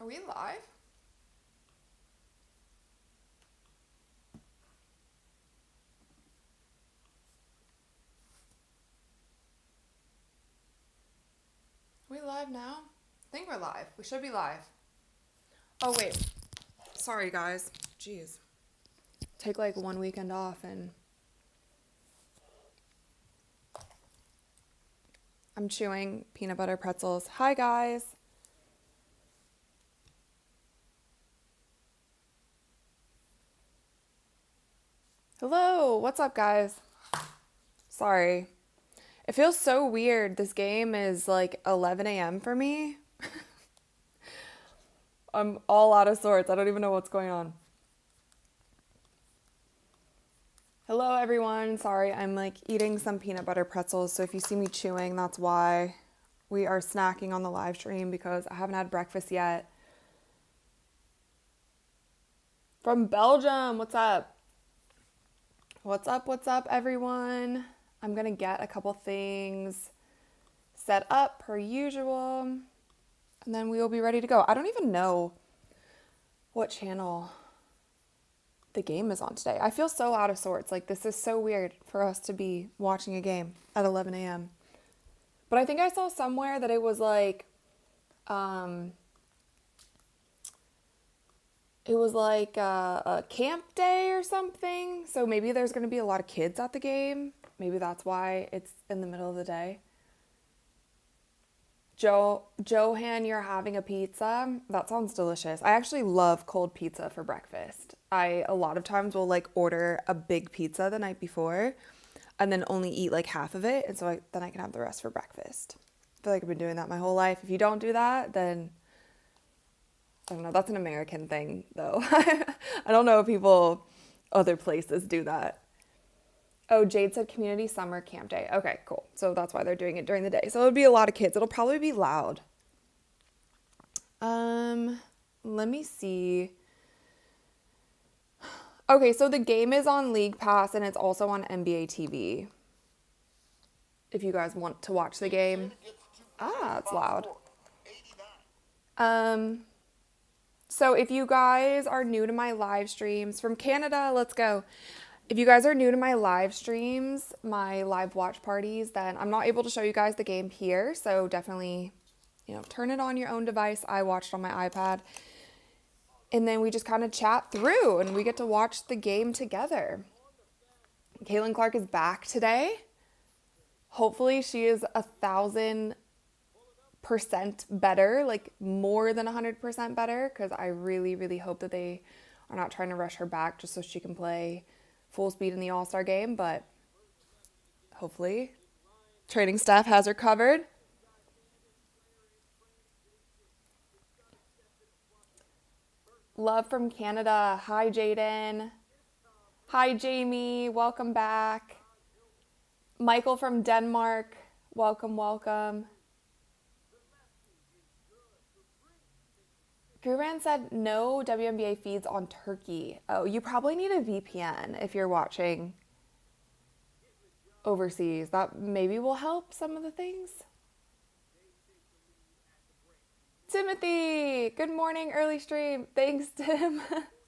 we live? Are we live now? I think we're live. We should be live. Oh, wait. Sorry, guys. Jeez. Take like one weekend off and I'm chewing peanut butter pretzels. Hi, guys. Hello. What's up, guys? Sorry. It feels so weird. This game is like 11 a.m. for me. I'm all out of sorts. I don't even know what's going on. Hello, everyone. Sorry, I'm like eating some peanut butter pretzels. So if you see me chewing, that's why. We are snacking on the live stream because I haven't had breakfast yet. From Belgium, what's up? What's up, everyone? I'm gonna get a couple things set up per usual, and then we will be ready to go. I don't even know what channel the game is on today. I feel so out of sorts. Like, this is so weird for us to be watching a game at 11 a.m. But I think I saw somewhere that it was like, a camp day or something. So maybe there's going to be a lot of kids at the game. Maybe that's why it's in the middle of the day. Johan, you're having a pizza? That sounds delicious. I actually love cold pizza for breakfast. I, a lot of times, will like order a big pizza the night before and then only eat like half of it. And so then I can have the rest for breakfast. I feel like I've been doing that my whole life. If you don't do that, then I don't know. That's an American thing, though. I don't know if people other places do that. Oh, Jade said community summer camp day. Okay, cool. So that's why they're doing it during the day. So it'll be a lot of kids. It'll probably be loud. Let me see. Okay, so the game is on League Pass and it's also on NBA TV. If you guys want to watch the game. Ah, it's loud. So if you guys are new to my live streams from Canada, let's go. If you guys are new to my live streams, my live watch parties, then I'm not able to show you guys the game here. So definitely, turn it on your own device. I watched on my iPad. And then we just kind of chat through and we get to watch the game together. Caitlin Clark is back today. Hopefully she is 1,000% better, like more than 100% better, because I really, really hope that they are not trying to rush her back just so she can play full speed in the All-Star game, but hopefully training staff has her covered. Love from Canada. Hi, Jaden. Hi, Jamie. Welcome back. Michael from Denmark. Welcome, welcome. Guran said no WNBA feeds on Turkey. Oh, you probably need a VPN if you're watching overseas. That maybe will help some of the things. Timothy, good morning, early stream. Thanks, Tim.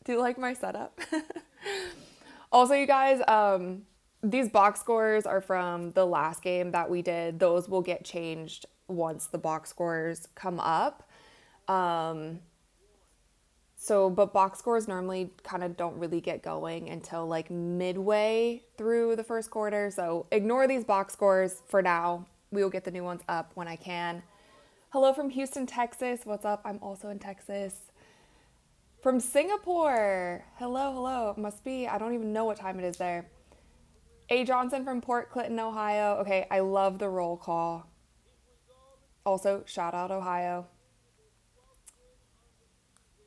Do you like my setup? Also, you guys, these box scores are from the last game that we did. Those will get changed once the box scores come up. But box scores normally kind of don't really get going until like midway through the first quarter. So ignore these box scores for now. We will get the new ones up when I can. Hello from Houston, Texas. What's up? I'm also in Texas. From Singapore. Hello. Must be, I don't even know what time it is there. A. Johnson from Port Clinton, Ohio. Okay, I love the roll call. Also, shout out Ohio.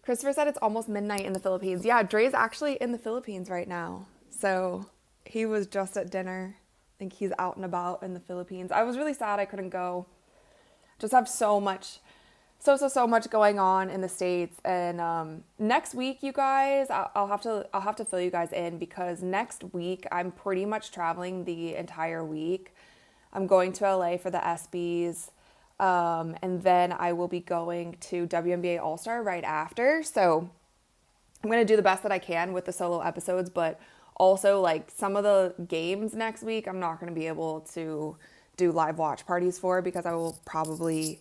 Christopher said it's almost midnight in the Philippines. Yeah, Dre's actually in the Philippines right now. So he was just at dinner. I think he's out and about in the Philippines. I was really sad I couldn't go. Just have so much going on in the States. And next week, you guys, I'll have to fill you guys in because next week I'm pretty much traveling the entire week. I'm going to LA for the ESPYs. And then I will be going to WNBA All-Star right after. So I'm going to do the best that I can with the solo episodes, but also like some of the games next week, I'm not going to be able to do live watch parties for because I will probably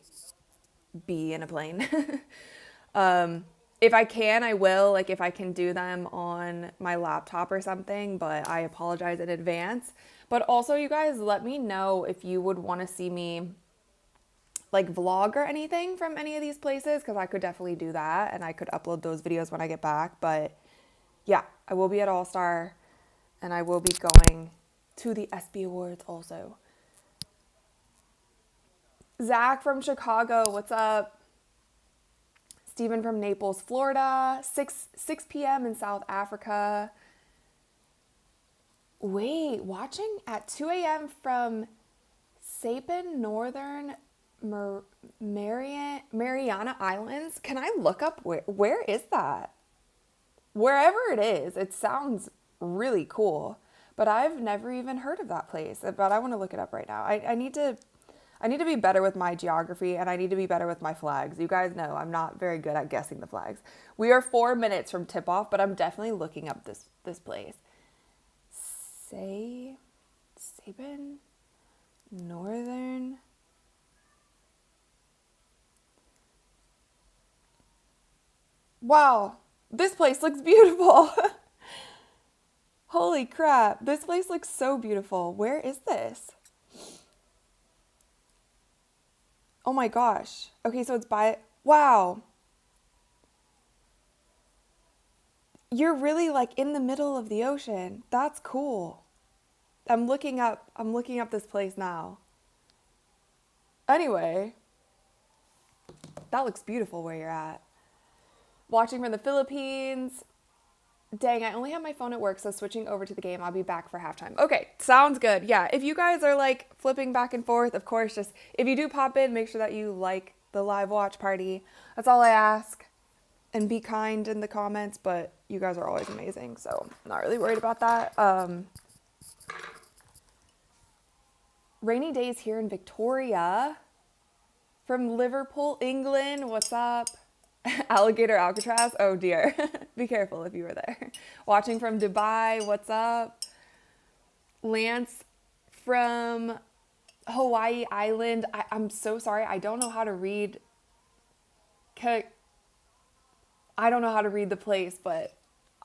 be in a plane. If I can, I will, like if I can do them on my laptop or something, but I apologize in advance. But also you guys let me know if you would want to see me like vlog or anything from any of these places, because I could definitely do that and I could upload those videos when I get back. But yeah, I will be at All Star and I will be going to the SB Awards also. Zach from Chicago, what's up? Stephen from Naples, Florida, 6 p.m. in South Africa. Wait, watching at 2 a.m. from Sapin, Northern Mariana Islands. Can I look up where is that? Wherever it is, it sounds really cool, but I've never even heard of that place. But I want to look it up right now. I need to be better with my geography and I need to be better with my flags. You guys know I'm not very good at guessing the flags. We are 4 minutes from tip off, but I'm definitely looking up this place. Sabin, Northern. Wow, this place looks beautiful. Holy crap, this place looks so beautiful. Where is this? Oh my gosh. Okay, so it's wow. You're really like in the middle of the ocean. That's cool. I'm looking up this place now. Anyway, that looks beautiful where you're at. Watching from the Philippines. Dang, I only have my phone at work, so switching over to the game, I'll be back for halftime. Okay, sounds good. Yeah, if you guys are like flipping back and forth, of course, just if you do pop in, make sure that you like the live watch party. That's all I ask. And be kind in the comments, but you guys are always amazing, so I'm not really worried about that. Rainy days here in Victoria. From Liverpool, England, what's up? Alligator Alcatraz, oh dear. Be careful if you were there. Watching from Dubai, what's up? Lance from Hawaii Island. I'm so sorry, I don't know how to read. I don't know how to read the place, but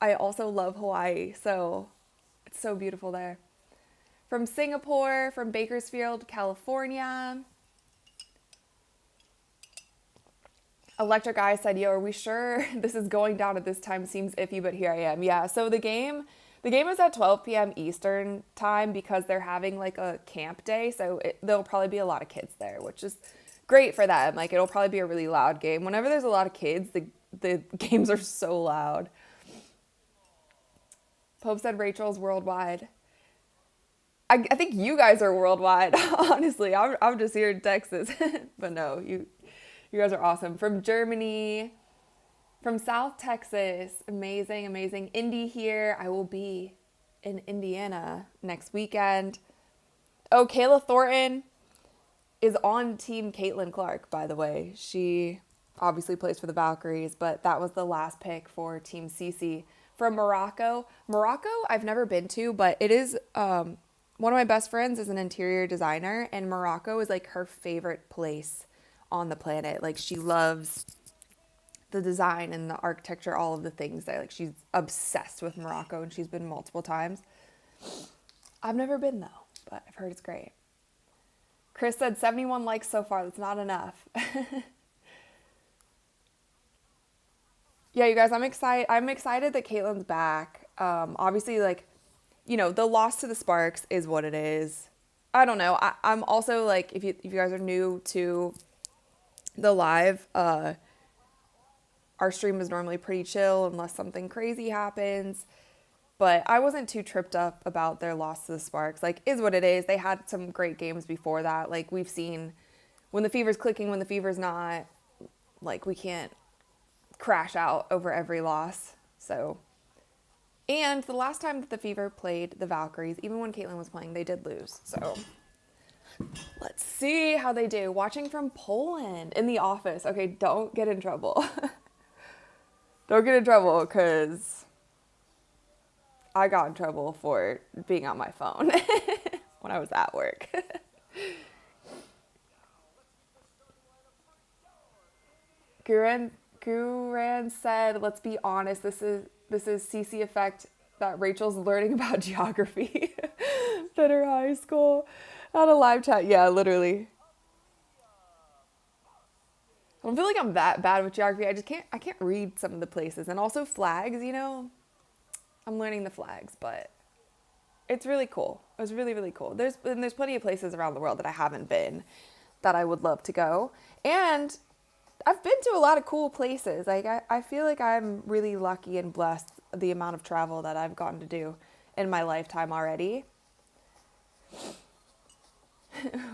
I also love Hawaii, so it's so beautiful there. From Singapore, from Bakersfield, California. Electric Eye said, yo, are we sure this is going down at this time? Seems iffy, but here I am. Yeah, so the game is at 12 p.m. Eastern time because they're having like a camp day. So there'll probably be a lot of kids there, which is great for them. Like it'll probably be a really loud game. Whenever there's a lot of kids, the games are so loud. Pope said Rachel's worldwide. I think you guys are worldwide, honestly. I'm just here in Texas. But no, you guys are awesome. From Germany, from South Texas, amazing, amazing. Indy here. I will be in Indiana next weekend. Oh, Kayla Thornton is on Team Caitlin Clark, by the way. She obviously plays for the Valkyries, but that was the last pick for Team CC. From Morocco. Morocco, I've never been to, but it is, one of my best friends is an interior designer, and Morocco is like her favorite place on the planet. Like she loves the design and the architecture, all of the things there. Like she's obsessed with Morocco and she's been multiple times. I've never been though, but I've heard it's great. Chris said 71 likes so far. That's not enough. Yeah, you guys, I'm excited that Caitlin's back. Obviously, like, you know, the loss to the Sparks is what it is. I don't know. I'm also like, if you guys are new to the live, our stream is normally pretty chill unless something crazy happens, but I wasn't too tripped up about their loss to the Sparks. Like, is what it is. They had some great games before that. Like, we've seen when the fever's clicking, when the fever's not. Like, we can't crash out over every loss. So, and the last time that the Fever played the Valkyries, even when Caitlin was playing, they did lose. So Let's see how they do. Watching from Poland in the office. Okay, don't get in trouble. Don't get in trouble because I got in trouble for being on my phone when I was at work. Guran said, "Let's be honest. This is CC effect that Rachel's learning about geography at her high school on a live chat." Yeah, literally. I don't feel like I'm that bad with geography. I can't read some of the places, and also flags. I'm learning the flags, but it's really cool. It was really, really cool. There's plenty of places around the world that I haven't been that I would love to go, and I've been to a lot of cool places. Like I feel like I'm really lucky and blessed the amount of travel that I've gotten to do in my lifetime already.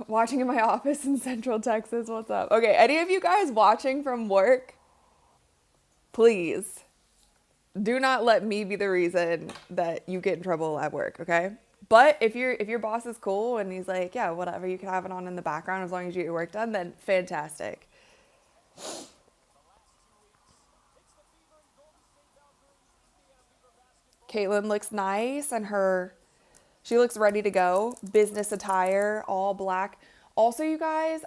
Watching in my office in Central Texas. What's up? Okay, any of you guys watching from work, please do not let me be the reason that you get in trouble at work, okay? But if your boss is cool and he's like, yeah, whatever, you can have it on in the background as long as you get your work done, then fantastic. Caitlin looks nice and she looks ready to go. Business attire, all black. Also, you guys,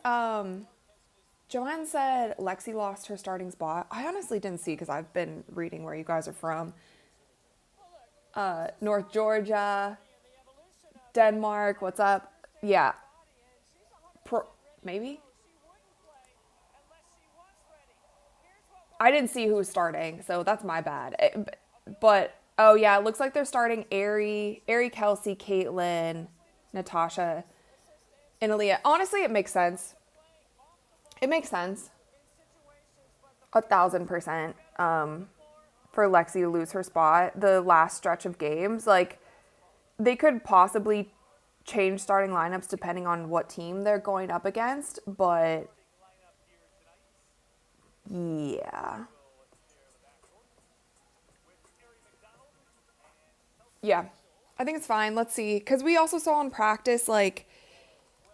Joanne said Lexi lost her starting spot. I honestly didn't see because I've been reading where you guys are from. North Georgia, Denmark, what's up? Yeah. Maybe? I didn't see who was starting, so that's my bad. But, oh yeah, it looks like they're starting Ari, Kelsey, Caitlin, Natasha, and Aaliyah. Honestly, it makes sense. It makes sense. 1,000%. For Lexi to lose her spot the last stretch of games. Like, they could possibly change starting lineups depending on what team they're going up against, but yeah. Yeah, I think it's fine. Let's see. Because we also saw in practice, like,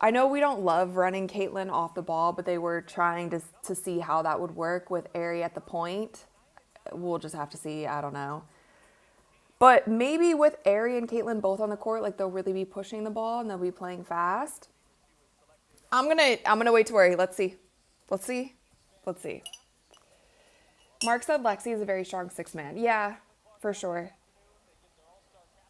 I know we don't love running Caitlin off the ball, but they were trying to see how that would work with Ari at the point. We'll just have to see. I don't know. But maybe with Ari and Caitlin both on the court, like, they'll really be pushing the ball and they'll be playing fast. I'm gonna wait to worry. Let's see. Let's see. Let's see. Mark said Lexi is a very strong six-man. Yeah, for sure.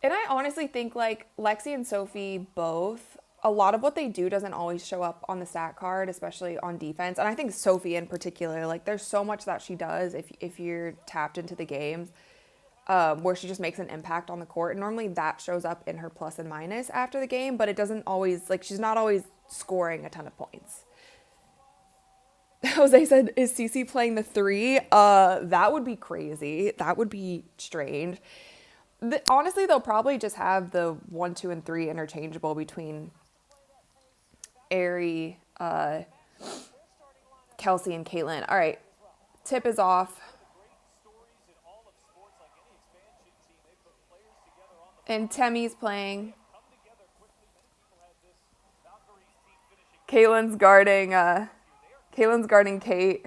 And I honestly think, like, Lexi and Sophie both, a lot of what they do doesn't always show up on the stat card, especially on defense. And I think Sophie in particular, like, there's so much that she does if you're tapped into the games, where she just makes an impact on the court. And normally that shows up in her plus and minus after the game, but it doesn't always, like, she's not always scoring a ton of points. Jose said, is Cece playing the three? That would be crazy. That would be strange. Honestly, they'll probably just have the 1, 2, and 3 interchangeable between Ari, Kelsey, and Caitlin. All right, tip is off. And Temmie's playing. Caitlin's guarding Kate.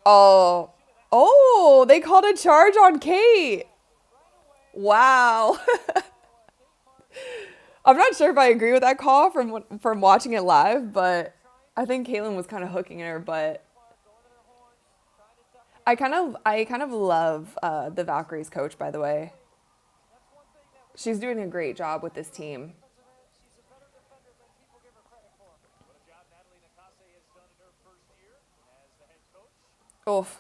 Oh, they called a charge on Kate. Wow. I'm not sure if I agree with that call from watching it live, but I think Caitlin was kind of hooking her. But I kind of love the Valkyries coach, by the way. She's doing a great job with this team. Oof.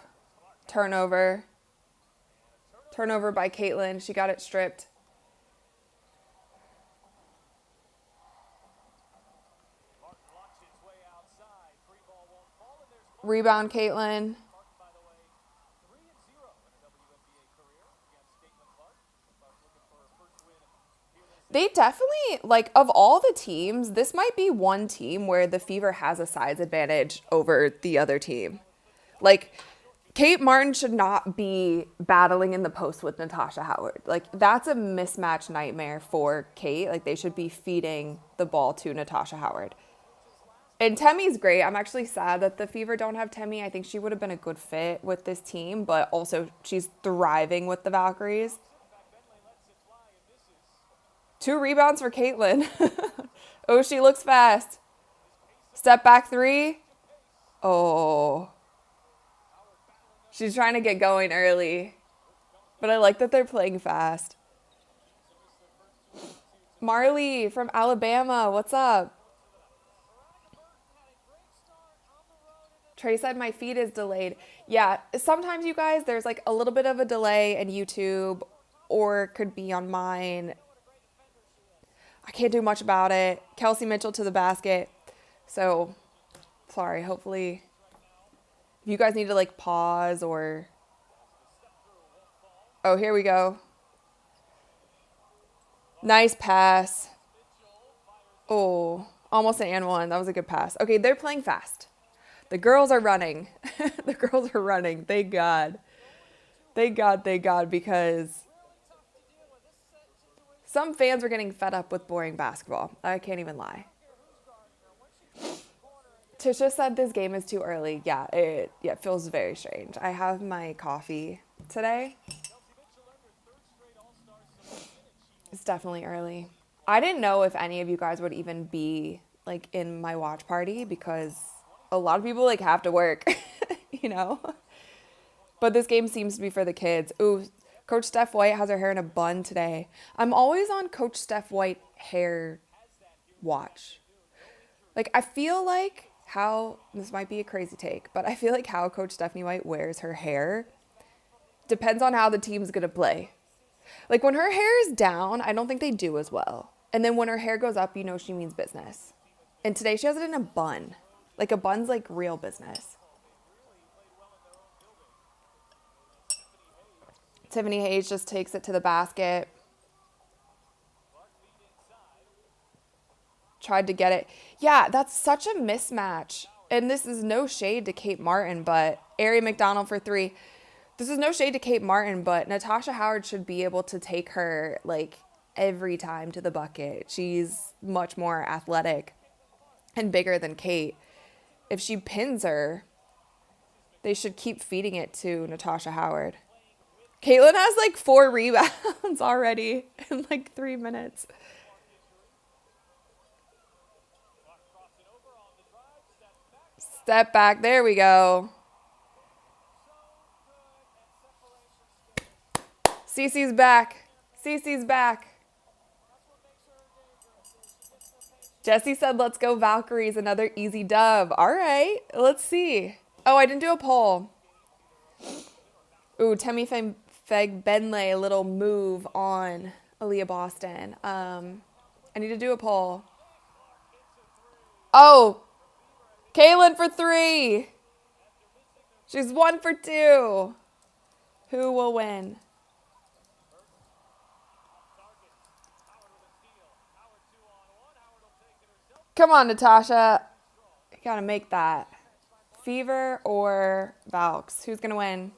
Turnover by Caitlin. She got it stripped. Rebound, Caitlin. They definitely, like, of all the teams, this might be one team where the Fever has a size advantage over the other team. Like, Kate Martin should not be battling in the post with Natasha Howard. Like, that's a mismatch nightmare for Kate. Like, they should be feeding the ball to Natasha Howard. And Temmie's great. I'm actually sad that the Fever don't have Temmie. I think she would have been a good fit with this team, but also she's thriving with the Valkyries. 2 rebounds for Caitlin. Oh, she looks fast. Step back 3. Oh. She's trying to get going early. But I like that they're playing fast. Marley from Alabama, what's up? Trey said my feed is delayed. Yeah, sometimes you guys, there's like a little bit of a delay in YouTube, or it could be on mine. I can't do much about it. Kelsey Mitchell to the basket. So, sorry, hopefully, if you guys need to like pause or... Oh, here we go. Nice pass. Oh, almost an and one. That was a good pass. Okay, they're playing fast. The girls are running. The girls are running. Thank God. Thank God, thank God, because some fans are getting fed up with boring basketball. I can't even lie. Tisha said this game is too early. Yeah, it feels very strange. I have my coffee today. It's definitely early. I didn't know if any of you guys would even be like in my watch party because a lot of people like have to work, you know? But this game seems to be for the kids. Ooh, Coach Steph White has her hair in a bun today. I'm always on Coach Steph White hair watch. Like, I feel like how, this might be a crazy take, but I feel like how Coach Stephanie White wears her hair depends on how the team's going to play. Like, when her hair is down, I don't think they do as well. And then when her hair goes up, you know she means business. And today she has it in a bun. Like, a bun's like real business. Tiffany Hayes just takes it to the basket. Tried to get it. Yeah, that's such a mismatch. And this is no shade to Kate Martin, but Ari McDonald for 3. This is no shade to Kate Martin, but Natasha Howard should be able to take her like every time to the bucket. She's much more athletic and bigger than Kate. If she pins her, they should keep feeding it to Natasha Howard. Caitlin has like 4 rebounds already in like 3 minutes. Step back. There we go. Cece's back. Cece's back. Jesse said, let's go Valkyries. Another easy dub. All right. Let's see. Oh, I didn't do a poll. Ooh, Temmie Feg Benley, a little move on Aaliyah Boston. I need to do a poll. Oh, Kaylin for 3. She's 1 for 2. Who will win? Come on, Natasha. You gotta make that. Fever or Valks? Who's gonna win?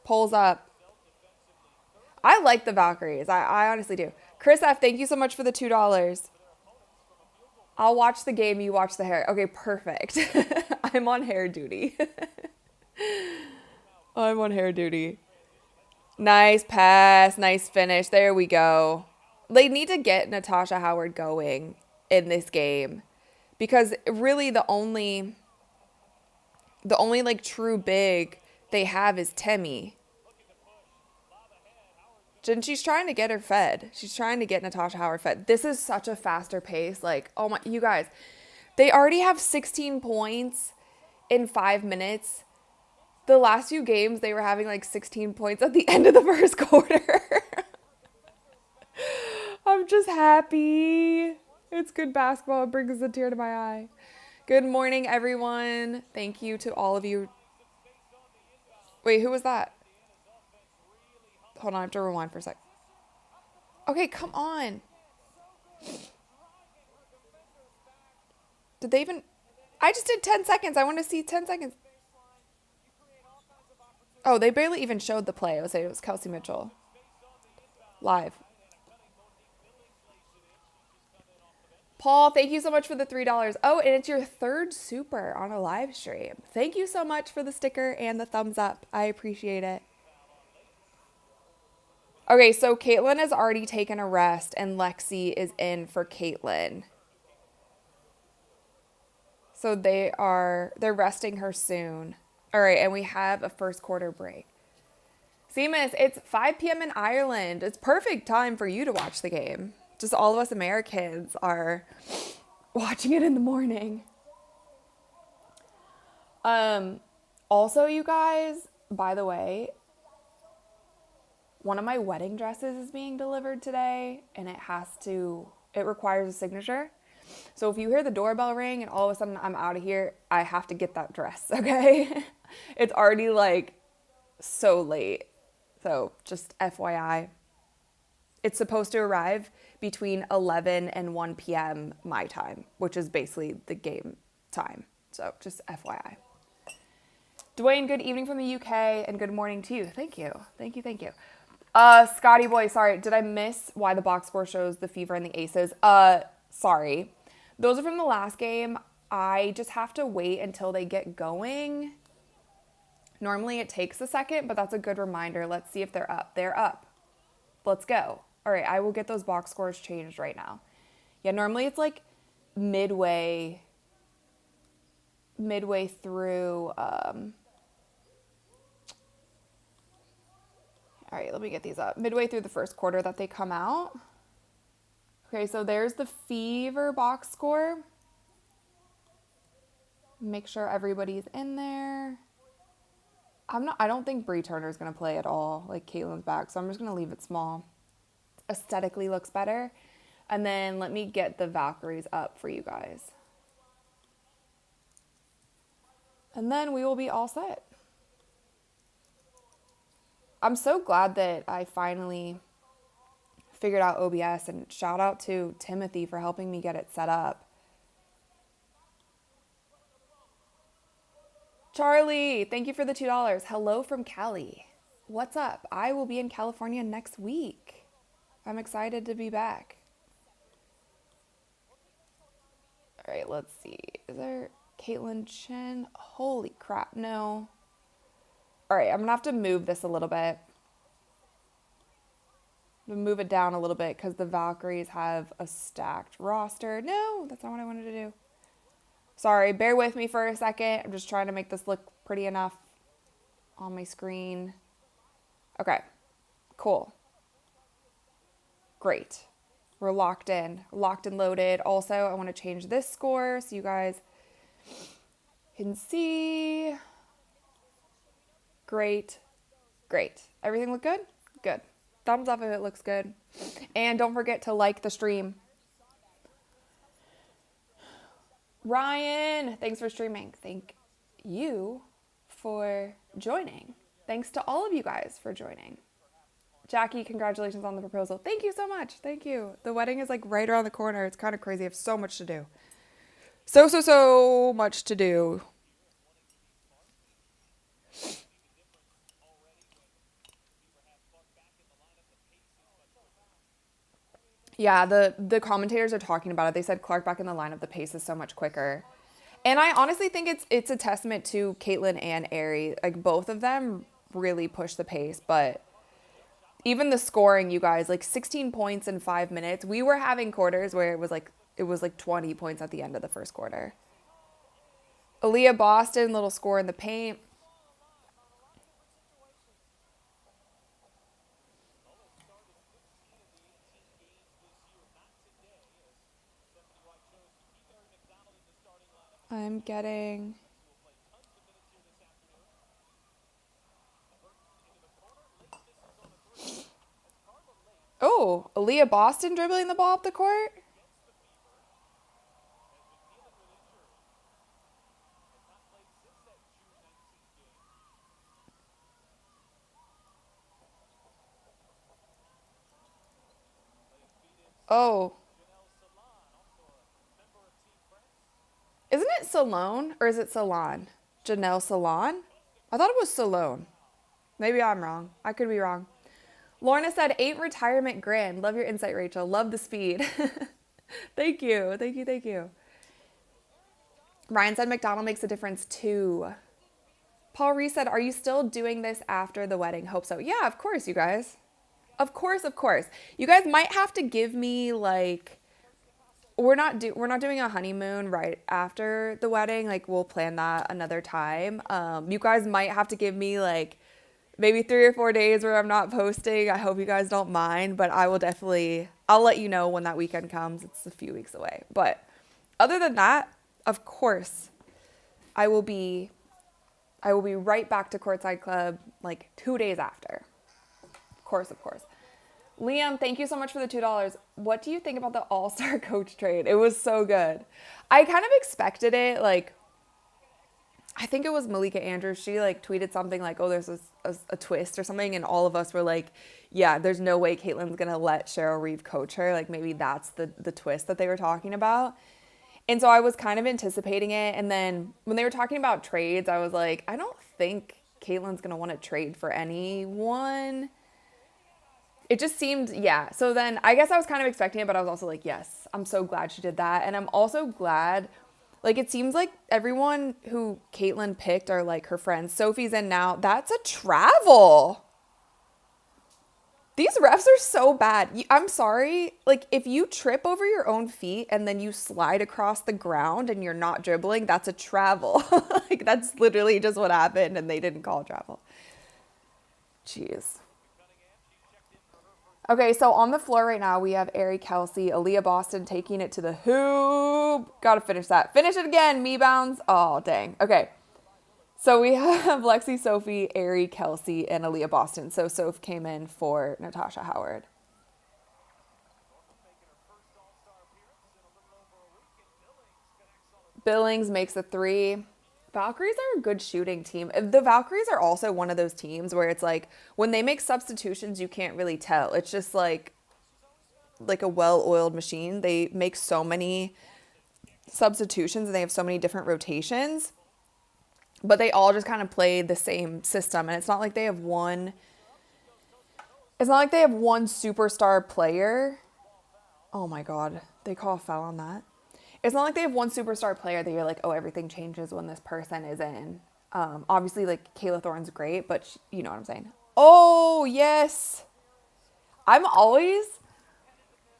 Polls up. I like the Valkyries. I honestly do. Chris F., thank you so much for the $2. I'll watch the game, you watch the hair. Okay, perfect. I'm on hair duty. I'm on hair duty. Nice pass, nice finish. There we go. They need to get Natasha Howard going in this game because really the only like true big they have is Temmie. And she's trying to get her fed. She's trying to get Natasha Howard fed. This is such a faster pace. Like, oh my, you guys, they already have 16 points in 5 minutes. The last few games, they were having like 16 points at the end of the first quarter. I'm just happy. It's good basketball. It brings a tear to my eye. Good morning, everyone. Thank you to all of you. Wait, who was that? Hold on, I have to rewind for a sec. Okay, come on. Did they even... I just did 10 seconds. I want to see 10 seconds. Oh, they barely even showed the play. It was Kelsey Mitchell live. Paul, thank you so much for the $3. Oh, and it's your third super on a live stream. Thank you so much for the sticker and the thumbs up. I appreciate it. Okay, so Caitlin has already taken a rest and Lexi is in for Caitlin. So they're resting her soon. All right, and we have a first quarter break. Seamus, it's 5 p.m. in Ireland. It's perfect time for you to watch the game. Just all of us Americans are watching it in the morning. Also, you guys, by the way, one of my wedding dresses is being delivered today, and it requires a signature. So if you hear the doorbell ring and all of a sudden I'm out of here, I have to get that dress, okay? It's already like so late. So just FYI. It's supposed to arrive between 11 and 1 p.m. my time, which is basically the game time. So just FYI. Dwayne, good evening from the UK and good morning to you. Thank you. Thank you. Thank you. Scotty boy, sorry. Did I miss why the box score shows the Fever and the Aces? Sorry. Those are from the last game. I just have to wait until they get going. Normally it takes a second, but that's a good reminder. Let's see if they're up. They're up. Let's go. All right, I will get those box scores changed right now. Yeah, normally it's like midway through. All right, let me get these up. Midway through the first quarter that they come out. Okay, so there's the Fever box score. Make sure everybody's in there. I don't think Bree Turner's going to play at all. Like, Caitlin's back, so I'm just going to leave it small. Aesthetically looks better. And then let me get the Valkyries up for you guys. And then we will be all set. I'm so glad that I finally figured out OBS, and shout out to Timothy for helping me get it set up. Charlie, thank you for the $2. Hello from Cali. What's up? I will be in California next week. I'm excited to be back. All right, let's see. Is there Caitlin Chen? Holy crap, no. All right, I'm going to have to move this a little bit. I'm going to move it down a little bit because the Valkyries have a stacked roster. No, that's not what I wanted to do. Sorry, bear with me for a second. I'm just trying to make this look pretty enough on my screen. Okay, cool. Great. We're locked in, locked and loaded. Also, I want to change this score so you guys can see. Great. Great. Everything look good? Good. Thumbs up if it looks good. And don't forget to like the stream. Ryan, thanks for streaming. Thank you for joining. Thanks to all of you guys for joining. Jackie, congratulations on the proposal. Thank you so much. Thank you. The wedding is like right around the corner. It's kind of crazy. I have so much to do. So much to do. Yeah, the commentators are talking about it. They said Clark back in the lineup, the pace is so much quicker. And I honestly think it's a testament to Caitlin and Aerie. Like, both of them really push the pace, but even the scoring, you guys, like 16 points in 5 minutes. We were having quarters where it was like 20 points at the end of the first quarter. Aaliyah Boston, little score in the paint. I'm getting... Oh, Aaliyah Boston dribbling the ball up the court? Oh. Isn't it Salone or is it Salon? Janelle Salon? I thought it was Salone. Maybe I'm wrong. I could be wrong. Lorna said, 8 retirement grand. Love your insight, Rachel. Love the speed. Thank you. Thank you. Thank you. Ryan said, McDonald makes a difference too. Paul Reese said, are you still doing this after the wedding? Hope so. Yeah, of course, you guys. Of course, of course. You guys might have to give me like, we're not doing a honeymoon right after the wedding. Like we'll plan that another time. You guys might have to give me like maybe 3 or 4 days where I'm not posting. I hope you guys don't mind, but I'll let you know when that weekend comes. It's a few weeks away. But other than that, of course, I will be right back to Courtside Club like 2 days after. Of course, of course. Liam, thank you so much for the $2. What do you think about the All-Star coach trade? It was so good. I kind of expected it. Like, I think it was Malika Andrews. She like tweeted something like, oh, there's a twist or something. And all of us were like, yeah, there's no way Caitlin's going to let Cheryl Reeve coach her. Like maybe that's the twist that they were talking about. And so I was kind of anticipating it. And then when they were talking about trades, I was like, I don't think Caitlin's going to want to trade for anyone. It just seemed, yeah. So then I guess I was kind of expecting it, but I was also like, yes, I'm so glad she did that. And I'm also glad, like, it seems like everyone who Caitlin picked are like her friends. Sophie's in now. That's a travel. These refs are so bad. I'm sorry. Like, if you trip over your own feet and then you slide across the ground and you're not dribbling, that's a travel. Like, that's literally just what happened, and they didn't call travel. Jeez. Okay, so on the floor right now, we have Ari Kelsey, Aaliyah Boston taking it to the hoop. Got to finish that. Finish it again, me bounds. Oh, dang. Okay. So we have Lexi, Sophie, Ari, Kelsey, and Aaliyah Boston. So Soph came in for Natasha Howard. Billings makes a 3. Valkyries are a good shooting team. The Valkyries are also one of those teams where it's like when they make substitutions, you can't really tell. It's just like a well-oiled machine. They make so many substitutions and they have so many different rotations, but they all just kind of play the same system. And it's not like they have one superstar player. Oh my God, they call a foul on that. It's not like they have one superstar player that you're like, oh, everything changes when this person is in. Obviously, like, Kayla Thorne's great, but you know what I'm saying. Oh, yes. I'm always,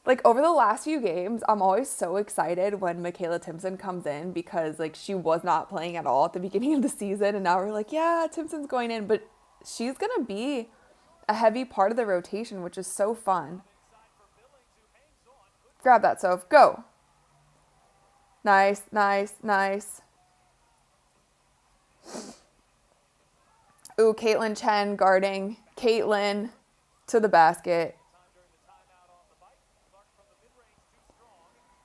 like, over the last few games, I'm always so excited when Michaela Timpson comes in because, like, she was not playing at all at the beginning of the season. And now we're like, yeah, Timpson's going in. But she's going to be a heavy part of the rotation, which is so fun. Grab that, Soph. Go. Nice, nice, nice. Ooh, Caitlin Chen guarding. Caitlin to the basket.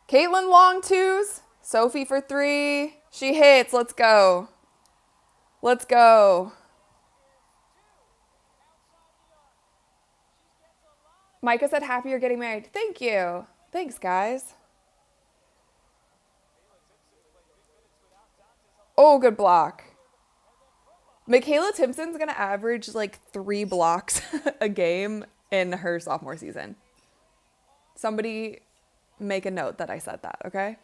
Caitlin long twos. Sophie for 3. She hits. Let's go. Let's go. Micah said, happy you're getting married. Thank you. Thanks, guys. Oh, good block. Michaela Timpson's going to average like 3 blocks a game in her sophomore season. Somebody make a note that I said that, okay?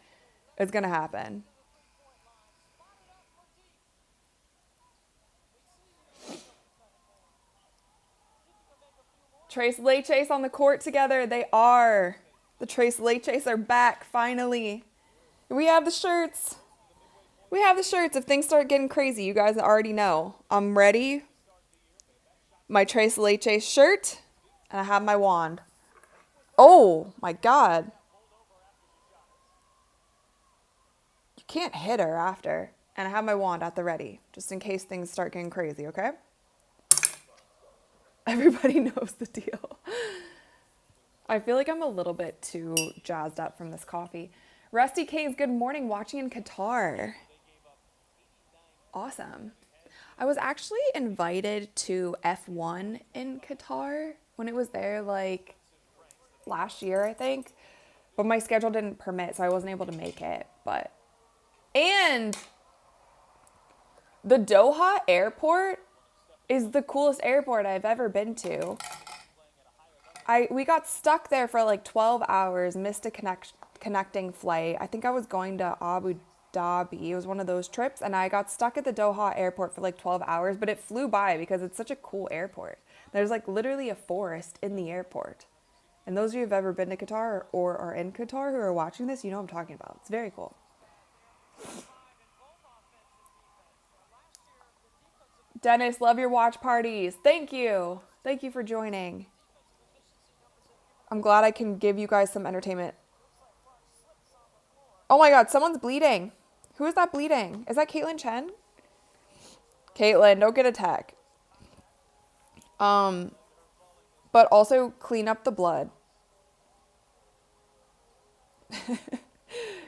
It's going to happen. Trace Leches on the court together. They are. The Trace Leches are back, finally. We have the shirts. We have the shirts. If things start getting crazy, you guys already know. I'm ready. My Trace Leches shirt. And I have my wand. Oh, my God. You can't hit her after. And I have my wand at the ready. Just in case things start getting crazy, okay? Everybody knows the deal. I feel like I'm a little bit too jazzed up from this coffee. Rusty K's good morning, watching in Qatar. Awesome. I was actually invited to F1 in Qatar when it was there like last year, I think. But my schedule didn't permit, so I wasn't able to make it. And the Doha airport is the coolest airport I've ever been to. We got stuck there for like 12 hours, missed a connecting flight. I think I was going to Abu Dhabi. It was one of those trips, and I got stuck at the Doha airport for like 12 hours, but it flew by because it's such a cool airport. There's like literally a forest in the airport. And those of you who've ever been to Qatar or are in Qatar who are watching this, you know what I'm talking about. It's very cool. Dennis, love your watch parties. Thank you. Thank you for joining. I'm glad I can give you guys some entertainment. Oh my God, someone's bleeding. Who is that bleeding? Is that Caitlin Chen? Caitlin, don't get a tech. But also clean up the blood.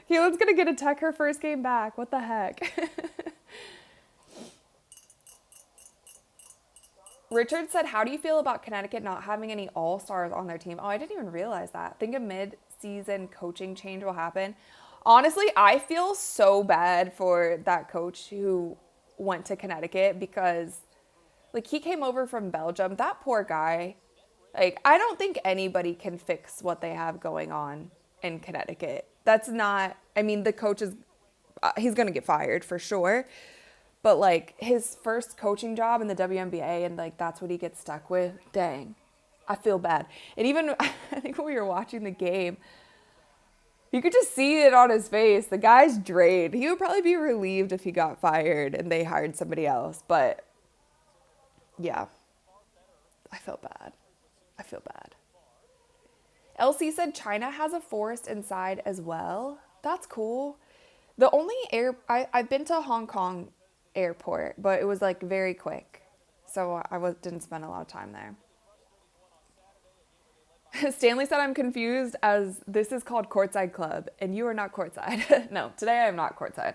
Caitlin's gonna get a tech her first game back. What the heck? Richard said, how do you feel about Connecticut not having any all-stars on their team? Oh, I didn't even realize that. Think a mid-season coaching change will happen. Honestly, I feel so bad for that coach who went to Connecticut because, like, he came over from Belgium. That poor guy. Like, I don't think anybody can fix what they have going on in Connecticut. That's not, I mean, the coach is, he's going to get fired for sure. But, like, his first coaching job in the WNBA, and, like, that's what he gets stuck with. Dang. I feel bad. And even, I think when we were watching the game, you could just see it on his face. The guy's drained. He would probably be relieved if he got fired and they hired somebody else. But, yeah. I feel bad. I feel bad. LC said China has a forest inside as well. That's cool. The only I've been to Hong Kong airport, but it was like very quick. So didn't spend a lot of time there. Stanley said I'm confused as this is called Courtside Club and you are not courtside. No, today I am not courtside.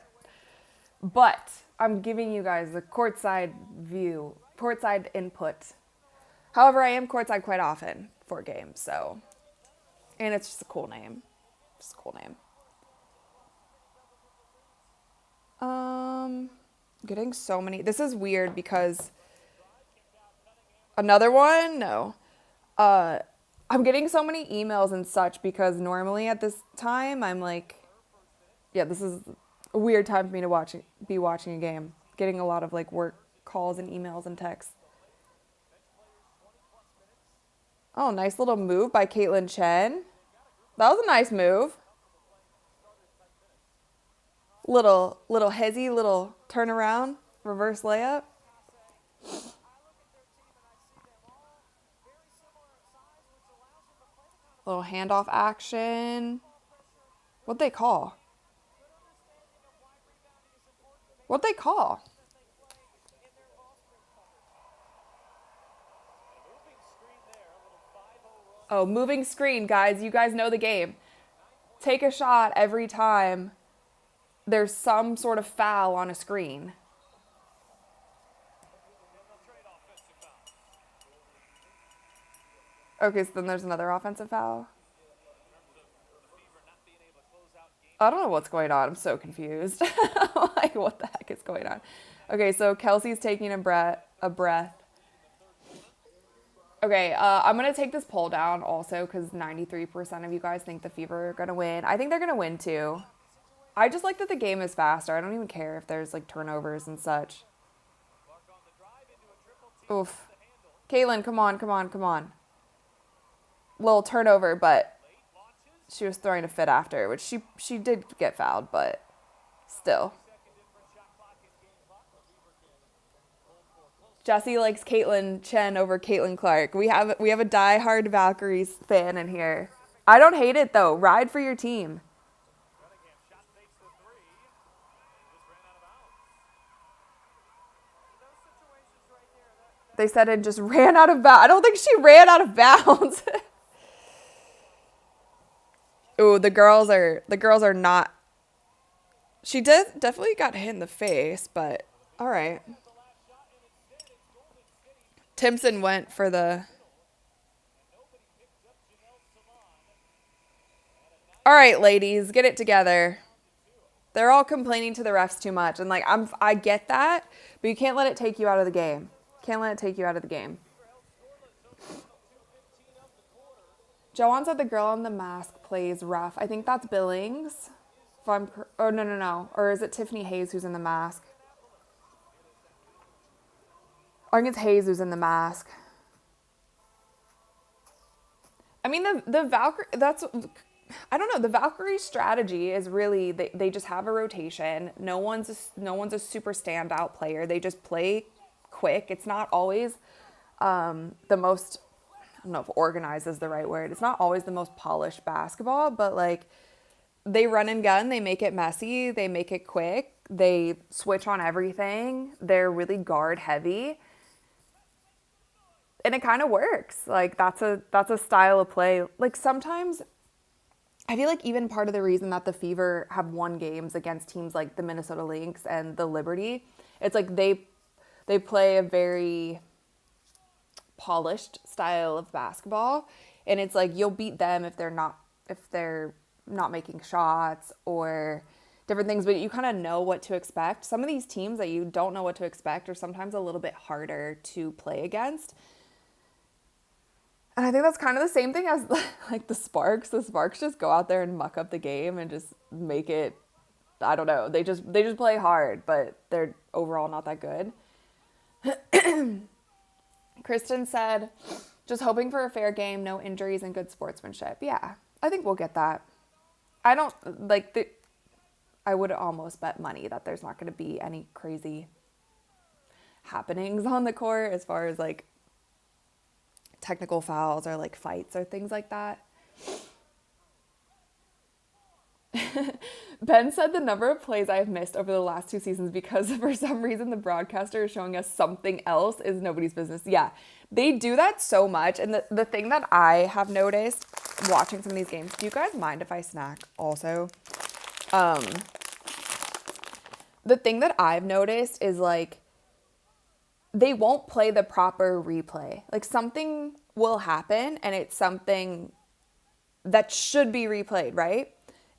But I'm giving you guys the courtside view, courtside input. However, I am courtside quite often for games, so. And it's just a cool name. Just a cool name. Getting so many. This is weird because another one? No. I'm getting so many emails and such because normally at this time I'm like, yeah, this is a weird time for me to be watching a game. Getting a lot of like work calls and emails and texts. Oh, nice little move by Caitlin Chen. That was a nice move. Little hezzy, little turnaround, reverse layup. Little handoff action. What'd they call? What'd they call? Oh, moving screen, guys. You guys know the game. Take a shot every time there's some sort of foul on a screen. Okay, so then there's another offensive foul. I don't know what's going on. I'm so confused. Like, what the heck is going on? Okay, so Kelsey's taking a breath. Okay, I'm going to take this poll down also because 93% of you guys think the Fever are going to win. I think they're going to win too. I just like that the game is faster. I don't even care if there's like turnovers and such. Oof. Caitlin, come on. Little turnover, but she was throwing a fit after, which she did get fouled, but still. Jesse likes Caitlin Chen over Caitlin Clark. We have a diehard Valkyries fan in here. I don't hate it though. Ride for your team. They said it just ran out of bounds. I don't think she ran out of bounds. Ooh, the girls are not. She definitely got hit in the face, but all right. Timpson went for the. All right, ladies, get it together. They're all complaining to the refs too much, and like I get that, but you can't let it take you out of the game. Can't let it take you out of the game. Joanne said the girl on the mask plays rough. I think that's Billings. If I'm, oh, no. Or is it Tiffany Hayes who's in the mask? I think it's Hayes who's in the mask. I mean, the Valkyrie, that's, I don't know. The Valkyrie strategy is really, they just have a rotation. No one's a super standout player. They just play quick. It's not always the most, I don't know if organized is the right word. It's not always the most polished basketball, but like they run and gun, they make it messy, they make it quick, they switch on everything. They're really guard heavy. And it kind of works. Like that's a style of play. Like sometimes I feel like even part of the reason that the Fever have won games against teams like the Minnesota Lynx and the Liberty, it's like they play a very polished style of basketball, and it's like you'll beat them if they're not making shots or different things, but you kind of know what to expect. Some of these teams that you don't know what to expect are sometimes a little bit harder to play against. And I think that's kind of the same thing as like the Sparks. The Sparks just go out there and muck up the game and just make it, I don't know. They just play hard, but they're overall not that good. Kristen said, just hoping for a fair game, no injuries and good sportsmanship. Yeah, I think we'll get that. I don't like I would almost bet money that there's not going to be any crazy happenings on the court as far as like technical fouls or like fights or things like that. Ben said the number of plays I have missed over the last 2 seasons because for some reason the broadcaster is showing us something else is nobody's business. Yeah, they do that so much. And the thing that I have noticed watching some of these games, do you guys mind if I snack also? The thing that I've noticed is like they won't play the proper replay. Like something will happen and it's something that should be replayed, right?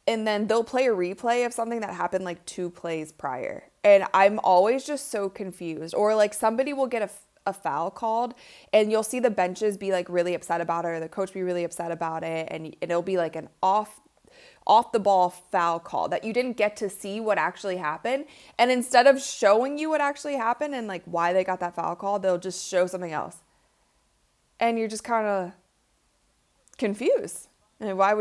And then they'll play a replay of something that happened like 2 plays prior. And I'm always just so confused. Or like somebody will get a foul called and you'll see the benches be like really upset about it or the coach be really upset about it. And it'll be like an off the ball foul call that you didn't get to see what actually happened. And instead of showing you what actually happened and like why they got that foul call, they'll just show something else. And you're just kind of confused. And why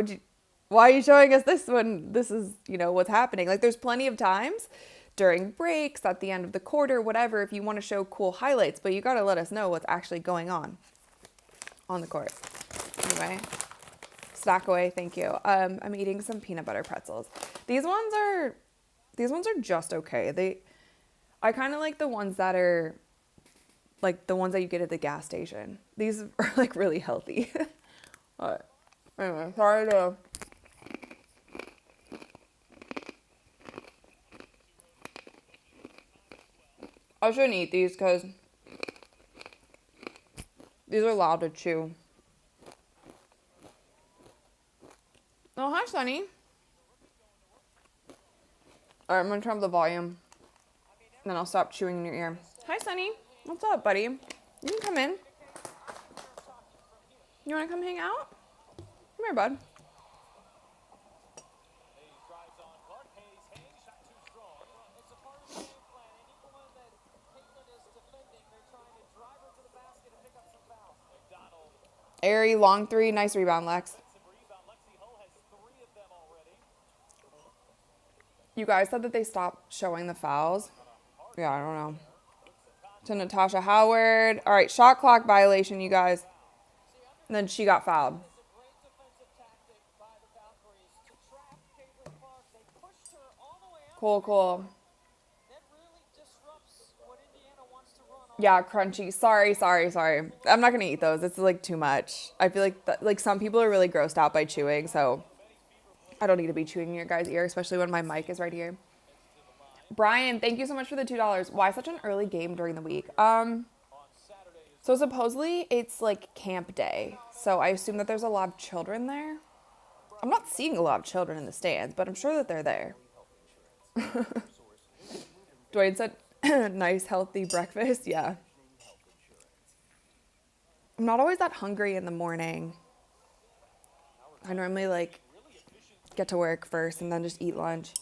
are you showing us this when this is, what's happening? Like there's plenty of times during breaks, at the end of the quarter, whatever, if you want to show cool highlights, but you got to let us know what's actually going on the court. Anyway, snack away. Thank you. I'm eating some peanut butter pretzels. These ones are just okay. I kind of like the ones that are like the ones that you get at the gas station. These are like really healthy. But anyway, sorry to I shouldn't eat these because these are loud to chew. Oh, hi, Sunny. All right, I'm going to turn up the volume. And then I'll stop chewing in your ear. Hi, Sunny. What's up, buddy? You can come in. You want to come hang out? Come here, bud. Airy, long 3. Nice rebound, Lex. You guys said that they stopped showing the fouls. Yeah, I don't know. To Natasha Howard. All right, shot clock violation, you guys. And then she got fouled. Cool. Yeah, crunchy. Sorry. I'm not going to eat those. It's like too much. I feel like some people are really grossed out by chewing, so I don't need to be chewing in your guys' ear, especially when my mic is right here. Brian, thank you so much for the $2. Why such an early game during the week? So supposedly it's like camp day. So I assume that there's a lot of children there. I'm not seeing a lot of children in the stands, but I'm sure that they're there. Dwayne said, nice healthy breakfast. Yeah. I'm not always that hungry in the morning. I normally like get to work first and then just eat lunch.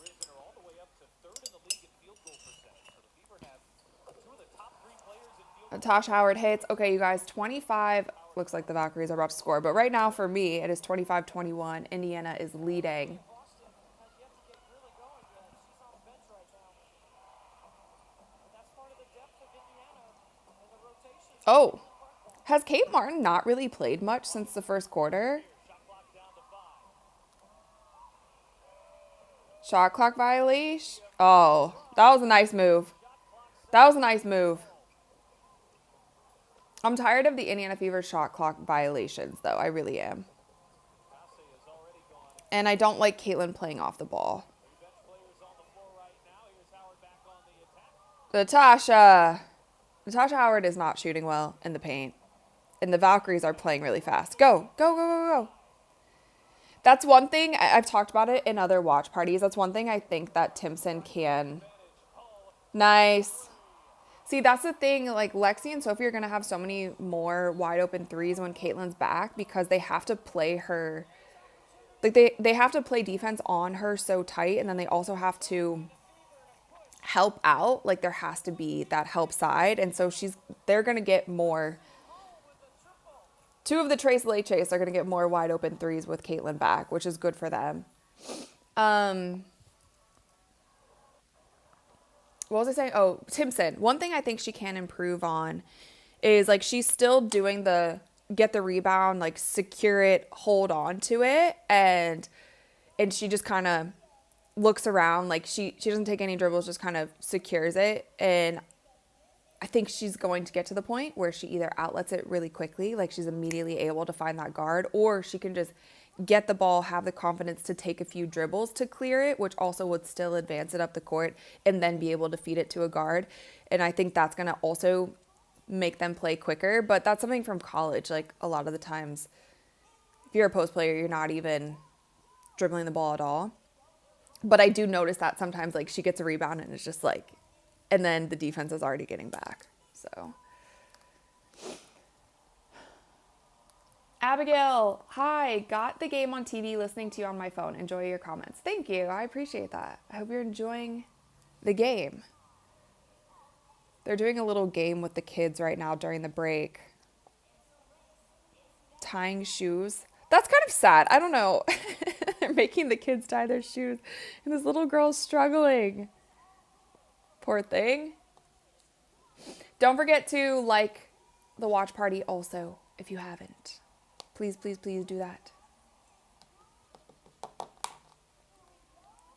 Tosh Howard hits. Okay, you guys, 25. Looks like the Valkyries are about to score. But right now, for me, it is 25-21. Indiana is leading. Oh, has Kate Martin not really played much since the first quarter? Shot clock violation? Oh, that was a nice move. That was a nice move. I'm tired of the Indiana Fever shot clock violations, though. I really am. And I don't like Caitlin playing off the ball. Natasha Howard is not shooting well in the paint. And the Valkyries are playing really fast. Go, go, go, go, go. That's one thing, I've talked about it in other watch parties. That's one thing I think that Timpson can. Nice. See, that's the thing. Like, Lexi and Sophie are going to have so many more wide open threes when Caitlin's back because they have to play her. Like, they have to play defense on her so tight. And then they also have to help out. Like, there has to be that help side. And so they're going to get more. Two of the Trace Leches are going to get more wide open threes with Caitlin back, which is good for them. What was I saying? Oh, Timpson. One thing I think she can improve on is, like, she's still doing the get the rebound, like, secure it, hold on to it. And she just kind of looks around. Like, she doesn't take any dribbles, just kind of secures it. And I think she's going to get to the point where she either outlets it really quickly, like she's immediately able to find that guard, or she can just get the ball, have the confidence to take a few dribbles to clear it, which also would still advance it up the court and then be able to feed it to a guard. And I think that's going to also make them play quicker. But that's something from college. Like, a lot of the times, if you're a post player, you're not even dribbling the ball at all. But I do notice that sometimes, like, she gets a rebound and it's just like, and then the defense is already getting back. So, Abigail, hi. Got the game on TV, listening to you on my phone. Enjoy your comments. Thank you. I appreciate that. I hope you're enjoying the game. They're doing a little game with the kids right now during the break. Tying shoes. That's kind of sad. I don't know. They're making the kids tie their shoes. And this little girl's struggling. Poor thing. Don't forget to like the watch party also, if you haven't. Please, please, please do that.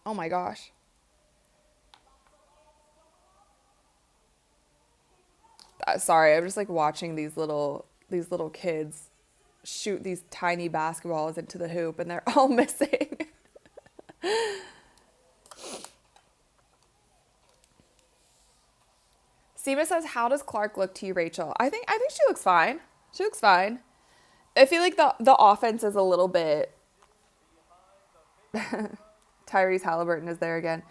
Oh my gosh. Sorry, I'm just like watching these little kids shoot these tiny basketballs into the hoop and they're all missing. Seema says, how does Clark look to you, Rachel? I think she looks fine. She looks fine. I feel like the offense is a little bit. Tyrese Halliburton is there again.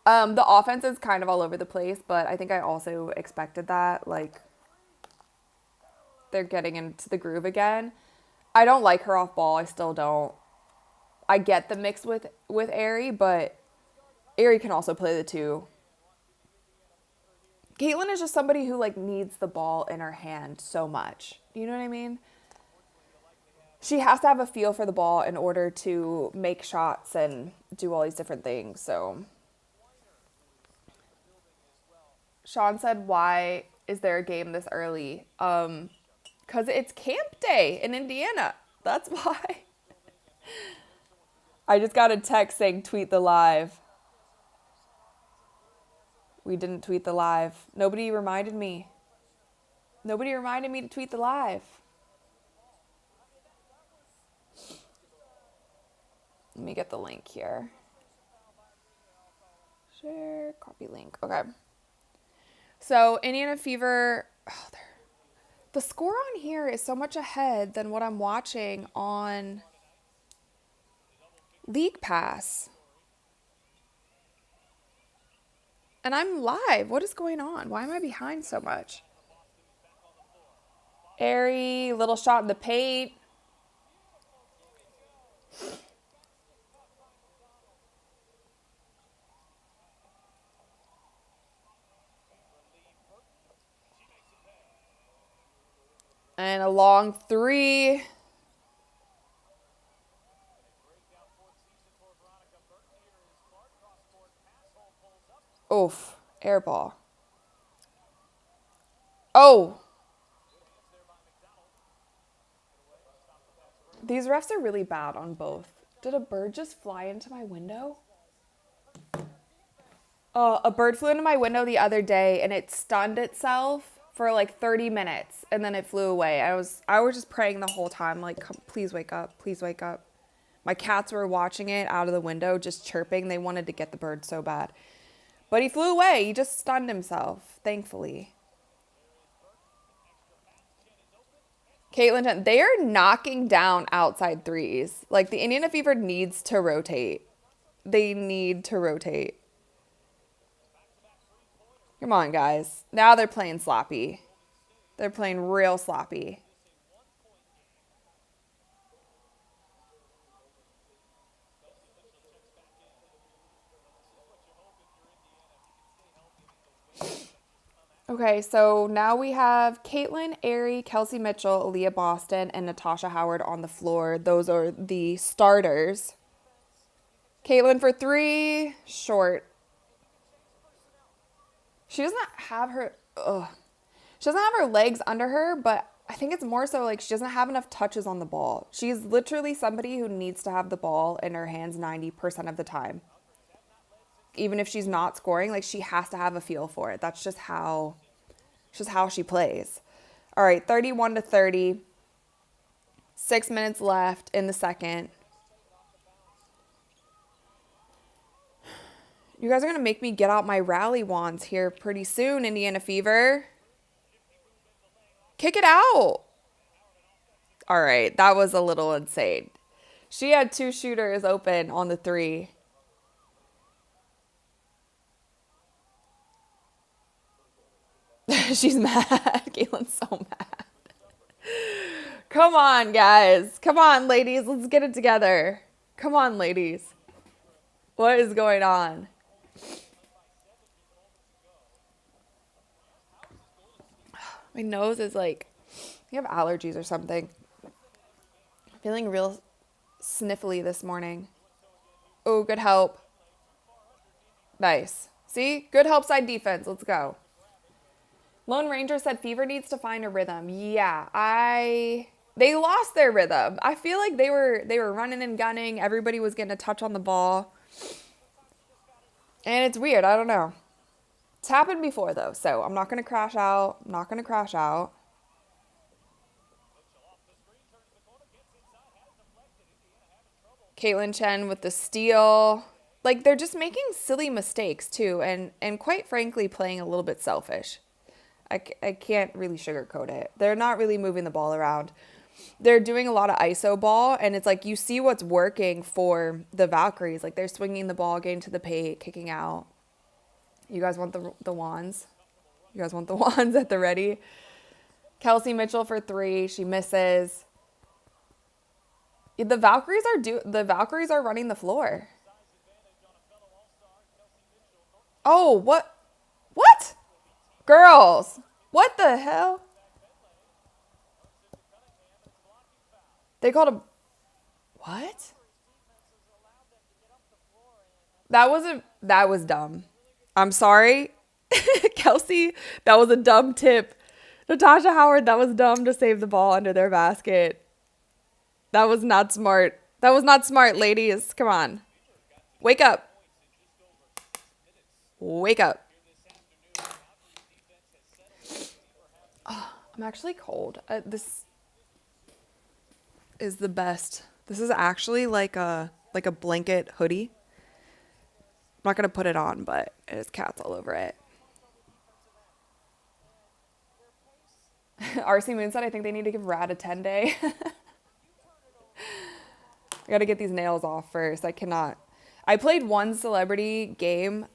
The offense is kind of all over the place, but I think I also expected that. Like, they're getting into the groove again. I don't like her off ball. I still don't. I get the mix with Aerie, but Aerie can also play the two. Caitlin is just somebody who, like, needs the ball in her hand so much. You know what I mean? She has to have a feel for the ball in order to make shots and do all these different things. So, Sean said, why is there a game this early? Because it's camp day in Indiana. That's why. I just got a text saying tweet the live. We didn't tweet the live. Nobody reminded me. Nobody reminded me to tweet the live. Let me get the link here. Share, copy link. Okay. So, Indiana Fever, the score on here is so much ahead than what I'm watching on League Pass. And I'm live. What is going on? Why am I behind so much? Airy, little shot in the paint. And a long three. Oof, air ball. Oh. These refs are really bad on both. Did a bird just fly into my window? A bird flew into my window the other day and it stunned itself for like 30 minutes and then it flew away. I was just praying the whole time, like, please wake up, please wake up. My cats were watching it out of the window, just chirping. They wanted to get the bird so bad. But he flew away. He just stunned himself, thankfully. Caitlin, they are knocking down outside threes. Like, the Indiana Fever needs to rotate. They need to rotate. Come on, guys. Now they're playing sloppy. They're playing real sloppy. Okay, so now we have Caitlin, Aerie, Kelsey Mitchell, Aaliyah Boston, and Natasha Howard on the floor. Those are the starters. Caitlin for three, short. She doesn't have her, She doesn't have her legs under her, but I think it's more so like she doesn't have enough touches on the ball. She's literally somebody who needs to have the ball in her hands 90% of the time. Even if she's not scoring, like she has to have a feel for it. That's just how she plays. All right, 31-30. 6 minutes left in the second. You guys are going to make me get out my rally wands here pretty soon, Indiana Fever. Kick it out. All right, that was a little insane. She had two shooters open on the three. She's mad. Caitlin's so mad. Come on, guys. Come on, ladies. Let's get it together. Come on, ladies. What is going on? My nose is like, you have allergies or something. Feeling real sniffly this morning. Oh, good help. Nice. See? Good help side defense. Let's go. Lone Ranger said Fever needs to find a rhythm. Yeah, they lost their rhythm. I feel like they were running and gunning. Everybody was getting a touch on the ball. And it's weird. I don't know. It's happened before, though, so I'm not going to crash out. I'm not going to crash out. Caitlin Chen with the steal. Like, they're just making silly mistakes, too, and quite frankly, playing a little bit selfish. I can't really sugarcoat it. They're not really moving the ball around. They're doing a lot of ISO ball, and it's like you see what's working for the Valkyries. Like, they're swinging the ball, getting to the paint, kicking out. You guys want the wands? You guys want the wands at the ready? Kelsey Mitchell for three. She misses. The Valkyries are running the floor. Oh, what? What? Girls, what the hell? They called a... What? That was dumb. I'm sorry. Kelsey, that was a dumb tip. Natasha Howard, that was dumb to save the ball under their basket. That was not smart. That was not smart, ladies. Come on. Wake up. Wake up. Oh, I'm actually cold. This is the best. This is actually like a blanket hoodie. I'm not going to put it on, but it has cats all over it. RC Moon said, I think they need to give Rad a 10-day. I got to get these nails off first. I cannot. I played one celebrity game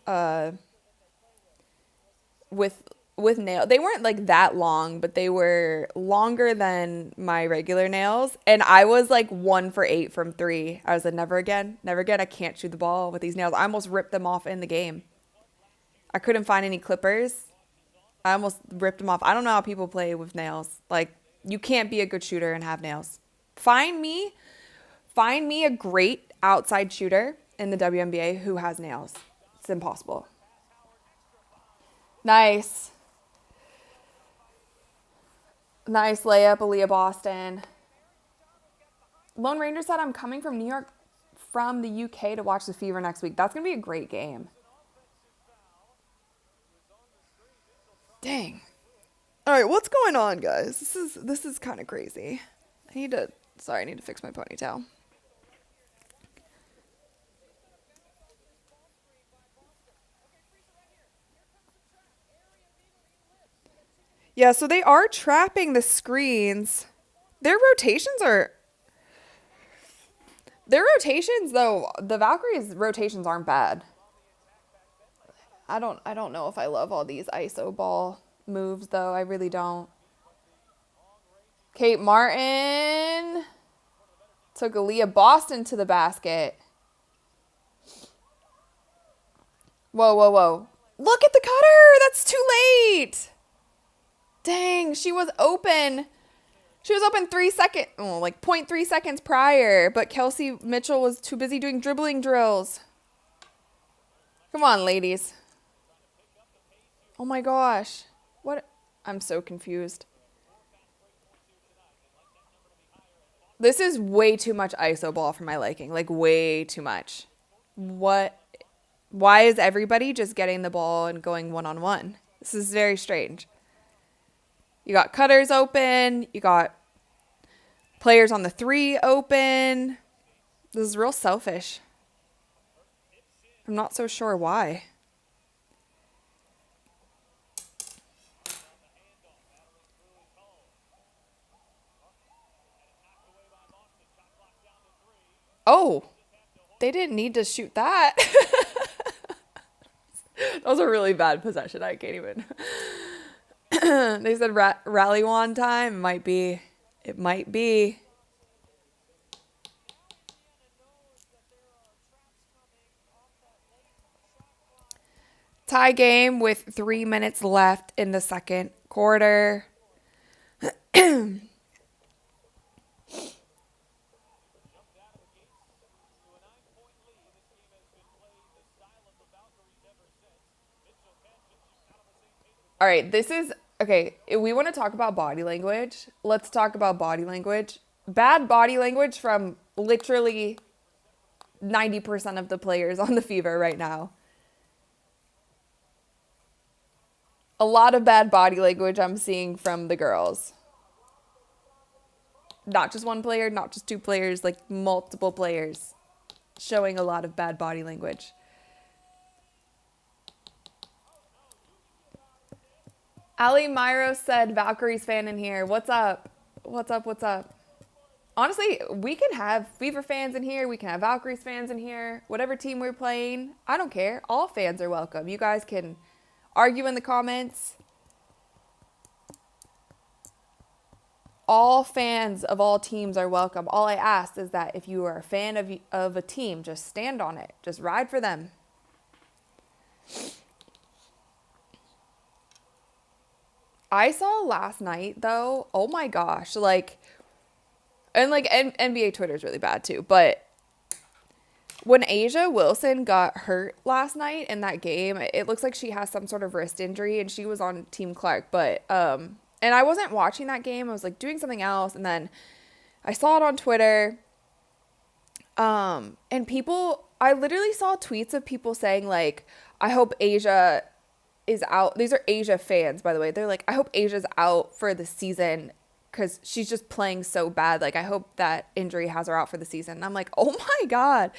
with with nail. They weren't like that long, but they were longer than my regular nails. And I was like 1 for 8 from three. I was like, never again, never again. I can't shoot the ball with these nails. I almost ripped them off in the game. I couldn't find any clippers. I almost ripped them off. I don't know how people play with nails. Like, you can't be a good shooter and have nails. Find me a great outside shooter in the WNBA who has nails. It's impossible. Nice. Nice layup, Aaliyah Boston. Lone Ranger said, I'm coming from New York from the UK to watch the Fever next week. That's going to be a great game. Dang. All right, what's going on, guys? This is kind of crazy. I need to fix my ponytail. Yeah, so they are trapping the screens. Their rotations are though, the Valkyries rotations aren't bad. I don't know if I love all these ISO ball moves though. I really don't. Kate Martin took Aaliyah Boston to the basket. Whoa, whoa, whoa. Look at the cutter. That's too late. Dang, she was open. She was open 3 seconds, like 0.3 seconds prior, but Kelsey Mitchell was too busy doing dribbling drills. Come on, ladies. Oh my gosh. What? I'm so confused. This is way too much ISO ball for my liking. Like, way too much. What? Why is everybody just getting the ball and going one-on-one? This is very strange. You got cutters open. You got players on the three open. This is real selfish. I'm not so sure why. Oh, they didn't need to shoot that. That was a really bad possession. I can't even. They said rally one time. It might be. Tie game with 3 minutes left in the second quarter. All right, this is okay. If we want to talk about body language, let's talk about body language. Bad body language from literally 90% of the players on the Fever right now. A lot of bad body language I'm seeing from the girls. Not just one player, not just two players, like multiple players showing a lot of bad body language. Ali Myro said, Valkyries fan in here. What's up? What's up? What's up? Honestly, we can have Fever fans in here. We can have Valkyries fans in here. Whatever team we're playing, I don't care. All fans are welcome. You guys can argue in the comments. All fans of all teams are welcome. All I ask is that if you are a fan of a team, just stand on it. Just ride for them. I saw last night, though, oh my gosh, like, and like NBA Twitter is really bad too, but when Asia Wilson got hurt last night in that game, it looks like she has some sort of wrist injury, and she was on Team Clark, but, and I wasn't watching that game, I was like doing something else, and then I saw it on Twitter, and I literally saw tweets of people saying, like, I hope Asia is out. These are Asia fans, by the way. They're like, I hope Asia's out for the season because she's just playing so bad. Like, I hope that injury has her out for the season. And I'm like, oh my God.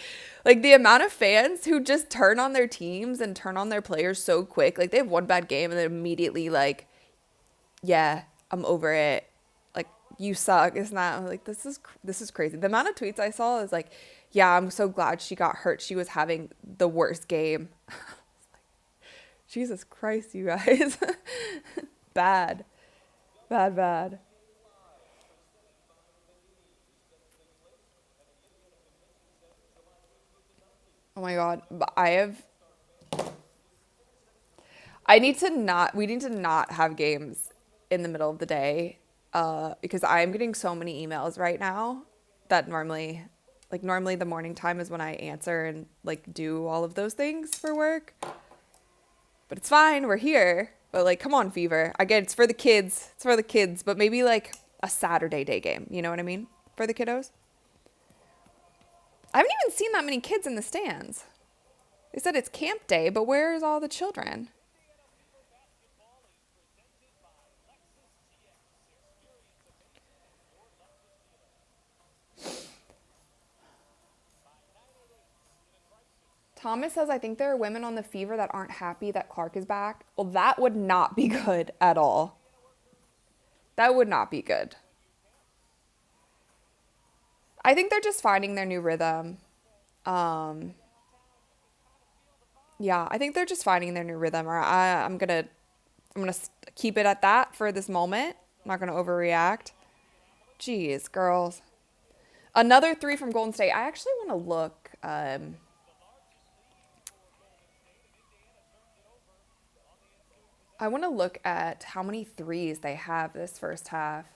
Like, the amount of fans who just turn on their teams and turn on their players so quick. Like, they have one bad game and then immediately like, yeah, I'm over it. Like, you suck. It's not like, this is crazy. The amount of tweets I saw is like, yeah, I'm so glad she got hurt. She was having the worst game. Jesus Christ, you guys. Bad. Bad, bad. Oh my God. But I need to not, we need to not have games in the middle of the day because I'm getting so many emails right now that normally the morning time is when I answer and like do all of those things for work. But it's fine. We're here. But like, come on, Fever. Again, it's for the kids. It's for the kids. But maybe like a Saturday day game. You know what I mean? For the kiddos. I haven't even seen that many kids in the stands. They said it's camp day, but where's all the children? Thomas says, I think there are women on the Fever that aren't happy that Clark is back. Well, that would not be good at all. That would not be good. I think they're just finding their new rhythm. Um, yeah, I think they're just finding their new rhythm. Or I'm gonna keep it at that for this moment. I'm not gonna overreact. Jeez, girls. Another three from Golden State. I actually want to look. I want to look at how many threes they have this first half.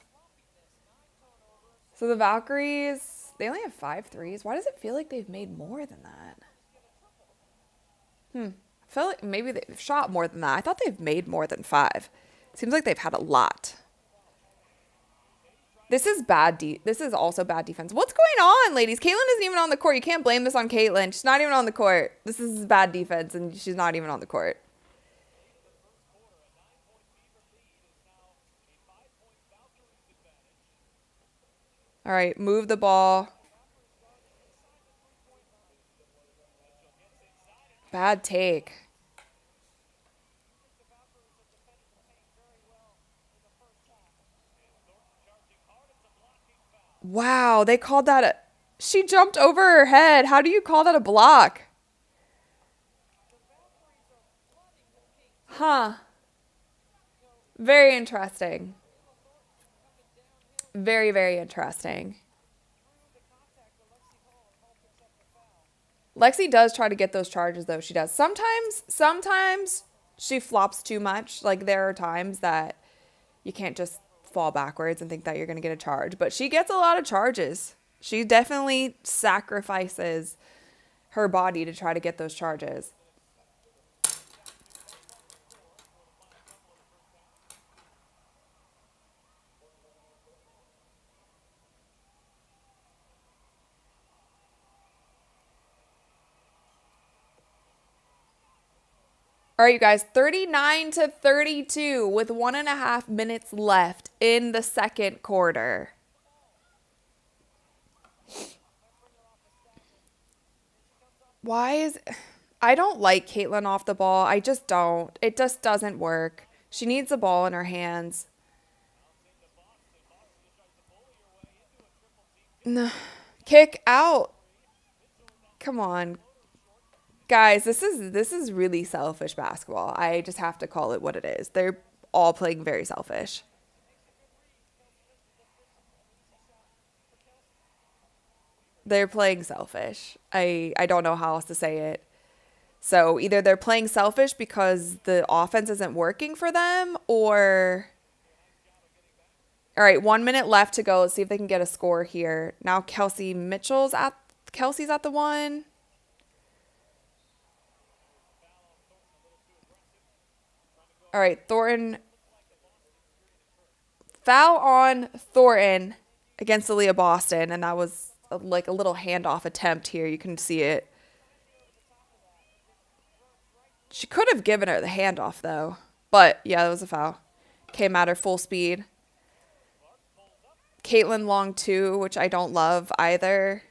So the Valkyries, they only have 5 threes. Why does it feel like they've made more than that? I feel like maybe they've shot more than that. I thought they've made more than 5. Seems like they've had a lot. This is this is also bad defense. What's going on, ladies? Caitlin isn't even on the court. You can't blame this on Caitlin. She's not even on the court. This is bad defense, and she's not even on the court. All right, move the ball. Bad take. Wow, they called that a... She jumped over her head. How do you call that a block? Huh. Very interesting. Very, very interesting. Lexi does try to get those charges, though. She does. Sometimes she flops too much. Like, there are times that you can't just fall backwards and think that you're going to get a charge. But she gets a lot of charges. She definitely sacrifices her body to try to get those charges. All right, you guys, 39-32 with 1.5 minutes left in the second quarter. I don't like Caitlin off the ball. I just don't. It just doesn't work. She needs the ball in her hands. No. Kick out. Come on. Guys, this is really selfish basketball. I just have to call it what it is. They're all playing very selfish. They're playing selfish. I don't know how else to say it. So either they're playing selfish because the offense isn't working for them, or... All right, 1 minute left to go. Let's see if they can get a score here. Now Kelsey's at the one. All right, Thornton. Foul on Thornton against Aaliyah Boston, and that was like a little handoff attempt here. You can see it. She could have given her the handoff, though. But, yeah, that was a foul. Came at her full speed. Caitlin long, too, which I don't love either.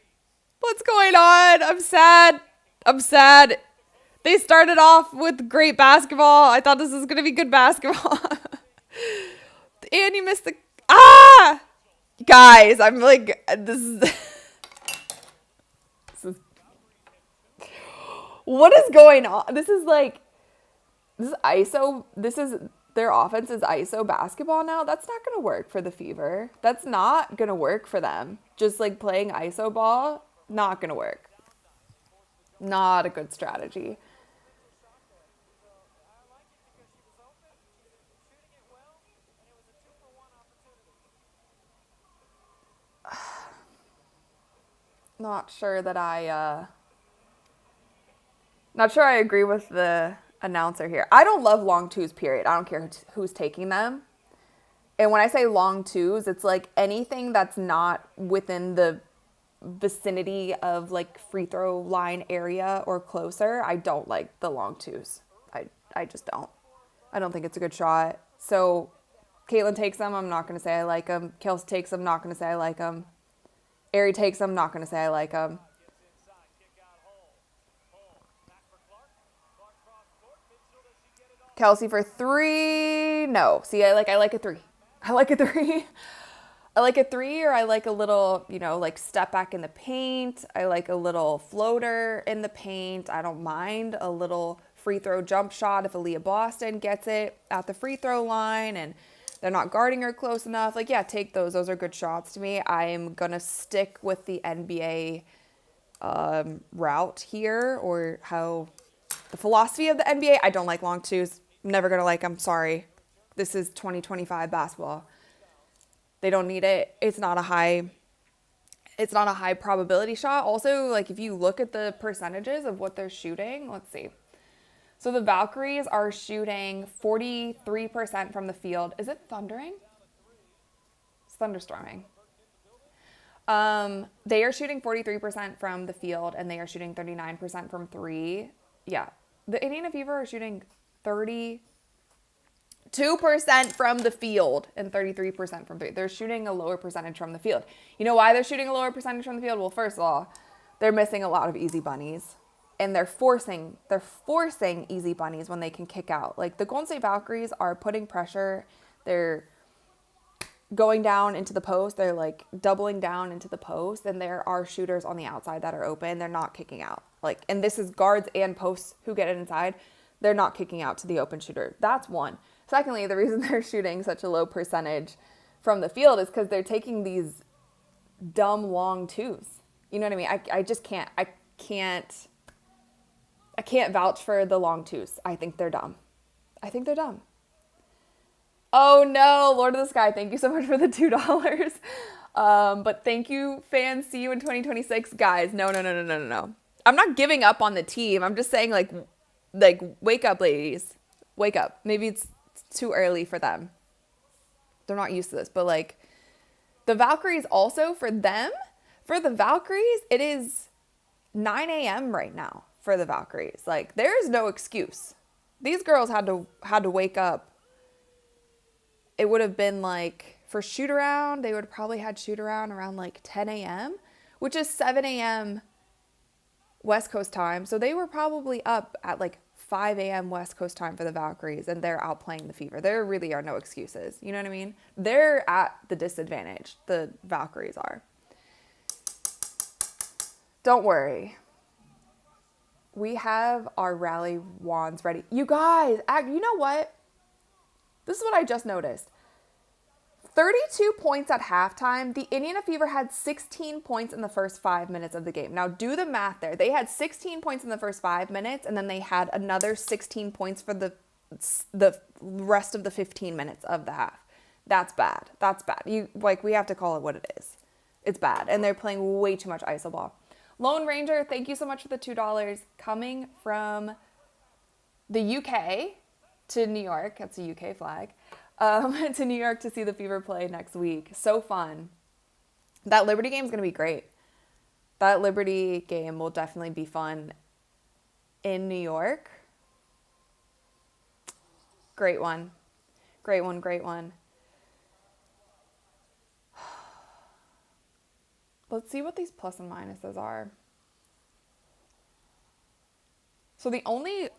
What's going on? I'm sad. I'm sad. They started off with great basketball. I thought this was going to be good basketball. And you missed the... Ah! Guys, I'm like... This is... What is going on? This is like... This is ISO. This is their offense is ISO basketball now. That's not going to work for the Fever. That's not going to work for them. Just like playing ISO ball, not going to work. Not a good strategy. Not sure that not sure I agree with the announcer here. I don't love long twos, period. I don't care who's taking them. And when I say long twos, it's like anything that's not within the vicinity of like free throw line area or closer. I don't like the long twos. I just don't. I don't think it's a good shot. So Caitlin takes them. I'm not going to say I like them. Kelsey takes them. Not going to say I like them. Ari takes them. Not going to say I like them. Kelsey for three. No. See, I like a three. I like a three. I like a three, or I like a little, like step back in the paint. I like a little floater in the paint. I don't mind a little free throw jump shot if Aaliyah Boston gets it at the free throw line and they're not guarding her close enough. Like, yeah, take those. Those are good shots to me. I am going to stick with the NBA route here, or how the philosophy of the NBA. I don't like long twos. I'm never going to like them. Sorry. This is 2025 basketball. They don't need it. It's not a high probability shot. Also, like if you look at the percentages of what they're shooting, let's see. So the Valkyries are shooting 43% from the field. Is it thundering? It's thunderstorming. They are shooting 43% from the field, and they are shooting 39% from three. Yeah. The Indiana Fever are shooting 32% from the field and 33% from three. They're shooting a lower percentage from the field. You know why they're shooting a lower percentage from the field? Well, first of all, they're missing a lot of easy bunnies, and they're forcing easy bunnies when they can kick out. Like the Golden State Valkyries are putting pressure. They're going down into the post. They're like doubling down into the post, and there are shooters on the outside that are open. They're not kicking out. Like, and this is guards and posts who get it inside. They're not kicking out to the open shooter. That's one. Secondly, the reason they're shooting such a low percentage from the field is because they're taking these dumb long twos. You know what I mean? I just can't. I can't vouch for the long twos. I think they're dumb. Oh no, Lord of the Sky, thank you so much for the $2. But thank you, fans. See you in 2026. Guys, no. I'm not giving up on the team. I'm just saying, like wake up, ladies. Wake up. Maybe it's too early for them. They're not used to this. But, like, the Valkyries also, for the Valkyries, it is 9 a.m. right now for the Valkyries. Like, there is no excuse. These girls had to wake up. It would have been, like, for shoot-around, they would have probably had shoot-around around, like, 10 a.m., which is 7 a.m. West Coast time. So they were probably up at, like, 5 a.m. West Coast time for the Valkyries, and they're out playing the Fever. There really are no excuses. You know what I mean? They're at the disadvantage. The Valkyries are. Don't worry. We have our rally wands ready. You guys, you know what? This is what I just noticed. 32 points at halftime. The Indiana Fever had 16 points in the first 5 minutes of the game. Now do the math there. They had 16 points in the first 5 minutes, and then they had another 16 points for the rest of the 15 minutes of the half. That's bad. We have to call it what it is. It's bad. And they're playing way too much iso ball. Lone Ranger, thank you so much for the $2. Coming from the UK to New York. That's a UK flag. To New York to see the Fever play next week. So fun. That Liberty game is going to be great. That Liberty game will definitely be fun in New York. Great one. Let's see what these plus and minuses are. So the only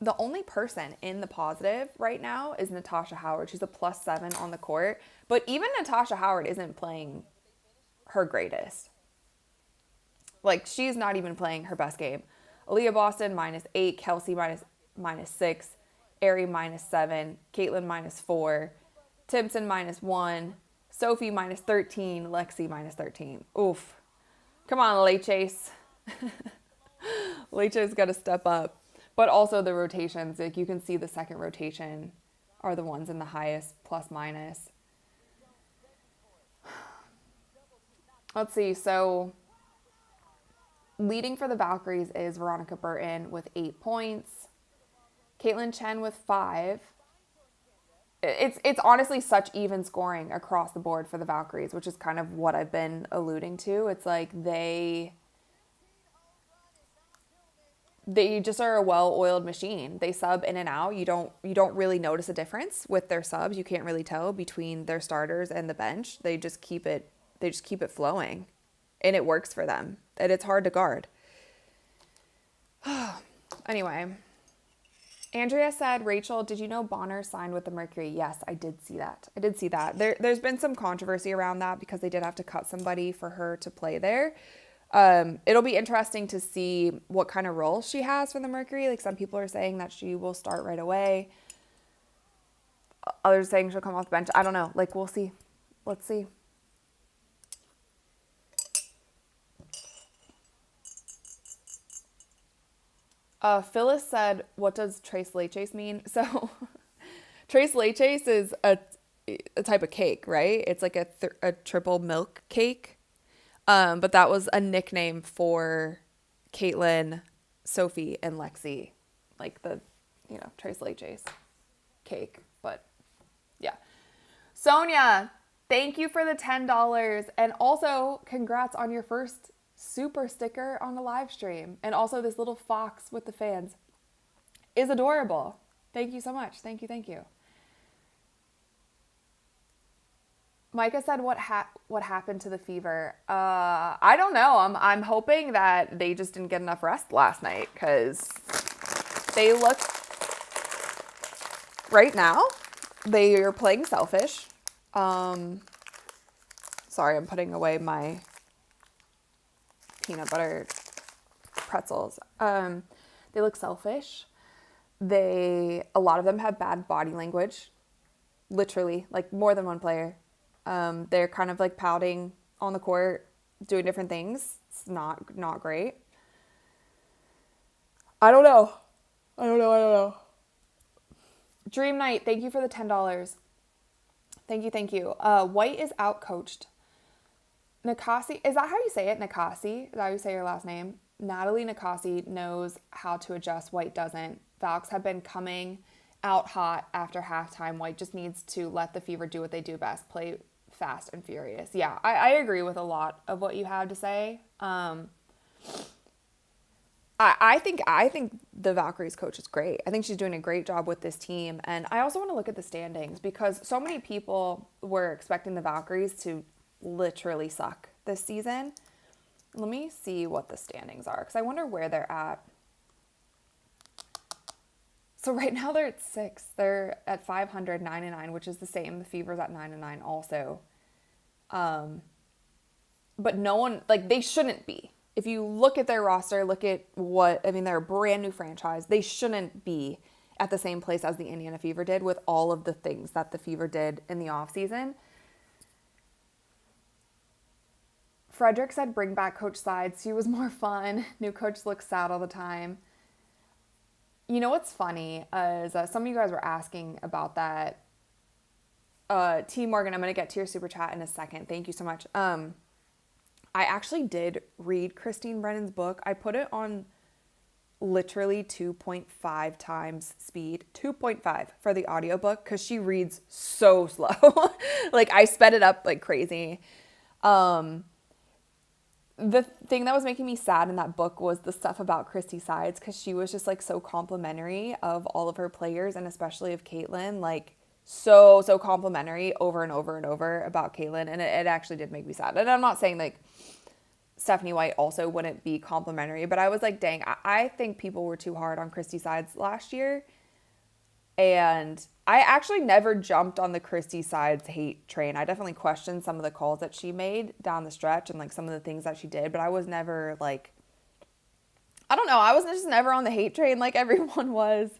person in the positive right now is Natasha Howard. She's a +7 on the court. But even Natasha Howard isn't playing her greatest. Like, she's not even playing her best game. Aaliyah Boston -8, Kelsey -6, Ari -7, Caitlin -4, Timpson -1, Sophie -13, Lexi -13. Oof. Come on, Leches. Leches got to step up. But also the rotations, like you can see the second rotation are the ones in the highest plus minus. Let's see. So leading for the Valkyries is Veronica Burton with 8 points. Caitlin Chen with 5. It's honestly such even scoring across the board for the Valkyries, which is kind of what I've been alluding to. It's like they just are a well-oiled machine. They sub in and out. You don't really notice a difference with their subs. You can't really tell between their starters and the bench. They just keep it flowing, and it works for them. And it's hard to guard. Anyway, Andrea said, Rachel, did you know Bonner signed with the Mercury? Yes, I did see that. There's been some controversy around that because they did have to cut somebody for her to play there. It'll be interesting to see what kind of role she has for the Mercury. Like some people are saying that she will start right away. Others saying she'll come off the bench. I don't know. Like we'll see. Let's see. Phyllis said, what does tres leches mean? So tres leches is a type of cake, right? It's like a triple milk cake. But that was a nickname for Caitlin, Sophie, and Lexi. Like the, tres leches cake. But yeah. Sonia, thank you for the $10. And also congrats on your first super sticker on the live stream. And also this little fox with the fans is adorable. Thank you so much. Thank you. Micah said, what happened to the Fever? I don't know. I'm hoping that they just didn't get enough rest last night because they look, right now, they are playing selfish. Sorry, I'm putting away my peanut butter pretzels. They look selfish. A lot of them have bad body language. Literally, like more than one player. They're kind of like pouting on the court, doing different things. It's not great. I don't know. Dream Night, thank you for the $10. Thank you. White is outcoached. Nikasi, is that how you say it? Nikasi? Is that how you say your last name? Natalie Nikasi knows how to adjust. White doesn't. Valks have been coming out hot after halftime. White just needs to let the Fever do what they do best. Play fast and furious. Yeah, I agree with a lot of what you have to say. I think the Valkyries coach is great. I think she's doing a great job with this team. And I also want to look at the standings because so many people were expecting the Valkyries to literally suck this season. Let me see what the standings are because I wonder where they're at. So right now they're at 6. They're at 500, 9-9, which is the same. The Fever's at 9-9 also. But no one, like they shouldn't be. If you look at their roster, they're a brand new franchise. They shouldn't be at the same place as the Indiana Fever did with all of the things that the Fever did in the offseason. Frederick said, bring back Coach Sides. She was more fun. New coach looks sad all the time. You know what's funny is some of you guys were asking about that. T. Morgan, I'm going to get to your super chat in a second. Thank you so much. I actually did read Christine Brennan's book. I put it on literally 2.5 times speed. 2.5 for the audiobook because she reads so slow. Like I sped it up like crazy. The thing that was making me sad in that book was the stuff about Christy Sides because she was just like so complimentary of all of her players and especially of Caitlin. Like so complimentary over and over and over about Caitlin. And it actually did make me sad. And I'm not saying like Stephanie White also wouldn't be complimentary, but I was like, dang, I think people were too hard on Christy Sides last year. And I actually never jumped on the Christy Sides hate train. I definitely questioned some of the calls that she made down the stretch and like some of the things that she did, but I was never like, I don't know. I was just never on the hate train like everyone was.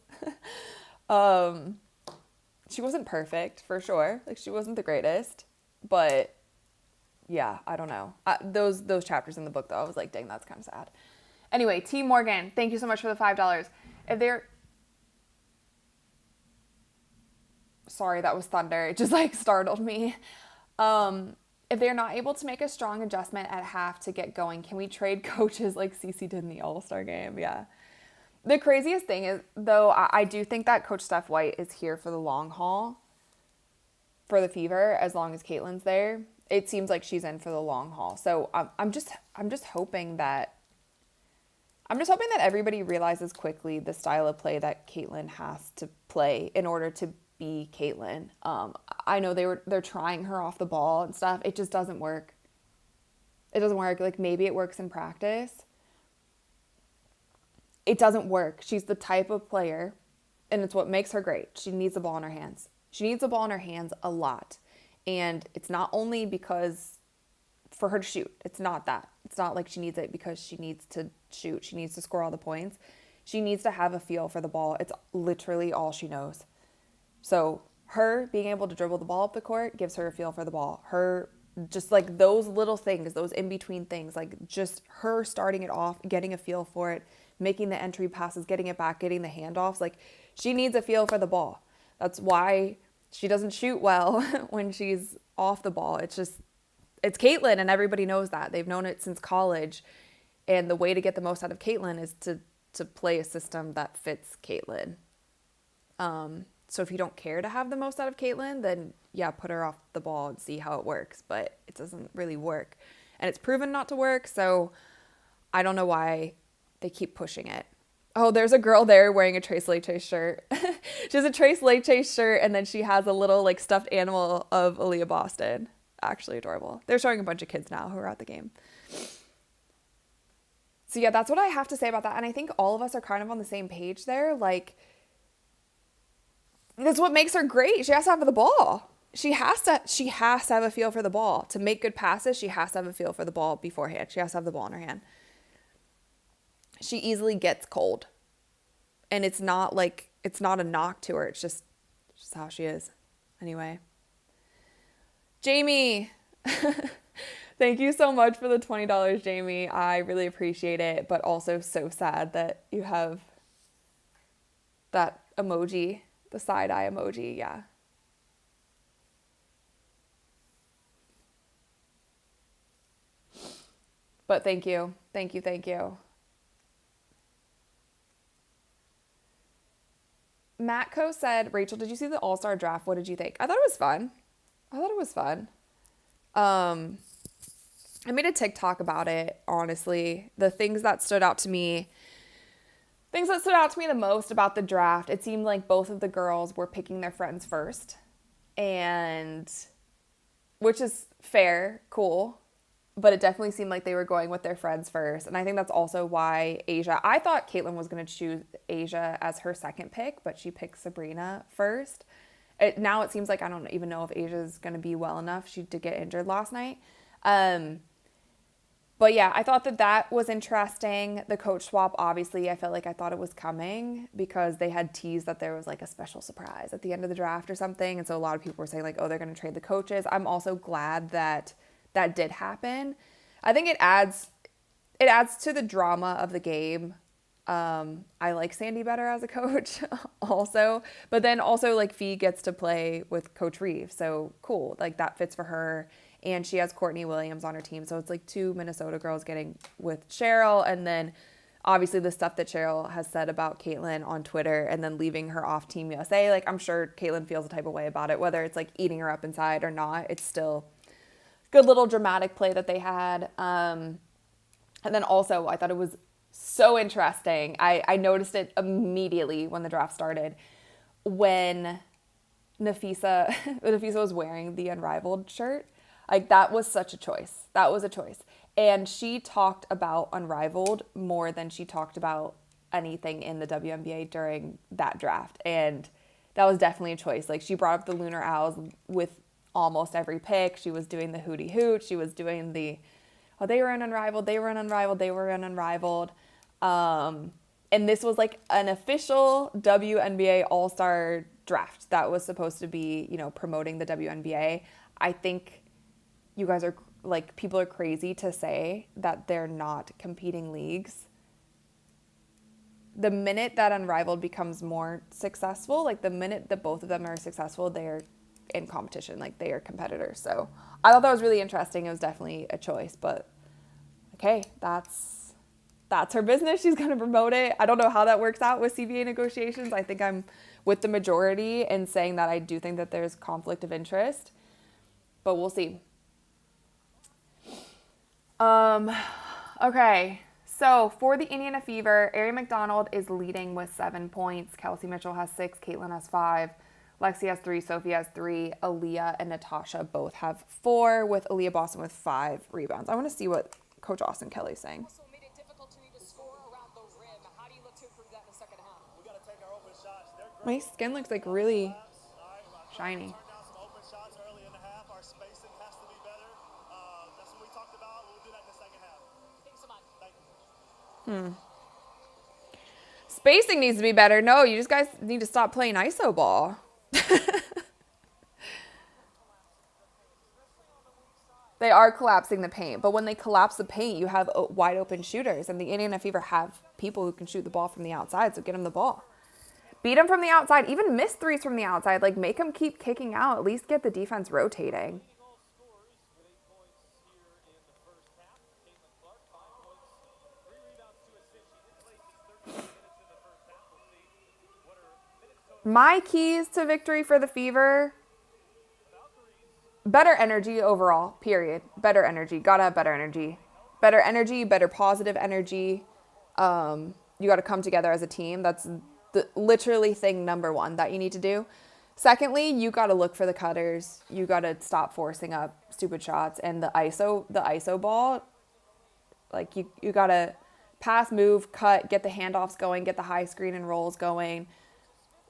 Um, she wasn't perfect for sure. Like she wasn't the greatest, but yeah, I don't know. Those chapters in the book though, I was like, dang, that's kind of sad. Anyway, T Morgan, thank you so much for the $5. If they're sorry, that was thunder. It just like startled me. If they're not able to make a strong adjustment at half to get going, can we trade coaches like Cece did in the All-Star game? Yeah. The craziest thing is, though, I do think that Coach Steph White is here for the long haul for the Fever as long as Caitlin's there. It seems like she's in for the long haul. So I'm just hoping that everybody realizes quickly the style of play that Caitlin has to play in order to be Caitlin. I know they're trying her off the ball and stuff. It just doesn't work. It doesn't work. Like maybe it works in practice. It doesn't work. She's the type of player, and it's what makes her great. She needs the ball in her hands. She needs the ball in her hands a lot. And it's not only because for her to shoot. It's not that. It's not like she needs it because she needs to shoot. She needs to score all the points. She needs to have a feel for the ball. It's literally all she knows. So her being able to dribble the ball up the court gives her a feel for the ball. Her just like those little things, those in-between things, like just her starting it off, getting a feel for it, making the entry passes, getting it back, getting the handoffs. Like she needs a feel for the ball. That's why she doesn't shoot well when she's off the ball. It's Caitlin, and everybody knows that. They've known it since college. And the way to get the most out of Caitlin is to play a system that fits Caitlin. So if you don't care to have the most out of Caitlin, then yeah, put her off the ball and see how it works. But it doesn't really work. And it's proven not to work, so I don't know why they keep pushing it. Oh, there's a girl there wearing a Trace Leche shirt. She has a Trace Leche shirt, and then she has a little like stuffed animal of Aaliyah Boston. Actually adorable. They're showing a bunch of kids now who are at the game. So yeah, that's what I have to say about that. And I think all of us are kind of on the same page there. Like, that's what makes her great. She has to have the ball. She has to have a feel for the ball. To make good passes, she has to have a feel for the ball beforehand. She has to have the ball in her hand. She easily gets cold. And it's not a knock to her. It's just how she is. Anyway. Jamie, thank you so much for the $20, Jamie. I really appreciate it, but also so sad that you have that emoji, the side eye emoji. Yeah. But thank you. Thank you. Thank you. Matco said, Rachel, did you see the All-Star draft? What did you think? I thought it was fun. I made a TikTok about it, honestly. The things that stood out to me the most about the draft, it seemed like both of the girls were picking their friends first. And which is fair, cool. But it definitely seemed like they were going with their friends first. And I think that's also why I thought Caitlin was going to choose Asia as her second pick, but she picked Sabrina first. Now it seems like I don't even know if Asia's going to be well enough. She did get injured last night. But yeah, I thought that was interesting. The coach swap, obviously, I thought it was coming because they had teased that there was like a special surprise at the end of the draft or something. And so a lot of people were saying like, oh, they're going to trade the coaches. I'm also glad that did happen. I think it adds to the drama of the game. I like Sandy better as a coach also, but then also like Fee gets to play with Coach Reeve. So cool. Like that fits for her. And she has Courtney Williams on her team. So it's like two Minnesota girls getting with Cheryl. And then obviously the stuff that Cheryl has said about Caitlin on Twitter and then leaving her off Team USA. Like I'm sure Caitlin feels a type of way about it, whether it's like eating her up inside or not. It's still good little dramatic play that they had. And then also I thought it was so interesting. I noticed it immediately when the draft started when Nafisa was wearing the Unrivaled shirt. Like that was such a choice. That was a choice. And she talked about Unrivaled more than she talked about anything in the WNBA during that draft. And that was definitely a choice. Like she brought up the Lunar Owls with almost every pick. She was doing the hootie hoot. She was doing the, they were in Unrivaled. And this was like an official WNBA All-Star draft that was supposed to be, promoting the WNBA. I think you guys are like, people are crazy to say that they're not competing leagues. The minute that Unrivaled becomes more successful, like the minute that both of them are successful, they're in competition, like they are competitors. So I thought that was really interesting. It was definitely a choice, but okay, that's her business. She's going to promote it. I don't know how that works out with CBA negotiations. I think I'm with the majority in saying that I do think that there's conflict of interest, but we'll see. Okay. So for the Indiana Fever, Ari McDonald is leading with 7 points. Kelsey Mitchell has 6. Caitlin has 5. Lexi has 3. Sophie has 3. Aaliyah and Natasha both have 4, with Aaliyah Boston with 5 rebounds. I want to see what Coach Austin Kelly's saying. My skin looks like really shiny. Spacing needs to be better. No, you just guys need to stop playing iso ball. They are collapsing the paint, but when they collapse the paint, you have wide open shooters, and the Indiana Fever have people who can shoot the ball from the outside, so get them the ball. Beat them from the outside, even miss threes from the outside, like make them keep kicking out, at least get the defense rotating. My keys to victory for the Fever: better energy overall, period. Better energy. Gotta have better energy. Better energy, better positive energy. You gotta come together as a team. That's literally thing number 1 that you need to do. Secondly, you gotta look for the cutters. You gotta stop forcing up stupid shots. And the ISO ball, like you gotta pass, move, cut, get the handoffs going, get the high screen and rolls going.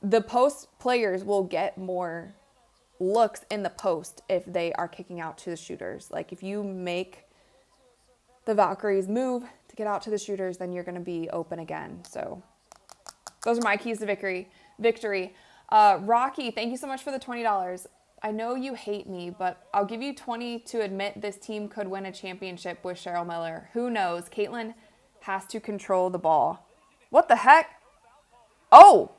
The post players will get more looks in the post if they are kicking out to the shooters. Like if you make the Valkyries move to get out to the shooters, then you're going to be open again. So those are my keys to victory. Rocky, thank you so much for the $20. I know you hate me, but I'll give you 20 to admit this team could win a championship with Cheryl Miller. Who knows? Caitlin has to control the ball. What the heck? Oh!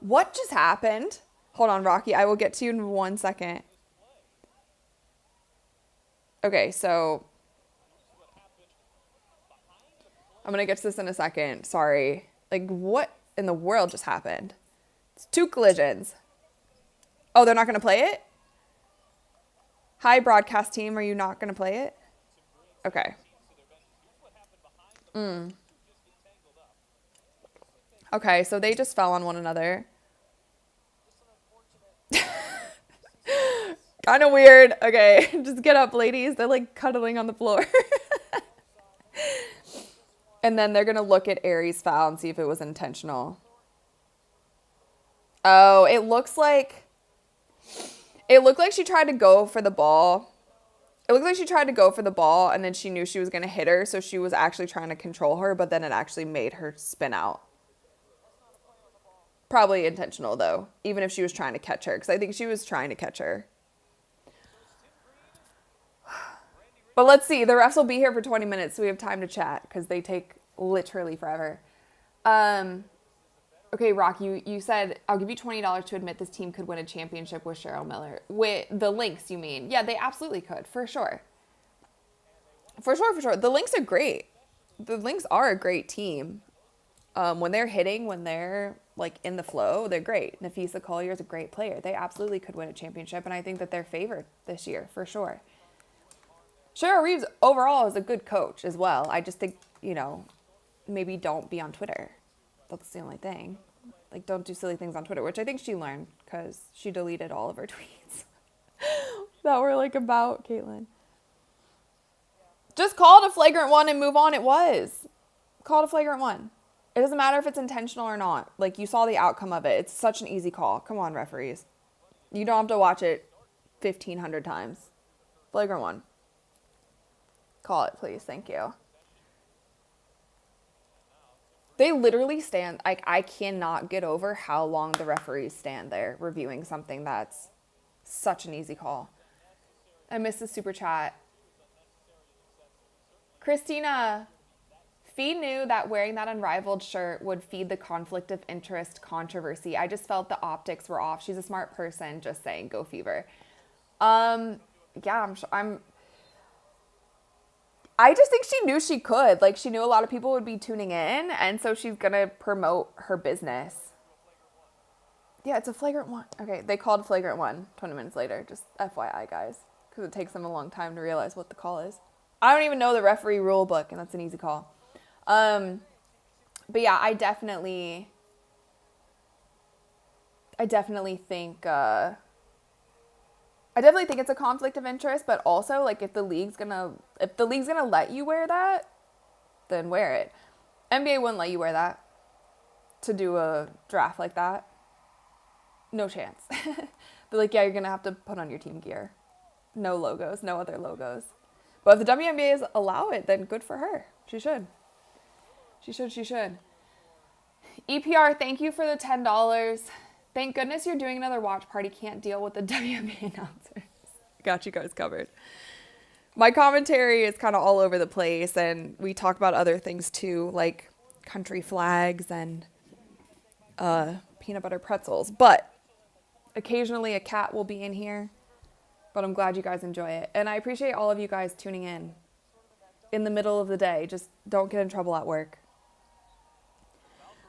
What just happened? Hold on, Rocky. I will get to you in 1 second. Okay, so I'm going to get to this in a second. Sorry. Like, what in the world just happened? It's 2 collisions. Oh, they're not going to play it? Hi, broadcast team. Are you not going to play it? Okay. Okay, so they just fell on one another. Kind of weird. Okay, just get up, ladies. They're like cuddling on the floor. And then they're going to look at Aries' foul and see if it was intentional. Oh, it looked like she tried to go for the ball. It looked like she tried to go for the ball, and then she knew she was going to hit her, so she was actually trying to control her, but then it actually made her spin out. Probably intentional, though, even if she was trying to catch her, because I think she was trying to catch her. But let's see. The refs will be here for 20 minutes, so we have time to chat, because they take literally forever. Okay, Rock, you said, I'll give you $20 to admit this team could win a championship with Cheryl Miller. With the Lynx, you mean? Yeah, they absolutely could, for sure. For sure. The Lynx are great. The Lynx are a great team. When they're hitting, when they're like in the flow, they're great. Nafisa Collier is a great player. They absolutely could win a championship, and I think that they're favored this year, for sure. Cheryl Reeves overall is a good coach as well. I just think, maybe don't be on Twitter. That's the only thing. Like, don't do silly things on Twitter, which I think she learned because she deleted all of her tweets that were like about Caitlin. Just call it a flagrant one and move on. It was. Call it a flagrant one. It doesn't matter if it's intentional or not. Like, you saw the outcome of it. It's such an easy call. Come on, referees. You don't have to watch it 1,500 times. Flagrant one. Call it, please. Thank you. They literally stand, like, I cannot get over how long the referees stand there reviewing something that's such an easy call. I missed the super chat. Christina, Fee knew that wearing that unrivaled shirt would feed the conflict of interest controversy. I just felt the optics were off. She's a smart person. Just saying, go Fever. Yeah, I just think she knew she could. Like, she knew a lot of people would be tuning in, and so she's gonna promote her business. Yeah, it's a flagrant one. Okay, they called flagrant one 20 minutes later. Just FYI, guys, because it takes them a long time to realize what the call is. I don't even know the referee rule book, and that's an easy call. But yeah, I definitely think it's a conflict of interest, but also, like, if the league's gonna let you wear that, then wear it. NBA wouldn't let you wear that to do a draft like that. No chance. They're like, yeah, you're gonna have to put on your team gear. No logos, no other logos. But if the WNBA allow it, then good for her. She should. She should. EPR, thank you for the $10. Thank goodness you're doing another watch party. Can't deal with the WNBA announcers. Got you guys covered. My commentary is kind of all over the place, and we talk about other things too, like country flags and peanut butter pretzels. But occasionally a cat will be in here. But I'm glad you guys enjoy it. And I appreciate all of you guys tuning in the middle of the day. Just don't get in trouble at work.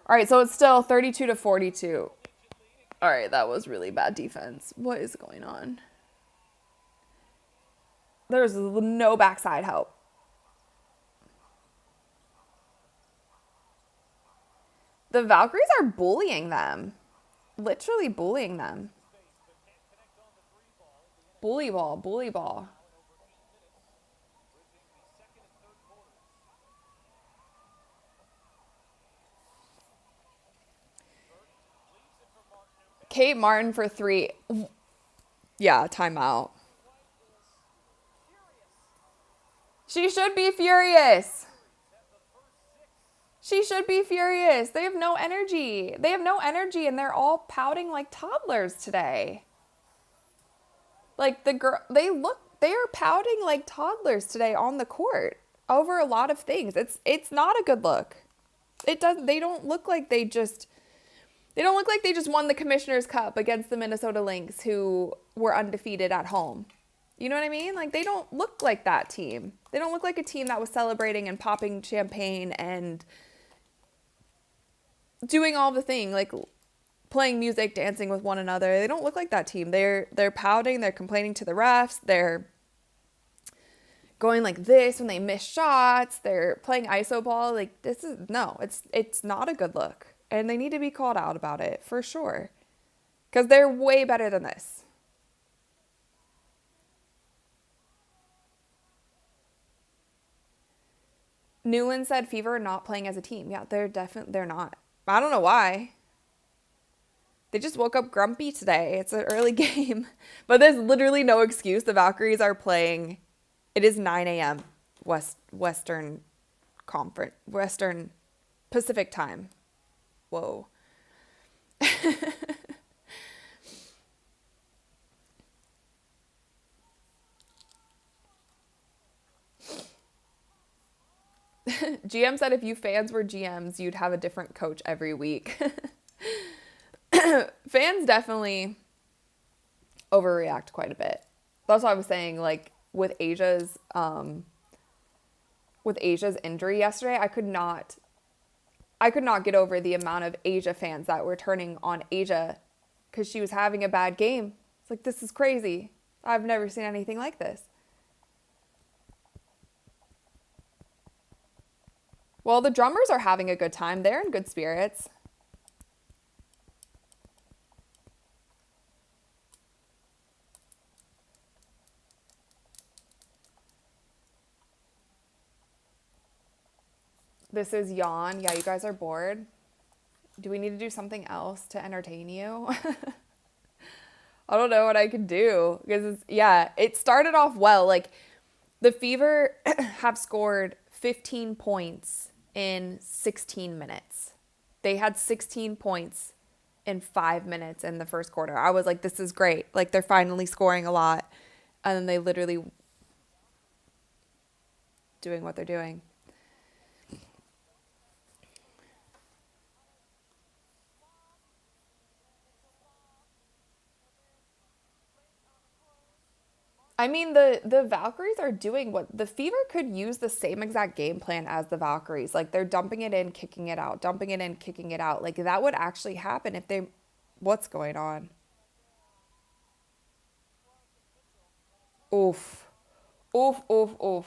All right, so it's still 32-42. All right, that was really bad defense. What is going on? There's no backside help. The Valkyries are bullying them. Literally bullying them. Bully ball. Kate Martin for 3. Yeah, timeout. She should be furious. She should be furious. They have no energy. And they're all pouting like toddlers today. Like, they are pouting like toddlers today on the court over a lot of things. It's not a good look. They don't look like they just won the Commissioner's Cup against the Minnesota Lynx, who were undefeated at home. You know what I mean? Like, they don't look like that team. They don't look like a team that was celebrating and popping champagne and doing all the thing, like playing music, dancing with one another. They don't look like that team. They're pouting, they're complaining to the refs, they're going like this when they miss shots, they're playing iso ball. Like, it's not a good look. And they need to be called out about it, for sure. Because they're way better than this. Newland said Fever are not playing as a team. Yeah, they're not. I don't know why. They just woke up grumpy today. It's an early game. But there's literally no excuse. The Valkyries are playing. It is 9 a.m. Western Pacific time. Whoa. GM said if you fans were GMs, you'd have a different coach every week. Fans definitely overreact quite a bit. That's what I was saying, like, with Asia's injury yesterday, I could not get over the amount of Asia fans that were turning on Asia because she was having a bad game. It's like, this is crazy. I've never seen anything like this. Well, the drummers are having a good time. They're in good spirits. This is yawn. Yeah, you guys are bored. Do we need to do something else to entertain you? I don't know what I could do. Because, it started off well. Like, the Fever have scored 15 points in 16 minutes. They had 16 points in 5 minutes in the first quarter. I was like, this is great. Like, they're finally scoring a lot. And then they literally doing what they're doing. I mean, the Valkyries are doing what the Fever could use the same exact game plan as the Valkyries. Like, they're dumping it in, kicking it out, dumping it in, kicking it out. Like, that would actually happen if they. What's going on? Oof. Oof, oof, oof.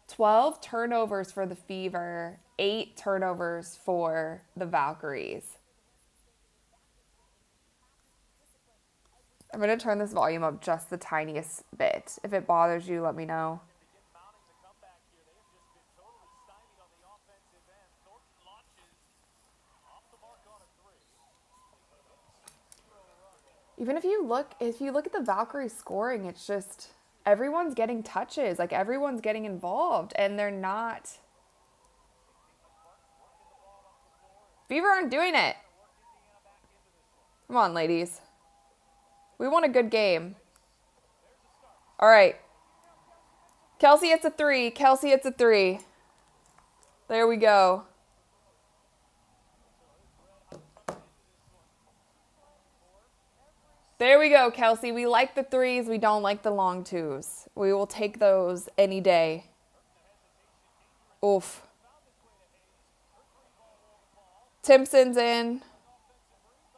12 turnovers for the Fever, 8 turnovers for the Valkyries. I'm going to turn this volume up just the tiniest bit. If it bothers you, let me know. Even if you look at the Valkyrie scoring, it's just everyone's getting touches, like everyone's getting involved, and they're not. Fever aren't doing it. Come on, ladies. We want a good game. All right. Kelsey, it's a 3. Kelsey, it's a 3. There we go. There we go, Kelsey. We like the 3s. We don't like the long 2s. We will take those any day. Oof. Timpson's in.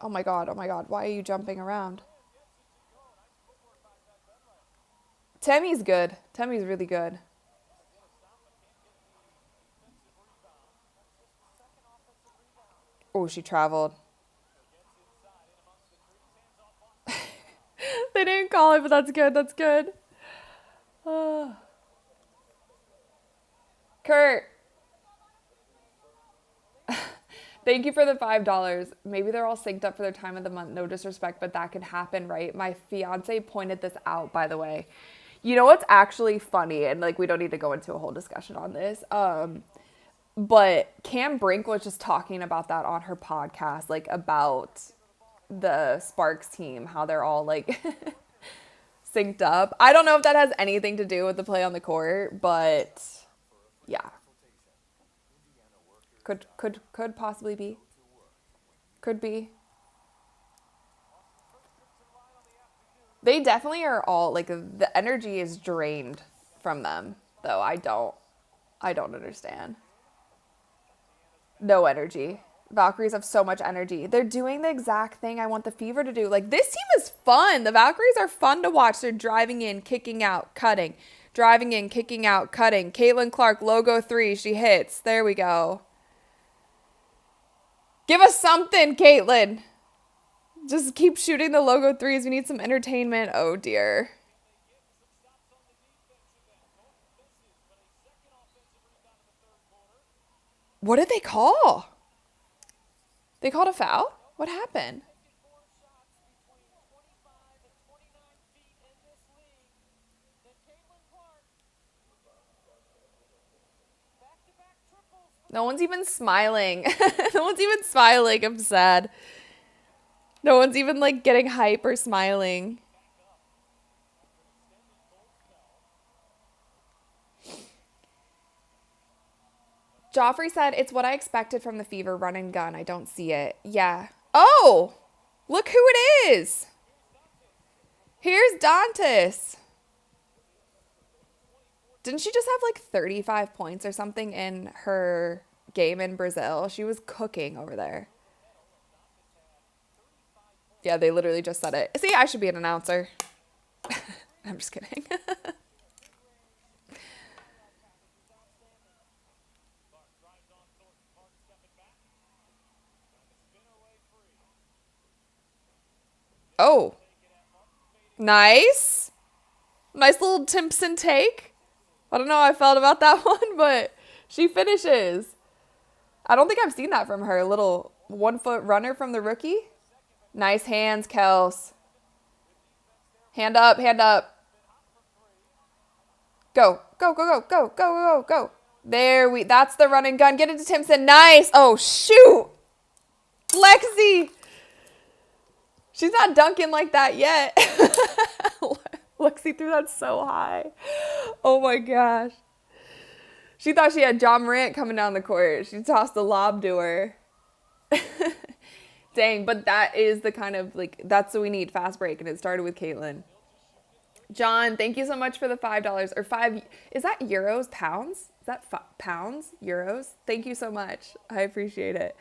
Oh my God. Oh my God. Why are you jumping around? Temmie's good. Temmie's really good. Oh, she traveled. They didn't call it, but that's good. That's good. Kurt. Thank you for the $5. Maybe they're all synced up for their time of the month. No disrespect, but that could happen, right? My fiance pointed this out, by the way. You know what's actually funny? And like, we don't need to go into a whole discussion on this. But Cam Brink was just talking about that on her podcast, like about the Sparks team, how they're all like synced up. I don't know if that has anything to do with the play on the court, but yeah. Could possibly be. Could be. They definitely are all like the energy is drained from them, though. I don't understand. No energy. Valkyries have so much energy. They're doing the exact thing I want the Fever to do. Like, this team is fun. The Valkyries are fun to watch. They're driving in, kicking out, cutting. Driving in, kicking out, cutting. Caitlin Clark, logo 3. She hits. There we go. Give us something, Caitlin. Just keep shooting the logo 3s. We need some entertainment. Oh, dear. What did they call? They called a foul? What happened? No one's even smiling. No one's even smiling. I'm sad. No one's even like getting hype or smiling. Joffrey said, it's what I expected from the Fever, run and gun. I don't see it. Yeah. Oh, look who it is. Here's Dantas. Didn't she just have like 35 points or something in her game in Brazil? She was cooking over there. Yeah, they literally just said it. See, I should be an announcer. I'm just kidding. Oh. Nice. Nice little Timpson take. I don't know how I felt about that one, but she finishes. I don't think I've seen that from her. A little 1 foot runner from the rookie. Nice hands, Kels. Hand up, hand up. Go. Go, go, go, go, go, go, go. That's the run and gun. Get it to Timpson. Nice. Oh, shoot. Lexi. She's not dunking like that yet. Lexi threw that so high. Oh my gosh. She thought she had John Morant coming down the court. She tossed the lob to her. Dang, but that is the kind of, like, that's what we need, fast break, and it started with Caitlin. John, thank you so much for the $5, or is that euros, pounds? Is that pounds, euros? Thank you so much. I appreciate it.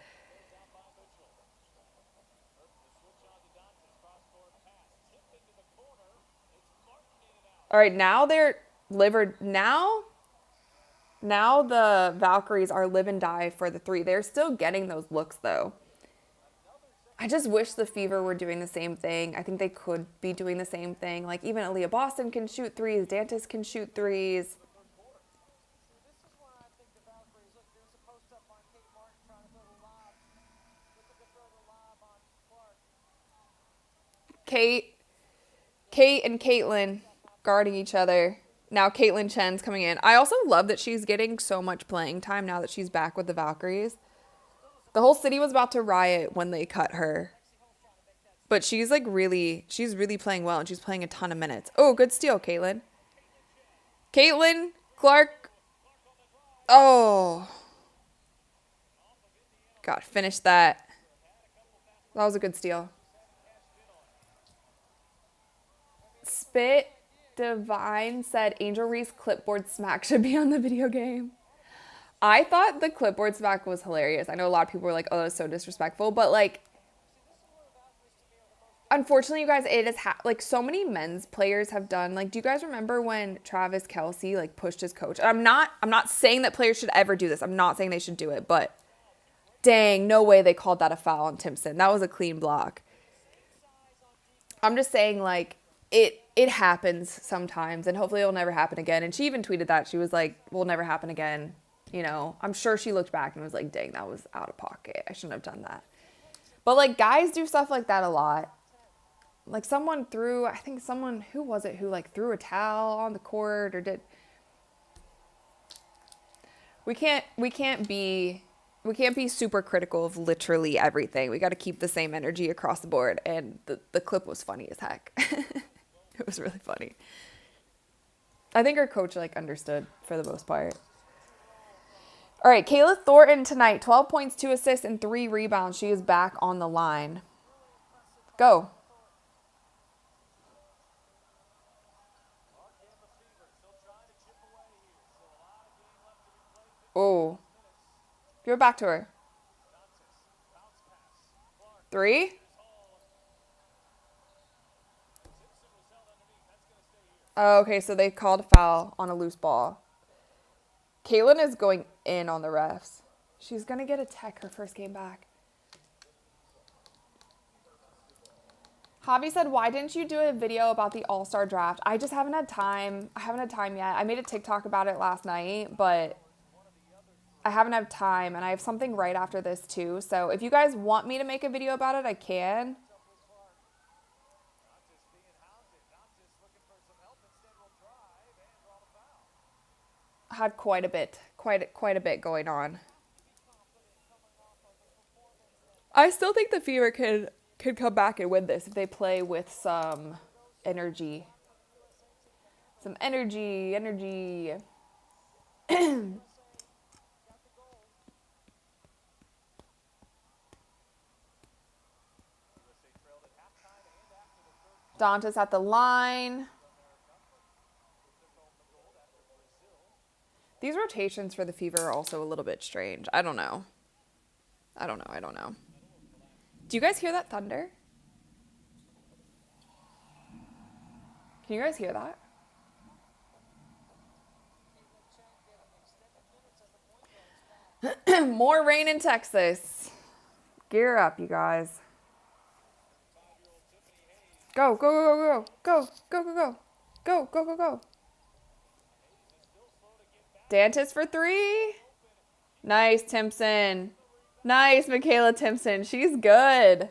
All right, now they're now the Valkyries are live and die for the three. They're still getting those looks, though. I just wish the Fever were doing the same thing. I think they could be doing the same thing. Like, even Aaliyah Boston can shoot threes. Dantas can shoot threes. Kate and Caitlin guarding each other. Now Caitlin Chen's coming in. I also love that she's getting so much playing time now that she's back with the Valkyries. The whole city was about to riot when they cut her. But she's really playing well, and she's playing a ton of minutes. Oh, good steal, Caitlin. Caitlin Clark. Oh. God, finish that. That was a good steal. Spit Divine said Angel Reese clipboard smack should be on the video game. I thought the clipboard smack was hilarious. I know a lot of people were like, oh, that's so disrespectful. But, like, unfortunately, you guys, it is like so many men's players have done. Like, do you guys remember when Travis Kelce like pushed his coach? I'm not saying that players should ever do this. I'm not saying they should do it, but dang, no way they called that a foul on Timpson. That was a clean block. I'm just saying, like, it happens sometimes, and hopefully it'll never happen again. And she even tweeted that. She was like, will never happen again. You know, I'm sure she looked back and was like, dang, that was out of pocket. I shouldn't have done that. But, like, guys do stuff like that a lot. Like, I think someone, who was it, who, like, threw a towel on the court or did. We can't be super critical of literally everything. We got to keep the same energy across the board. And the clip was funny as heck. It was really funny. I think our coach, like, understood for the most part. All right, Kayla Thornton tonight, 12 points, 2 assists, and 3 rebounds. She is back on the line. Go. Oh. Give it back to her. 3. Oh, okay, so they called a foul on a loose ball. Caitlin is going in on the refs. She's going to get a tech her first game back. Javi said, why didn't you do a video about the All-Star draft? I just haven't had time. I haven't had time yet. I made a TikTok about it last night, but I haven't had time, and I have something right after this too. So if you guys want me to make a video about it, I can. I had quite a bit going on. I still think the Fever could come back and win this if they play with some energy. Some energy. Dantas at the line. These rotations for the Fever are also a little bit strange. I don't know. Do you guys hear that thunder? Can you guys hear that? More rain in Texas. Gear up, you guys. Go. Dantas for 3. Nice, Timpson. Nice, Michaela Timpson. She's good.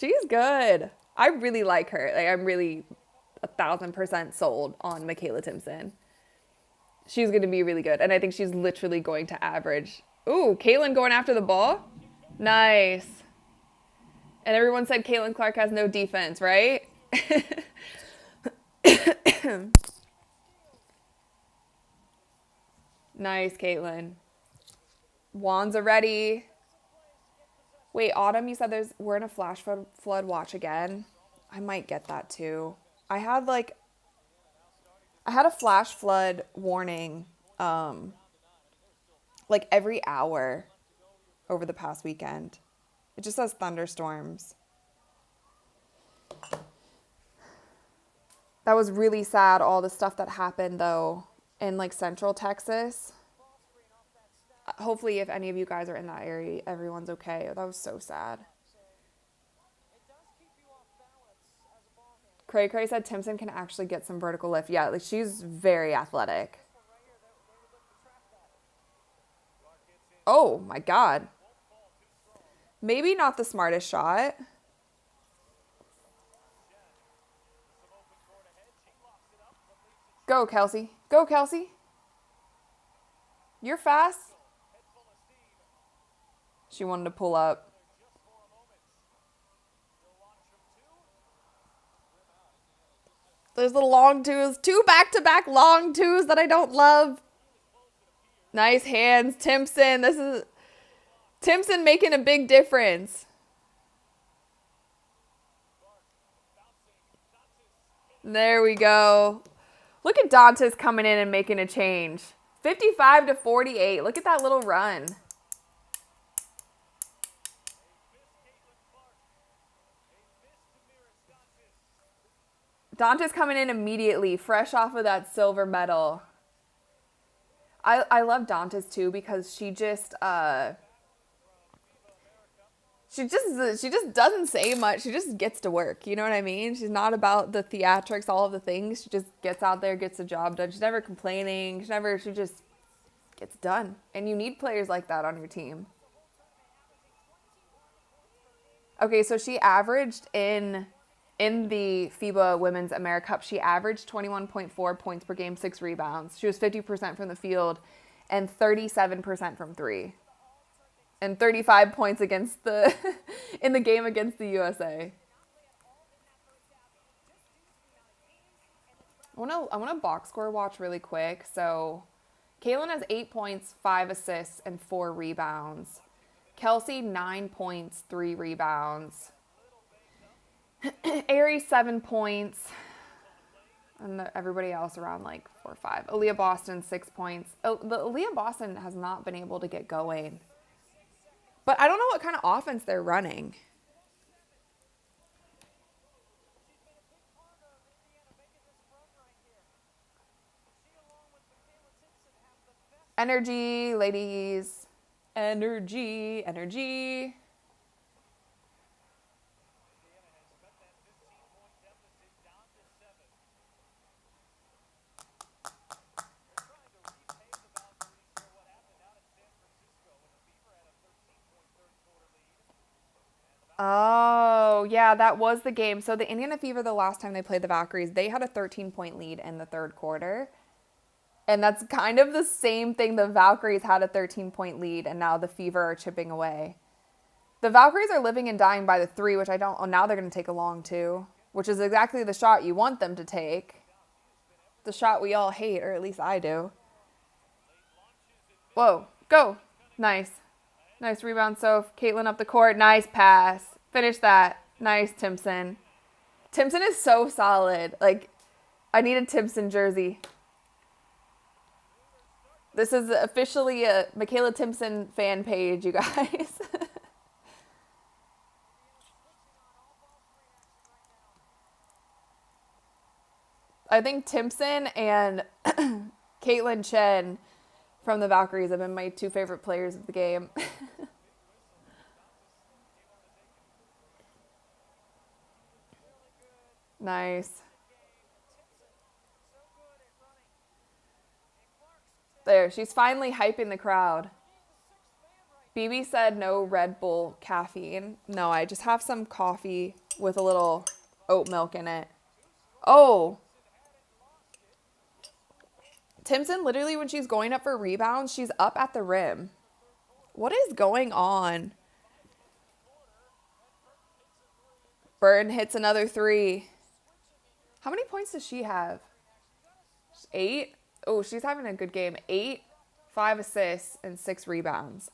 I really like her. Like, I'm really 1,000% sold on Michaela Timpson. She's going to be really good. And I think she's literally going to average. Ooh, Caitlin going after the ball. Nice. And everyone said Caitlin Clark has no defense, right? Nice, Caitlin. Wands are ready. Wait, Autumn, you said we're in a flash flood watch again. I might get that too. I had a flash flood warning like every hour over the past weekend. It just says thunderstorms. That was really sad, all the stuff that happened though in like central Texas. Hopefully if any of you guys are in that area, everyone's okay. That was so sad. Cray Cray said Timpson can actually get some vertical lift. Yeah, like she's very athletic. Oh my God. Maybe not the smartest shot. Go, Kelsey. Go, Kelsey. You're fast. She wanted to pull up. There's the long twos. 2 back-to-back long twos that I don't love. Nice hands, Timpson. This is Timpson making a big difference. There we go. Look at Dantas coming in and making a change. 55-48. Look at that little run. Dantas coming in immediately, fresh off of that silver medal. I love Dantas too because she just doesn't say much. She just gets to work. You know what I mean? She's not about the theatrics, all of the things. She just gets out there, gets the job done. She's never complaining. She just gets done. And you need players like that on your team. Okay, so she averaged in the FIBA Women's AmeriCup, she averaged 21.4 points per game, 6 rebounds. She was 50% from the field and 37% from three. And 35 points against in the game against the USA. I want to box score watch really quick. So Kaylin has 8 points, 5 assists, and 4 rebounds. Kelsey, 9 points, 3 rebounds. Aries, 7 points. And everybody else around like 4 or 5. Aaliyah Boston, 6 points. The Aaliyah Boston has not been able to get going. But I don't know what kind of offense they're running. Energy, ladies. Energy, energy. Oh, yeah, that was the game. So the Indiana Fever, the last time they played the Valkyries, they had a 13-point lead in the third quarter. And that's kind of the same thing. The Valkyries had a 13-point lead, and now the Fever are chipping away. The Valkyries are living and dying by the 3, which I don't... Oh, now they're going to take a long 2, which is exactly the shot you want them to take. The shot we all hate, or at least I do. Whoa, go. Nice. Nice rebound, Soph. Caitlin up the court. Nice pass. Finish that. Nice, Timpson. Timpson is so solid. Like, I need a Timpson jersey. This is officially a Michaela Timpson fan page, you guys. I think Timpson and Caitlin Chen from the Valkyries have been my 2 favorite players of the game. Nice. There, she's finally hyping the crowd. BB said no Red Bull caffeine. No, I just have some coffee with a little oat milk in it. Oh. Timpson, literally, when she's going up for rebounds, she's up at the rim. What is going on? Burton hits another three. How many points does she have? 8? Oh, she's having a good game. 8, 5 assists, and 6 rebounds.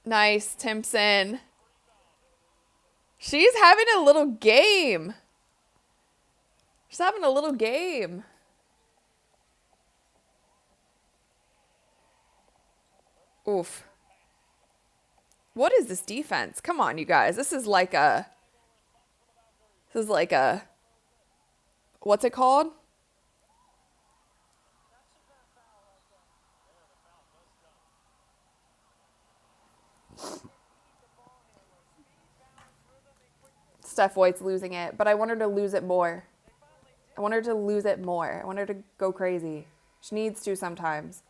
Nice, Timpson. She's having a little game. She's having a little game. Oof. What is this defense? Come on, you guys. This is like a... What's it called? Steph White's losing it, but I want her to lose it more. I want her to lose it more. I want her to go crazy. She needs to sometimes.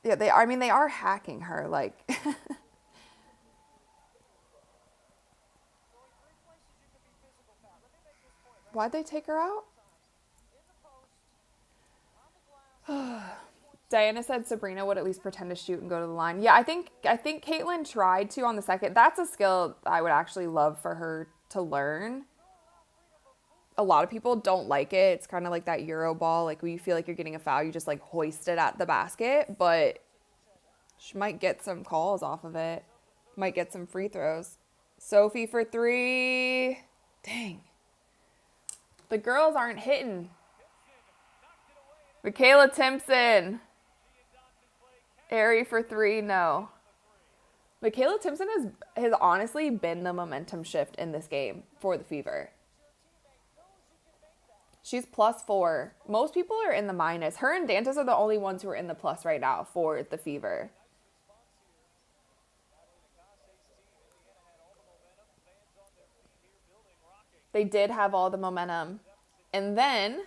Yeah, they are hacking her, like. Why'd they take her out? Diana said Sabrina would at least pretend to shoot and go to the line. Yeah, I think Caitlin tried to on the second. That's a skill I would actually love for her to learn. A lot of people don't like it. It's kind of like that Euro ball. Like, when you feel like you're getting a foul, you just, like, hoist it at the basket. But she might get some calls off of it. Might get some free throws. Sophie for 3. Dang. The girls aren't hitting. Michaela Timpson. Airy for 3. No. Michaela Timpson has honestly been the momentum shift in this game for the Fever. She's +4. Most people are in the minus. Her and Dantas are the only ones who are in the plus right now for the Fever. They did have all the momentum. And then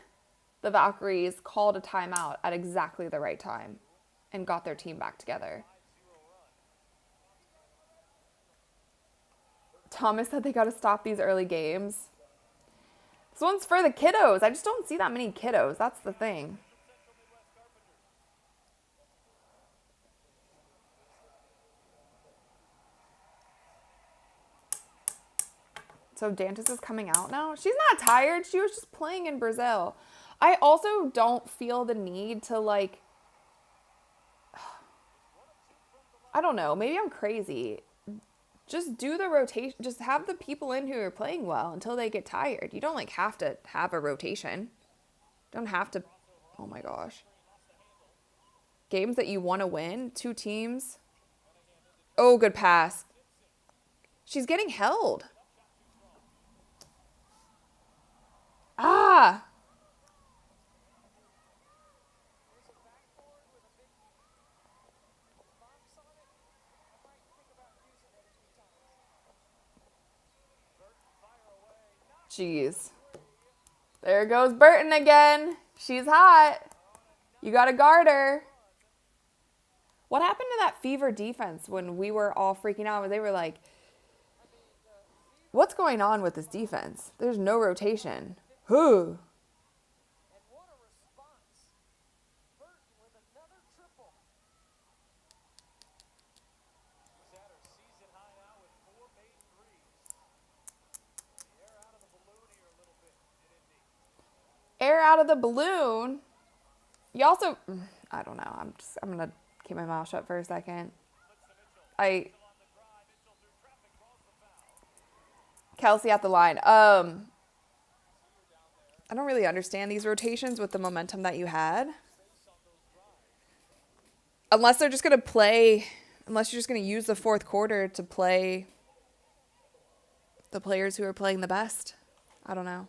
the Valkyries called a timeout at exactly the right time and got their team back together. Thomas said they got to stop these early games. This one's for the kiddos. I just don't see that many kiddos. That's the thing. So Dantas is coming out now? She's not tired. She was just playing in Brazil. I also don't feel the need to, like... I don't know. Maybe I'm crazy. Just do the rotation. Just have the people in who are playing well until they get tired. You don't, like, have to have a rotation. You don't have to... Oh, my gosh. Games that you want to win. 2 teams. Oh, good pass. She's getting held. Ah! Jeez. There goes Burton again. She's hot. You got to guard her. What happened to that Fever defense when we were all freaking out? They were like, what's going on with this defense? There's no rotation. Who? Air out of the balloon. You also, I don't know. I'm going to keep my mouth shut for a second. Kelsey at the line. I don't really understand these rotations with the momentum that you had. Unless they're just going to play, unless you're just going to use the fourth quarter to play the players who are playing the best. I don't know.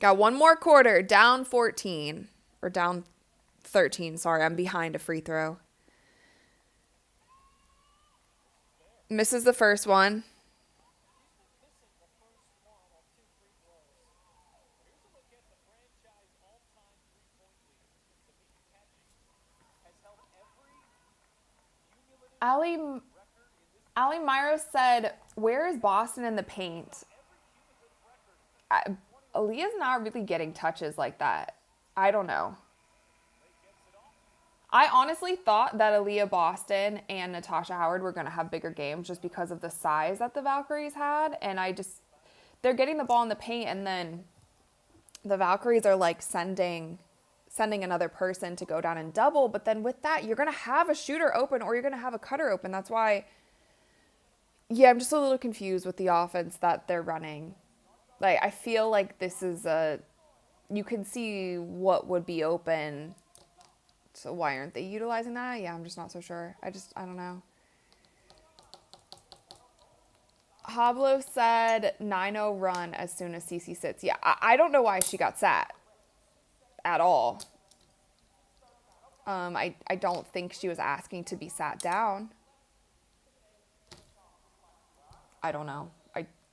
Got one more quarter, down 14. Or down 13, sorry. I'm behind a free throw. Misses the first one. Ali Ali Myro said, "Where is Boston in the paint?" Aaliyah's not really getting touches like that. I don't know. I honestly thought that Aaliyah Boston and Natasha Howard were going to have bigger games just because of the size that the Valkyries had. And they're getting the ball in the paint, and then the Valkyries are like sending another person to go down and double. But then with that, you're going to have a shooter open or you're going to have a cutter open. That's why, yeah, I'm just a little confused with the offense that they're running. Like, I feel like this is you can see what would be open. So why aren't they utilizing that? Yeah, I'm just not so sure. I don't know. Hablo said 9-0 run as soon as Cece sits. Yeah, I don't know why she got sat at all. I don't think she was asking to be sat down. I don't know.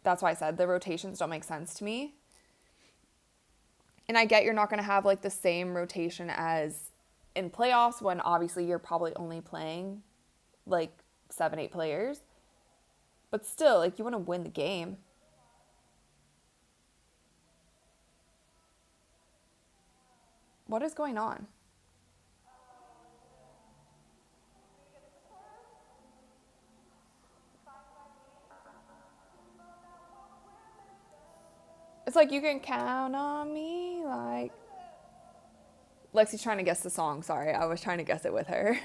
That's why I said the rotations don't make sense to me. And I get you're not going to have like the same rotation as in playoffs when obviously you're probably only playing like 7-8 players. But still, like, you want to win the game. What is going on? It's like, you can count on me, like... Lexi's trying to guess the song. Sorry, I was trying to guess it with her.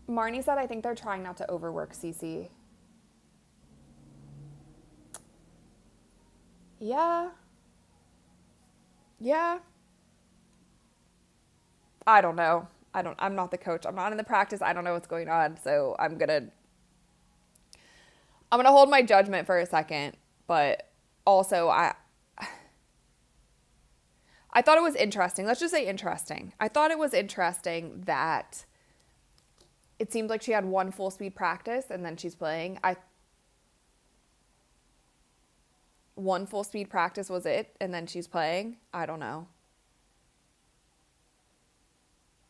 Marnie said, I think they're trying not to overwork Cece. Yeah. Yeah. I don't know. I'm not the coach. I'm not in the practice. I don't know what's going on. So I'm gonna hold my judgment for a second. But also I thought it was interesting. Let's just say interesting. I thought it was interesting that it seemed like she had one full speed practice and then she's playing. One full speed practice was it, and then she's playing. I don't know.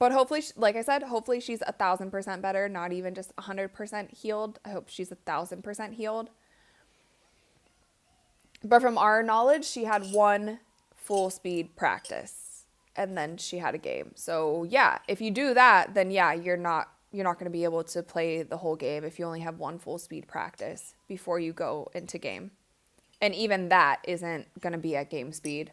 But hopefully, like I said, hopefully she's 1,000% better, not even just 100% healed. I hope she's 1,000% healed. But from our knowledge, she had one full speed practice and then she had a game. So yeah, if you do that, then yeah, you're not going to be able to play the whole game if you only have one full speed practice before you go into game. And even that isn't going to be at game speed.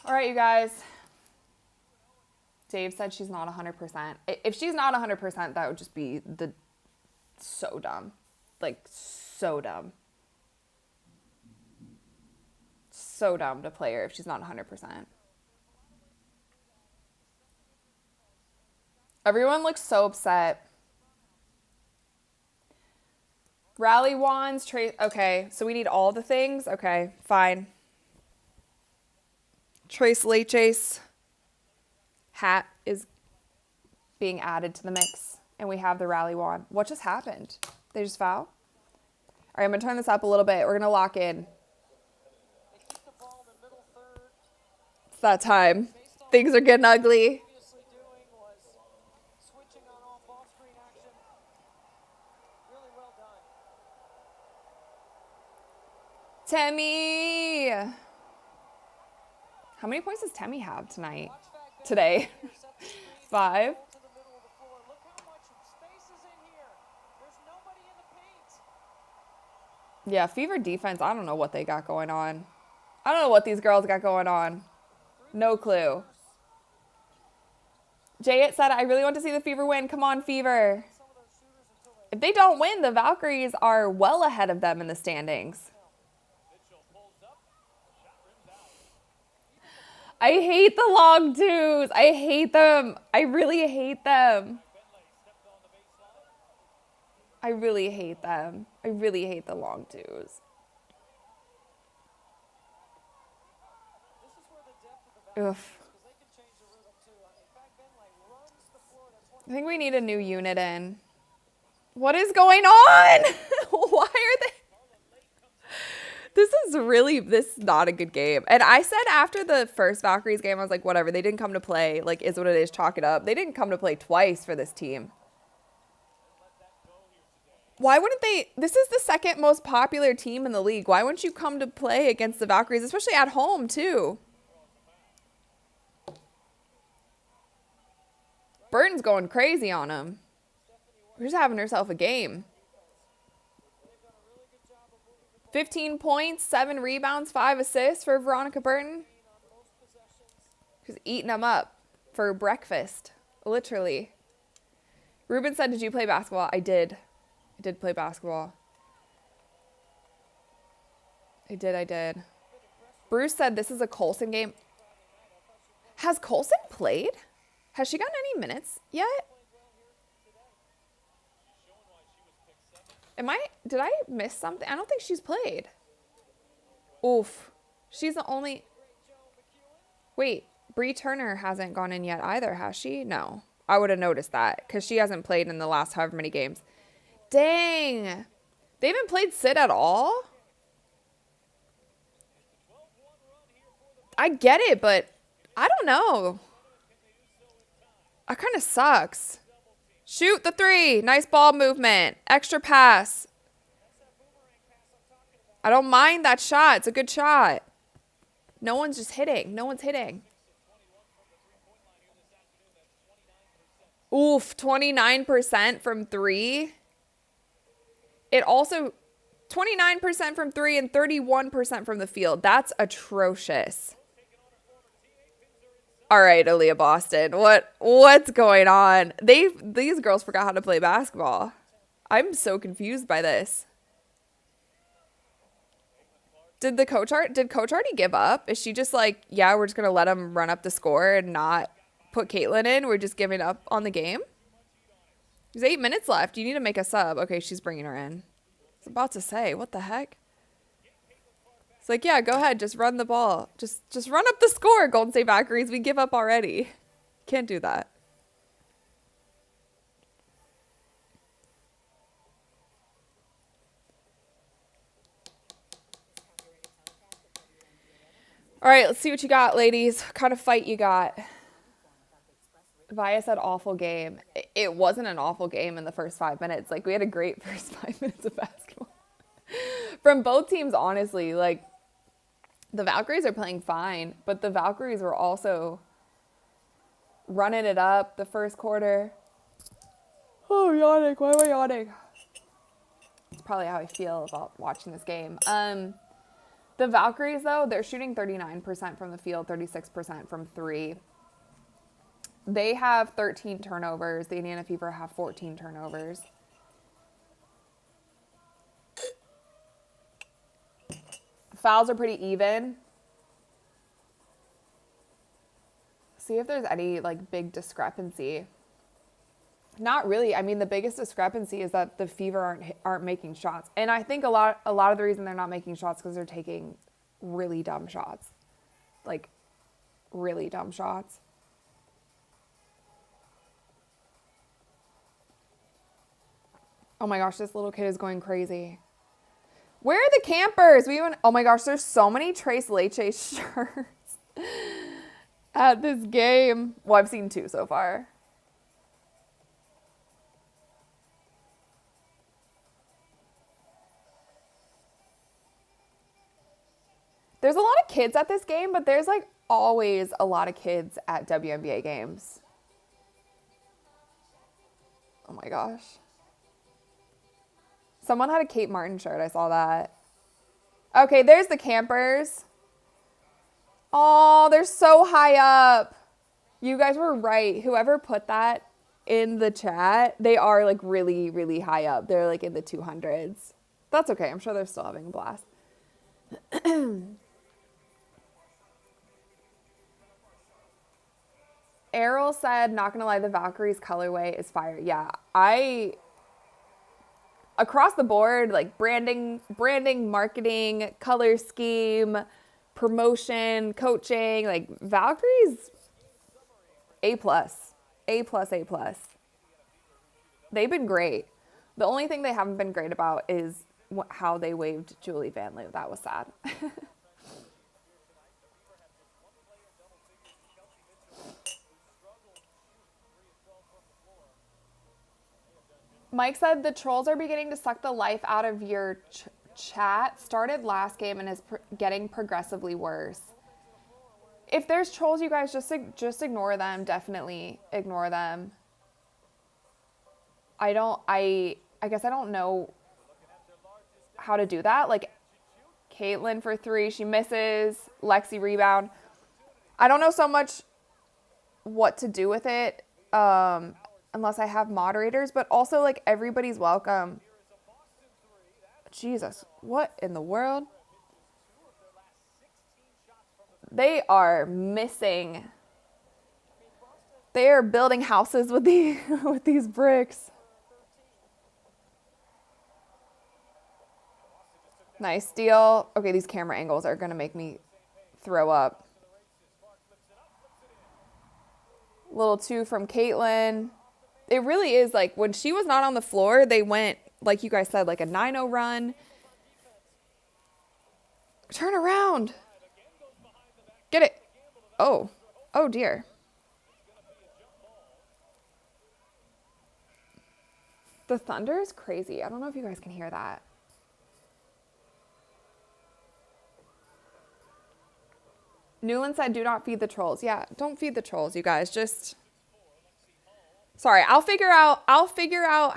All right, you guys. Dave said she's not 100%. If she's not 100%, that would just be so dumb. Like, so dumb. So dumb to play her if she's not 100%. Everyone looks so upset. Rally wands, okay, so we need all the things? Okay, fine. Trace Leches hat is being added to the mix. And we have the rally wand. What just happened? They just foul? All right, I'm going to turn this up a little bit. We're going to lock in. It's that time. Things are getting ugly. Temmie! How many points does Temmie have today? 5. Yeah, Fever defense, I don't know what they got going on. I don't know what these girls got going on. No clue. Jayet said, I really want to see the Fever win. Come on, Fever. If they don't win, the Valkyries are well ahead of them in the standings. I hate the long twos. I hate them. I really hate them. I really hate them. I really hate the long twos. Ugh. I think we need a new unit in. What is going on? Why are they? This is not a good game. And I said after the first Valkyries game, I was like, whatever. They didn't come to play. Like, is what it is. Chalk it up. They didn't come to play twice for this team. Why wouldn't they? This is the second most popular team in the league. Why wouldn't you come to play against the Valkyries, especially at home, too? Burton's going crazy on him. We're just having herself a game. 15 points, 7 rebounds, 5 assists for Veronica Burton. She's eating them up for breakfast, literally. Ruben said, did you play basketball? I did. I did play basketball. I did. Bruce said this is a Colson game. Has Colson played? Has she gotten any minutes yet? Did I miss something? I don't think she's played. Oof. She's the only... Wait, Bree Turner hasn't gone in yet either, has she? No. I would have noticed that because she hasn't played in the last however many games. Dang. They haven't played Sid at all? I get it, but I don't know. That kind of sucks. Shoot the 3. Nice ball movement. Extra pass. I don't mind that shot. It's a good shot. No one's just hitting. No one's hitting. Oof, 29% from 3. It also, 29% from 3 and 31% from the field. That's atrocious. All right, Aaliyah Boston. What's going on? These girls forgot how to play basketball. I'm so confused by this. Did Coach already give up? Is she just like, yeah, we're just going to let them run up the score and not put Caitlin in? We're just giving up on the game? There's 8 minutes left. You need to make a sub. Okay, she's bringing her in. I was about to say, what the heck? It's like, yeah, go ahead. Just run the ball. Just run up the score, Golden State Valkyries. We give up already. Can't do that. All right, let's see what you got, ladies. What kind of fight you got? Via said awful game. It wasn't an awful game in the first 5 minutes. Like, we had a great first 5 minutes of basketball. From both teams, honestly. Like, the Valkyries are playing fine, but the Valkyries were also running it up the first quarter. Oh, yawning. Why am I yawning? It's probably how I feel about watching this game. The Valkyries, though, they're shooting 39% from the field, 36% from 3. They have 13 turnovers. The Indiana Fever have 14 turnovers. Fouls are pretty even. See if there's any, like, big discrepancy. Not really. I mean, the biggest discrepancy is that the Fever aren't making shots. And I think a lot of the reason they're not making shots because they're taking really dumb shots. Like, really dumb shots. Oh my gosh, this little kid is going crazy. Where are the campers? Oh my gosh, there's so many Trace Leche shirts at this game. Well, I've seen 2 so far. There's a lot of kids at this game, but there's like always a lot of kids at WNBA games. Oh my gosh. Someone had a Kate Martin shirt. I saw that. Okay, there's the campers. Oh, they're so high up. You guys were right. Whoever put that in the chat, they are like really, really high up. They're like in the 200s. That's okay. I'm sure they're still having a blast. Errol said, not gonna lie, the Valkyries colorway is fire. Yeah, across the board, like branding, marketing, color scheme, promotion, coaching, like Valkyries, A plus, A plus, A plus. They've been great. The only thing they haven't been great about is how they waived Julie Van Loo. That was sad. Mike said the trolls are beginning to suck the life out of your chat. Started last game and is getting progressively worse. If there's trolls, you guys just ignore them. Definitely ignore them. I guess I don't know how to do that. Like Caitlin for 3, she misses. Lexi rebound. I don't know so much what to do with it. Unless I have moderators, but also like everybody's welcome. Jesus, what in the world? They are missing. They are building houses with these bricks. Nice steal. Okay, these camera angles are gonna make me throw up. Little 2 from Caitlin. It really is like when she was not on the floor, they went, like you guys said, like a 9-0 run. Turn around. Get it. Oh. Oh, dear. The thunder is crazy. I don't know if you guys can hear that. Newland said, do not feed the trolls. Yeah, don't feed the trolls, you guys. Just... Sorry, I'll figure out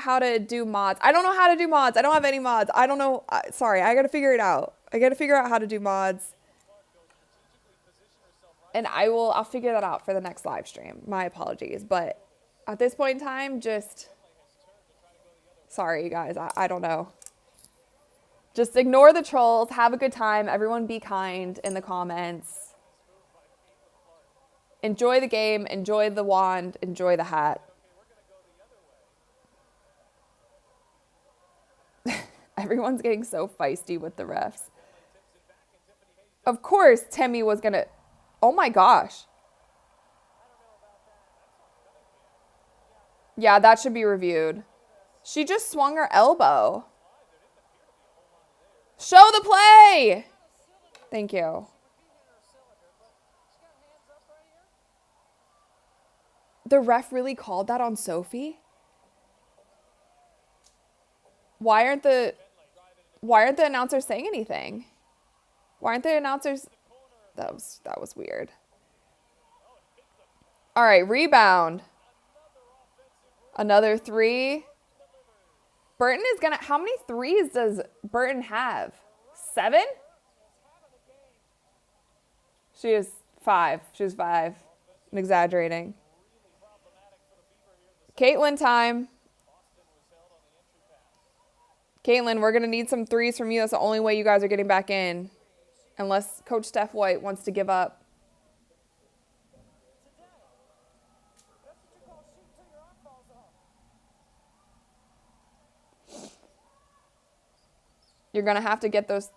how to do mods. I don't know how to do mods. I don't have any mods. I don't know. Sorry, I got to figure it out. I got to figure out how to do mods. And I'll figure that out for the next live stream. My apologies. But at this point in time, just... Sorry, you guys. I don't know. Just ignore the trolls. Have a good time. Everyone be kind in the comments. Enjoy the game. Enjoy the wand. Enjoy the hat. Everyone's getting so feisty with the refs. Of course, Timmy was going to... Oh, my gosh. Yeah, that should be reviewed. She just swung her elbow. Show the play! Thank you. The ref really called that on Sophie? Why aren't the announcers saying anything? Why aren't the announcers... That was weird. All right, rebound. Another 3. Burton is gonna... How many 3s does Burton have? 7? She is 5. She was 5. I'm exaggerating. Caitlin time. Caitlin, we're going to need some 3s from you. That's the only way you guys are getting back in. Unless Coach Steph White wants to give up. You're going to have to get those.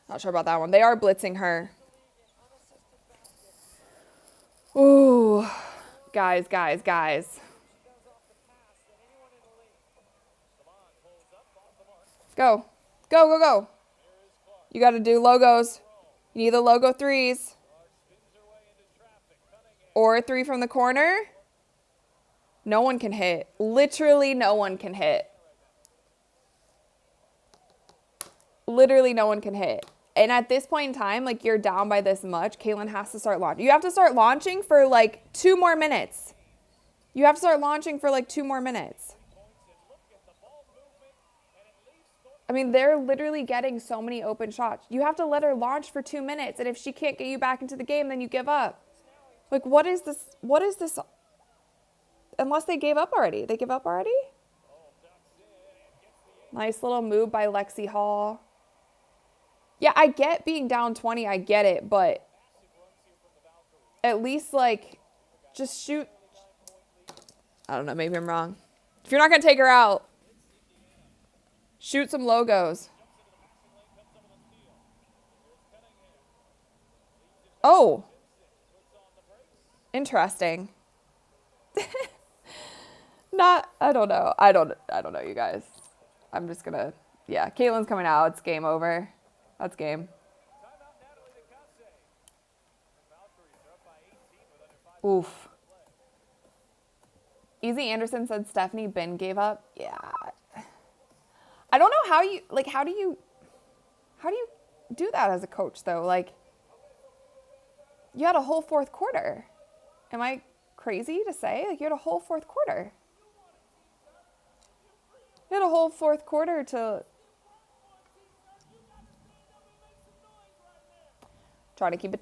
Not sure about that one. They are blitzing her. Ooh, guys. Go. You got to do logos. You need the logo 3s. Or a 3 from the corner. No one can hit. Literally no one can hit. Literally no one can hit. And at this point in time, like, you're down by this much. Caitlin has to start launching. You have to start launching for, like, 2 more minutes. You have to start launching for, like, 2 more minutes. I mean, they're literally getting so many open shots. You have to let her launch for 2 minutes. And if she can't get you back into the game, then you give up. Like, what is this? What is this? Unless they gave up already. They give up already? Nice little move by Lexi Hall. Yeah, I get being down 20. I get it. But at least, like, just shoot. I don't know. Maybe I'm wrong. If you're not going to take her out, shoot some logos. Oh, interesting. I don't know. I don't know, you guys. I'm just gonna, yeah, Caitlin's coming out. It's game over. That's game. Oof. Easy Anderson said Stephanie Bin gave up. Yeah. I don't know how you, like, how do you do that as a coach, though? Like, you had a whole fourth quarter. Am I crazy to say? Like, you had a whole fourth quarter. You had a whole fourth quarter to trying to keep it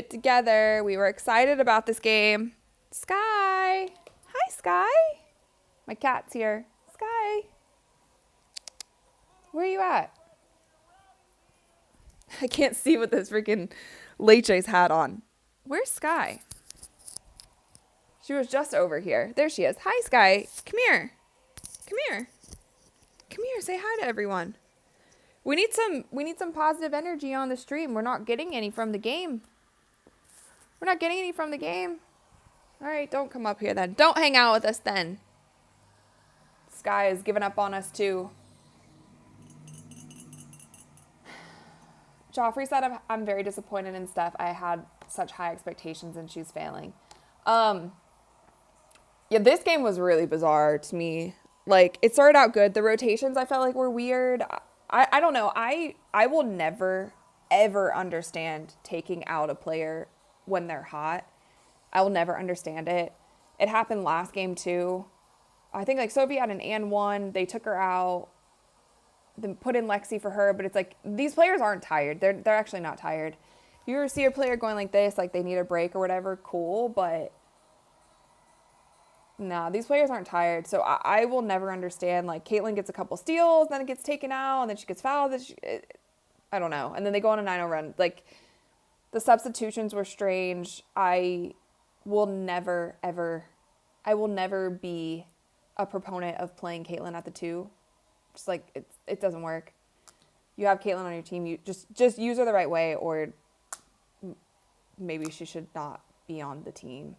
together, We were excited about this game. Sky. Hi, Sky. My cat's here. Sky. Where are you at? I can't see with this freaking Leche's hat on. Where's Sky? She was just over here. There she is. Hi, Sky. Come here. Come here. Come here. Say hi to everyone. We need some positive energy on the stream. We're not getting any from the game. All right, don't come up here then. Don't hang out with us then. Sky has given up on us too. Joffrey said, I'm very disappointed in Steph. I had such high expectations and she's failing. Yeah, this game was really bizarre to me. Like, it started out good. The rotations I felt like were weird. I don't know. I will never, ever understand taking out a player when they're hot. I will never understand it. It happened last game too. I think like Sophie had an and one. They took her out. Then put in Lexi for her, but it's like these players aren't tired. They're actually not tired. If you ever see a player going like this, like they need a break or whatever, cool, but nah, these players aren't tired. So I will never understand. Like Caitlin gets a couple steals, then it gets taken out, and then she gets fouled. I don't know. And then they go on a 9-0 run. Like the substitutions were strange. I will never be a proponent of playing Caitlin at the 2. Just like it doesn't work. You have Caitlin on your team. You just use her the right way, or maybe she should not be on the team.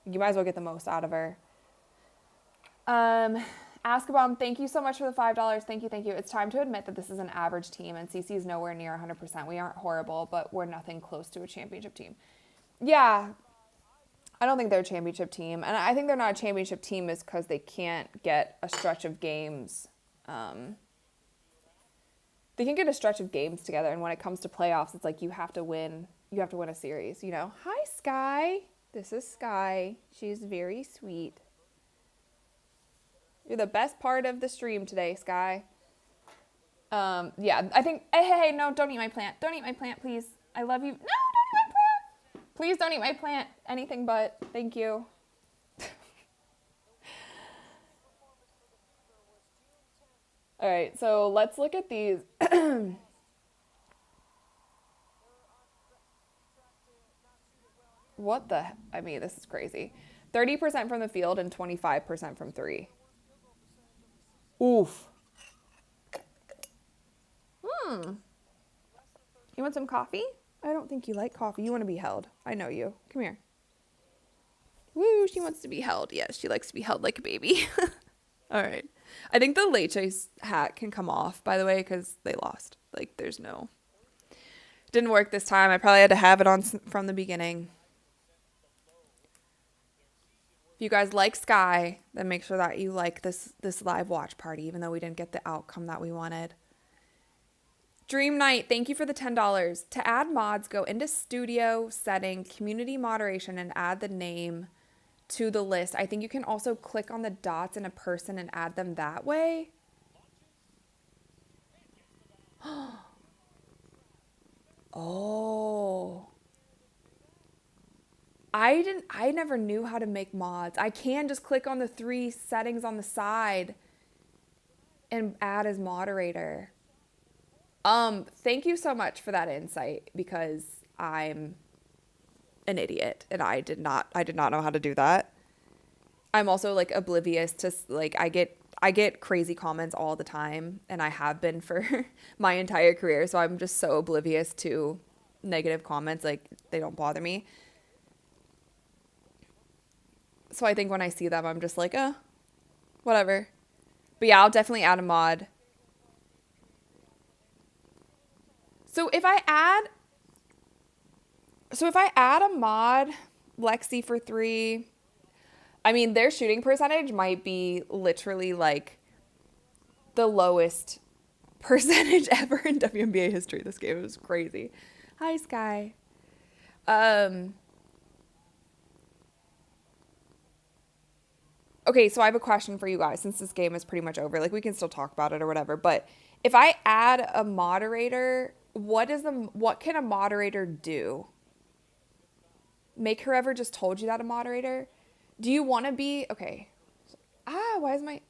You might as well get the most out of her. Askabom, thank you so much for the $5. Thank you. It's time to admit that this is an average team, and CC is nowhere near 100%. We aren't horrible, but we're nothing close to a championship team. Yeah, I don't think they're a championship team, and I think they're not a championship team is because they can't get a stretch of games. They can get a stretch of games together, and when it comes to playoffs, it's like you have to win a series, you know? Hi, Sky. This is Sky. She's very sweet. You're the best part of the stream today, Sky. Yeah, I think, hey, no, don't eat my plant. Don't eat my plant, please. I love you. No, don't eat my plant. Please don't eat my plant. Anything but. Thank you. All right, so let's look at these. What the? I mean, this is crazy. 30% from the field and 25% from 3. Oof. You want some coffee? I don't think you like coffee. You want to be held. I know you. Come here. Woo, she wants to be held. Yes, she likes to be held like a baby. All right. I think the Leche's hat can come off, by the way, because they lost. Like, there's no... Didn't work this time. I probably had to have it on from the beginning. If you guys like Sky, then make sure that you like this live watch party, even though we didn't get the outcome that we wanted. Dream Night, thank you for the $10. To add mods, go into Studio, Setting, Community Moderation, and add the name to the list. I think you can also click on the dots in a person and add them that way. Oh. I never knew how to make mods. I can just click on the 3 settings on the side and add as moderator. Thank you so much for that insight, because I'm an idiot and I did not know how to do that. I'm also like oblivious to like I get crazy comments all the time, and I have been for my entire career, so I'm just so oblivious to negative comments, like they don't bother me. So I think when I see them, I'm just like, whatever. But yeah, I'll definitely add a mod. So if I add a mod, Lexi for 3, I mean, their shooting percentage might be literally like the lowest percentage ever in WNBA history. This game was crazy. Hi, Sky. Um, okay, so I have a question for you guys since this game is pretty much over. Like, we can still talk about it or whatever, but if I add a moderator, what can a moderator do? Make whoever just told you that a moderator? Do you want to be okay? Why is my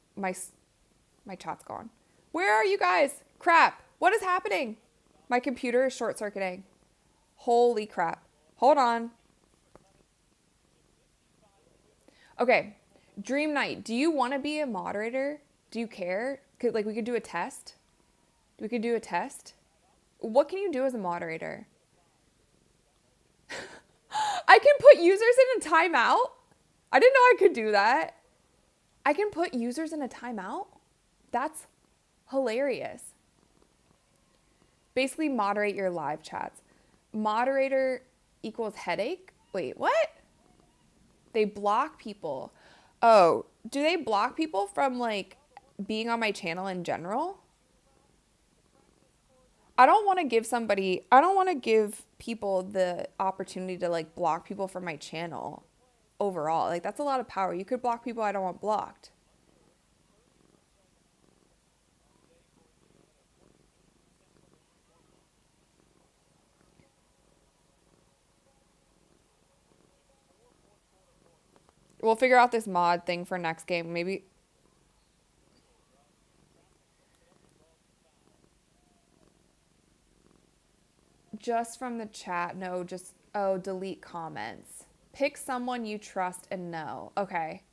chat's gone? Where are you guys? Crap. What is happening? My computer is short circuiting. Holy crap. Hold on. Okay. Dream Night, do you want to be a moderator? Do you care? Like, we could do a test. We could do a test. What can you do as a moderator? I can put users in a timeout. I didn't know I could do that. I can put users in a timeout? That's hilarious. Basically, moderate your live chats. Moderator equals headache? Wait, what? They block people. Oh, do they block people from like being on my channel in general? I don't want to give people the opportunity to like block people from my channel overall. Like, that's a lot of power. You could block people I don't want blocked. We'll figure out this mod thing for next game. Maybe. Just from the chat. No, just, delete comments. Pick someone you trust and know. Okay.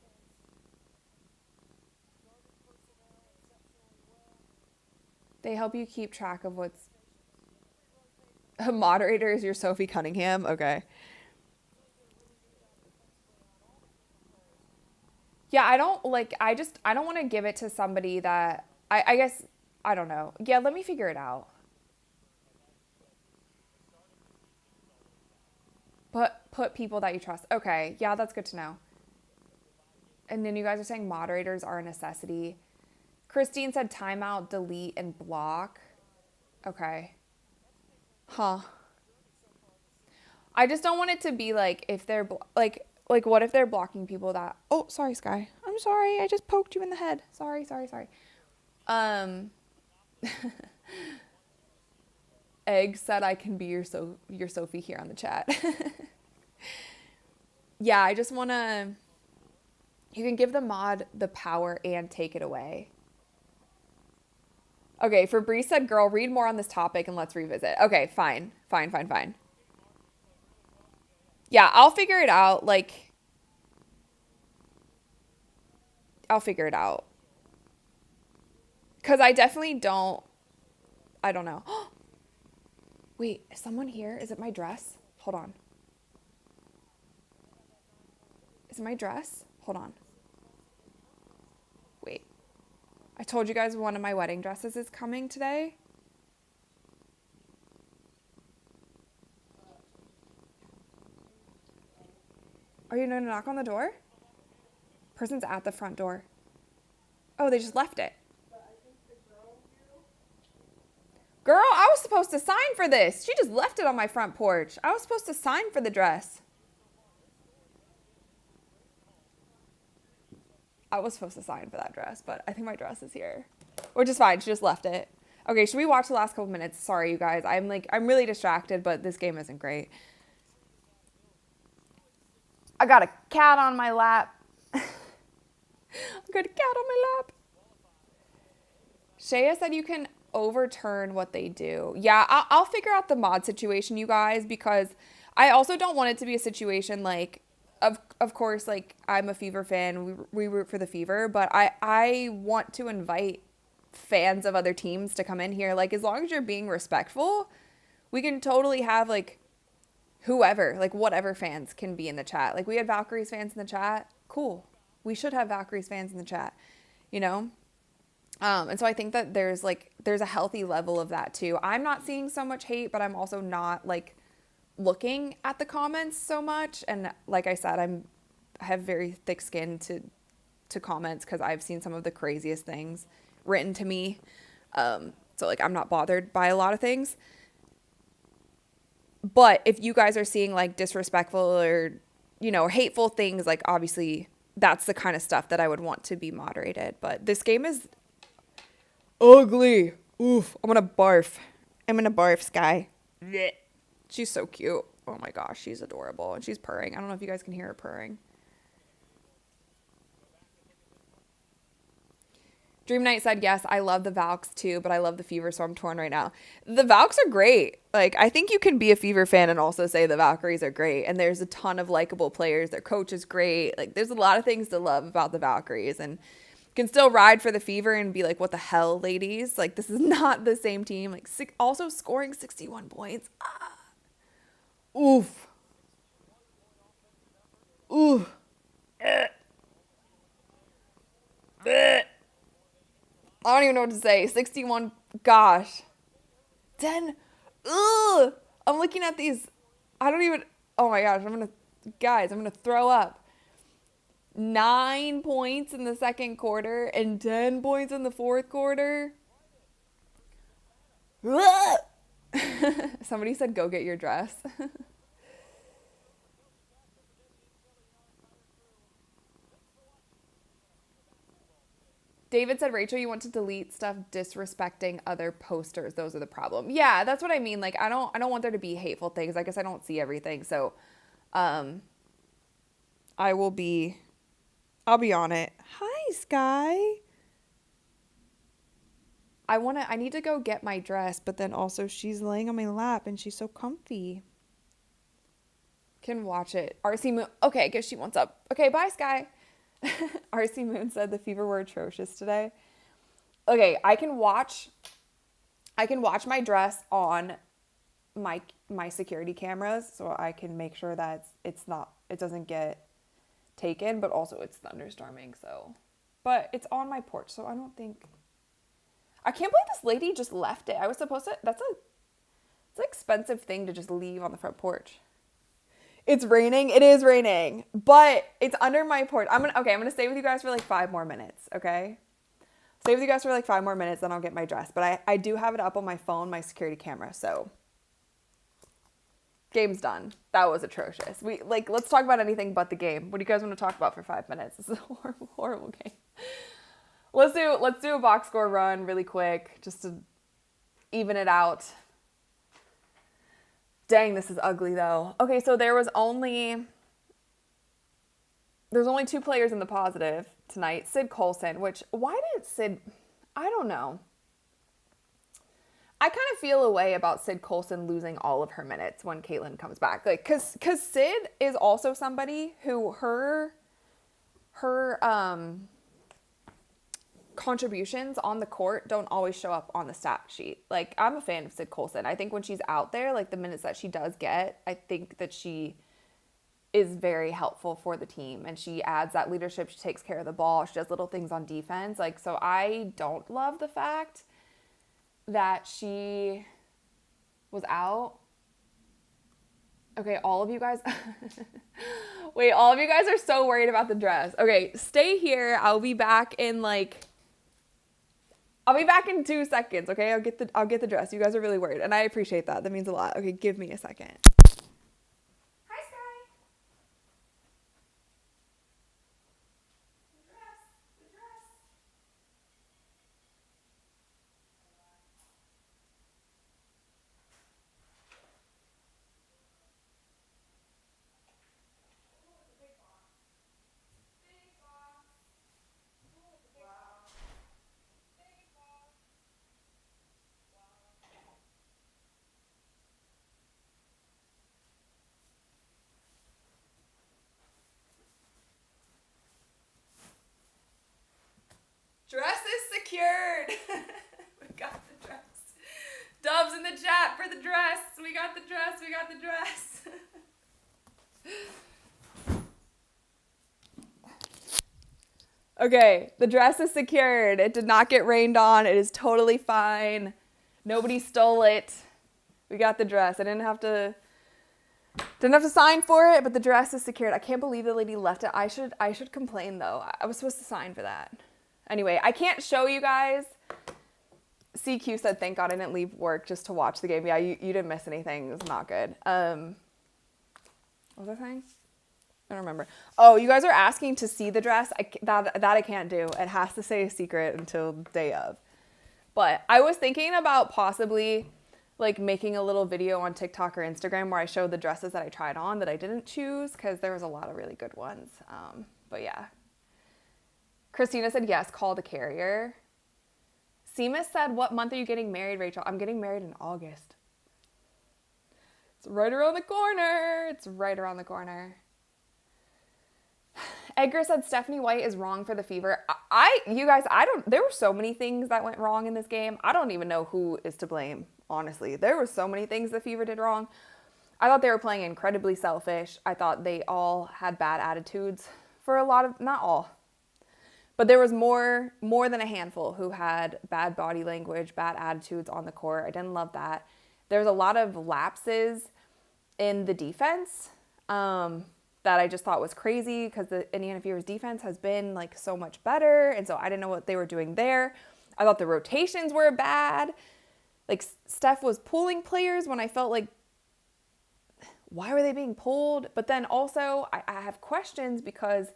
They help you keep track of what's... A moderator is your Sophie Cunningham? Okay. Yeah, I don't want to give it to somebody that I guess, I don't know. Yeah, let me figure it out. Put people that you trust. Okay, yeah, that's good to know. And then you guys are saying moderators are a necessity. Christine said timeout, delete, and block. Okay. Huh. I just don't want it to be like if they're like what if they're blocking people that... Oh, sorry, Sky. I'm sorry. I just poked you in the head. Sorry. Um Egg said I can be your Sophie here on the chat. Yeah, I just want to... You can give the mod the power and take it away. Okay, Fabrice said, girl, read more on this topic and let's revisit. Okay, fine. Yeah, I'll figure it out. Like, I'll figure it out. Because I definitely don't... I don't know. Wait, is someone here? Is it my dress? Hold on. Is it my dress? Hold on. Wait. I told you guys one of my wedding dresses is coming today. Are you going to knock on the door? Person's at the front door. Oh, they just left it. Girl, I was supposed to sign for this. She just left it on my front porch. I was supposed to sign for the dress. I was supposed to sign for that dress, but I think my dress is here. Which is fine. She just left it. Okay, should we watch the last couple minutes? Sorry, you guys. I'm really distracted, but this game isn't great. I got a cat on my lap. I got a cat on my lap. Shaya said you can overturn what they do. Yeah, I'll figure out the mod situation, you guys, because I also don't want it to be a situation like, of course, like I'm a Fever fan. We root for the Fever, but I want to invite fans of other teams to come in here. Like as long as you're being respectful, we can totally have like whoever, like whatever fans can be in the chat. Like we had Valkyries fans in the chat. Cool. We should have Valkyries fans in the chat, you know? And so I think that there's a healthy level of that too. I'm not seeing so much hate, but I'm also not like looking at the comments so much. And like I said, I have very thick skin to comments because I've seen some of the craziest things written to me. So like I'm not bothered by a lot of things. But if you guys are seeing like disrespectful or, you know, hateful things, like obviously that's the kind of stuff that I would want to be moderated. But this game is ugly. Oof. I'm gonna barf. Sky. Blech. She's so cute. Oh my gosh, she's adorable. And she's purring. I don't know if you guys can hear her purring. Dream Knight said, yes, I love the Valks too, but I love the Fever, so I'm torn right now. The Valks are great. Like, I think you can be a Fever fan and also say the Valkyries are great. And there's a ton of likable players. Their coach is great. Like, there's a lot of things to love about the Valkyries. And you can still ride for the Fever and be like, what the hell, ladies? Like, this is not the same team. Like, also scoring 61 points. Ah. Oof. Ooh. I don't even know what to say. 61. Gosh. 10. Ugh. I'm looking at these. I don't even. Oh my gosh. Guys, I'm going to throw up. 9 points in the second quarter and 10 points in the fourth quarter. Somebody said, go get your dress. David said, Rachel, you want to delete stuff disrespecting other posters. Those are the problem. Yeah, that's what I mean. Like, I don't want there to be hateful things. I guess I don't see everything. So, I'll be on it. Hi, Sky. I need to go get my dress, but then also she's laying on my lap and she's so comfy. Can watch it. RC Moon. Okay, I guess she wants up. Okay, bye, Sky. RC Moon said the Fever were atrocious today. Okay, I can watch my dress on my security cameras, so I can make sure that it doesn't get taken, but also it's thunderstorming, so. But it's on my porch, so I don't think. I can't believe this lady just left it. I was supposed to. It's an expensive thing to just leave on the front porch. It's raining. It is raining, but it's under my porch. I'm gonna stay with you guys for like 5 more minutes. Okay, stay with you guys for like 5 more minutes, then I'll get my dress. But I do have it up on my phone, my security camera. So game's done. That was atrocious. Let's talk about anything but the game. What do you guys want to talk about for 5 minutes? This is a horrible, horrible game. Let's do a box score run really quick just to even it out. Dang, this is ugly though. Okay, so there's only 2 players in the positive tonight. Sid Colson, why did Sid, I don't know. I kind of feel a way about Sid Colson losing all of her minutes when Caitlin comes back. Like, cause Sid is also somebody who her contributions on the court don't always show up on the stat sheet. Like, I'm a fan of Sid Colson. I think when she's out there, like the minutes that she does get, I think that she is very helpful for the team, and she adds that leadership. She takes care of the ball. She does little things on defense. Like, so I don't love the fact that she was out. Okay, all of you guys. Wait, all of you guys are so worried about the dress. Okay, stay here. I'll be back in 2 seconds, okay? I'll get the dress. You guys are really worried, and I appreciate that. That means a lot. Okay, give me a second. Hi, Sky. The dress. secured. We got the dress. Dubs in the chat for the dress. We got the dress. We got the dress. Okay, the dress is secured. It did not get rained on. It is totally fine. Nobody stole it. We got the dress. I didn't have to sign for it, but the dress is secured. I can't believe the lady left it. I should complain though. I was supposed to sign for that. Anyway, I can't show you guys. CQ said, thank God I didn't leave work just to watch the game. Yeah, you didn't miss anything. It was not good. What was I saying? I don't remember. Oh, you guys are asking to see the dress. That I can't do. It has to stay a secret until day of. But I was thinking about possibly like making a little video on TikTok or Instagram where I show the dresses that I tried on that I didn't choose, because there was a lot of really good ones. But yeah. Christina said, yes, call the carrier. Seamus said, what month are you getting married, Rachel? I'm getting married in August. It's right around the corner. It's right around the corner. Edgar said Stephanie White is wrong for the fever. There were so many things that went wrong in this game. I don't even know who is to blame, honestly. There were so many things the Fever did wrong. I thought they were playing incredibly selfish. I thought they all had bad attitudes for a lot of, not all, but there was more than a handful who had bad body language, bad attitudes on the court. I didn't love that. There's a lot of lapses in the defense, that I just thought was crazy, because the Indiana Fever's defense has been like so much better. And so I didn't know what they were doing there. I thought the rotations were bad. Like Steph was pulling players when I felt like, why were they being pulled? But then also I have questions, because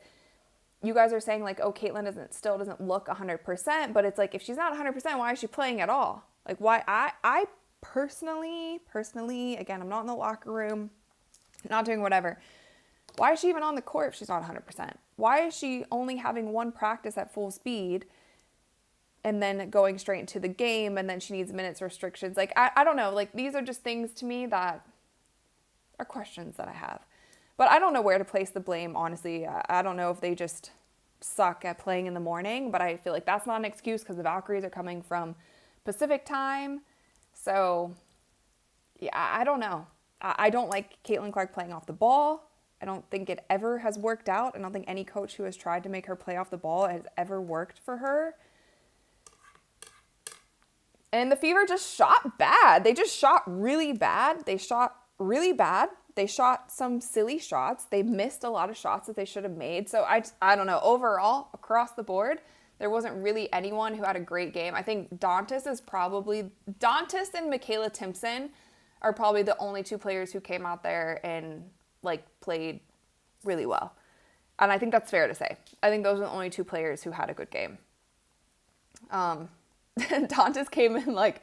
you guys are saying like, oh, Caitlin still doesn't look 100%, but it's like, if she's not 100%, why is she playing at all? Like why I personally, again, I'm not in the locker room, not doing whatever. Why is she even on the court if she's not 100%? Why is she only having one practice at full speed and then going straight into the game, and then she needs minutes restrictions? Like, I don't know. Like, these are just things to me that are questions that I have. But I don't know where to place the blame, honestly. I don't know if they just suck at playing in the morning, but I feel like that's not an excuse, because the Valkyries are coming from Pacific time. So, yeah, I don't know. I don't like Caitlin Clark playing off the ball. I don't think it ever has worked out. I don't think any coach who has tried to make her play off the ball has ever worked for her. And the Fever just shot bad. They just shot really bad. They shot really bad. They shot some silly shots. They missed a lot of shots that they should have made. So I don't know. Overall, across the board, there wasn't really anyone who had a great game. I think Dantas and Michaela Timpson are probably the only two players who came out there and like played really well. And I think that's fair to say. I think those are the only two players who had a good game. Dantas came in like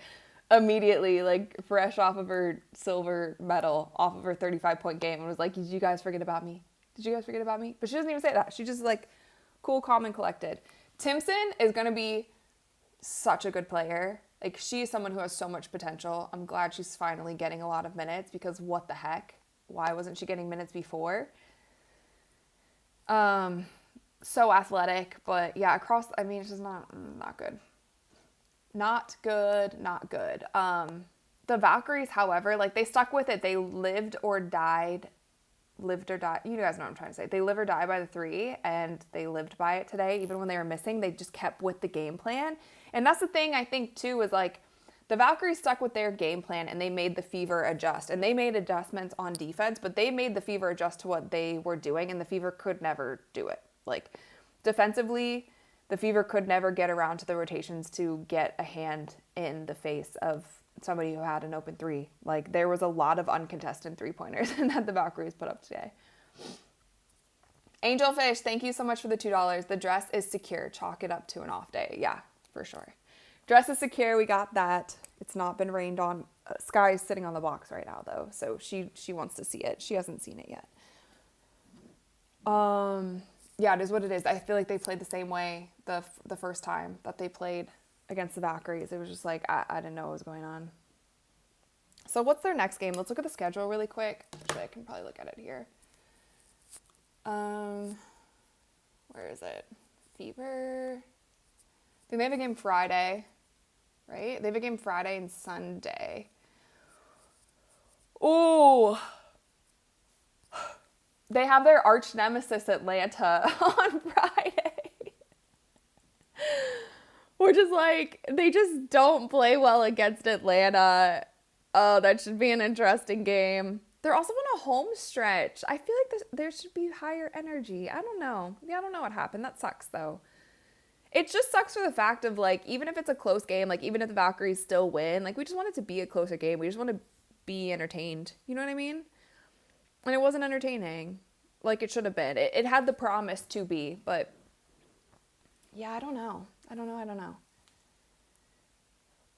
immediately, like fresh off of her silver medal, off of her 35-point game, and was like, did you guys forget about me? Did you guys forget about me? But she doesn't even say that. She's just like cool, calm, and collected. Timpson is going to be such a good player. Like, she is someone who has so much potential. I'm glad she's finally getting a lot of minutes, because what the heck? Why wasn't she getting minutes before? So athletic, but yeah, it's just not good. Not good. The Valkyries, however, like, they stuck with it. They lived or died. You guys know what I'm trying to say. They live or die by the three, and they lived by it today. Even when they were missing, they just kept with the game plan. And that's the thing I think too, is like, the Valkyries stuck with their game plan, and they made the Fever adjust. And they made adjustments on defense, but they made the Fever adjust to what they were doing, and the Fever could never do it. Like, defensively, the Fever could never get around to the rotations to get a hand in the face of somebody who had an open three. Like, there was a lot of uncontested three-pointers that the Valkyries put up today. Angelfish, thank you so much for the $2. The dress is secure. Chalk it up to an off day. Yeah, for sure. Dress is secure. We got that. It's not been rained on. Sky is sitting on the box right now, though, so she wants to see it. She hasn't seen it yet. Yeah, it is what it is. I feel like they played the same way the first time that they played against the Valkyries. It was just like, I didn't know what was going on. So what's their next game? Let's look at the schedule really quick. Actually, I can probably look at it here. Where is it? Fever. think they have a game Friday, right? They have a game Friday and Sunday. Ooh. They have their arch nemesis Atlanta on Friday. Which is like, they just don't play well against Atlanta. Oh, that should be an interesting game. They're also on a home stretch. I feel like there should be higher energy. I don't know. Yeah, I don't know what happened. That sucks, though. It just sucks for the fact of, like, even if it's a close game, like, even if the Valkyries still win, like, we just want it to be a closer game. We just want to be entertained. You know what I mean? And it wasn't entertaining like it should have been. It had the promise to be, but yeah, I don't know. I don't know.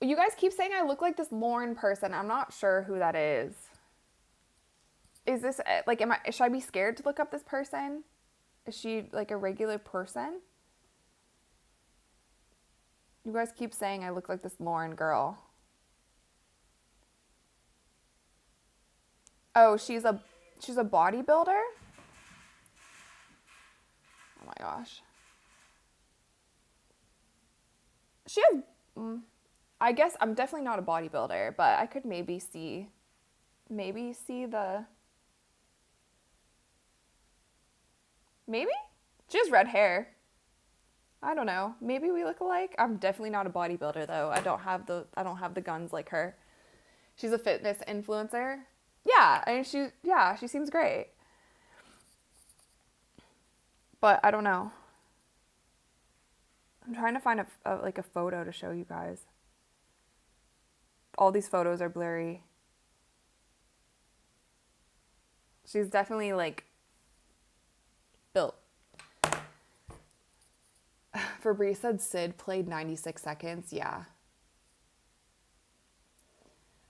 You guys keep saying I look like this Lauren person. I'm not sure who that is. Is this, like, should I be scared to look up this person? Is she, like, a regular person? You guys keep saying I look like this Lauren girl. Oh, she's a bodybuilder? Oh my gosh. She has, I guess I'm definitely not a bodybuilder, but I could maybe see the, maybe? She has red hair. I don't know. Maybe we look alike. I'm definitely not a bodybuilder though. I don't have the guns like her. She's a fitness influencer. Yeah, I mean she seems great. But I don't know. I'm trying to find a photo to show you guys. All these photos are blurry. She's definitely, like, built. Fabrice said Sid played 96 seconds. Yeah.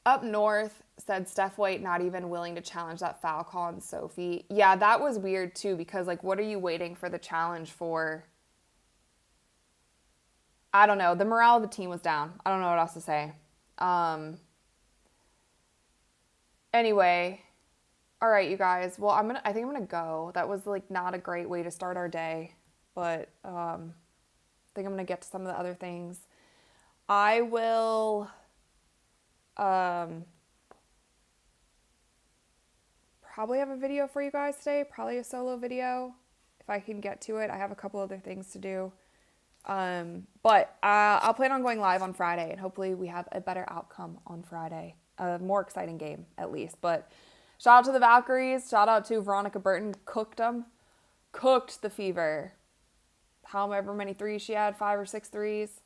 Up North said Steph White not even willing to challenge that foul call on Sophie. Yeah, that was weird too, because, like, what are you waiting for the challenge for? I don't know. The morale of the team was down. I don't know what else to say. Anyway, all right, you guys. Well, I think I'm gonna go. That was, like, not a great way to start our day, but I think I'm gonna get to some of the other things. I will probably have a video for you guys today, probably a solo video if I can get to it. I have a couple other things to do. But I'll plan on going live on Friday, and hopefully we have a better outcome on Friday. A more exciting game, at least. But shout out to the Valkyries. Shout out to Veronica Burton. Cooked them. Cooked the Fever. However many threes she had, 5 or 6 threes.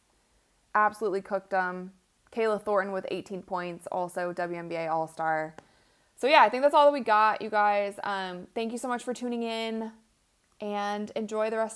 Absolutely cooked them. Kayla Thornton with 18 points, also WNBA All-Star. So yeah, I think that's all that we got, you guys. Thank you so much for tuning in, and enjoy the rest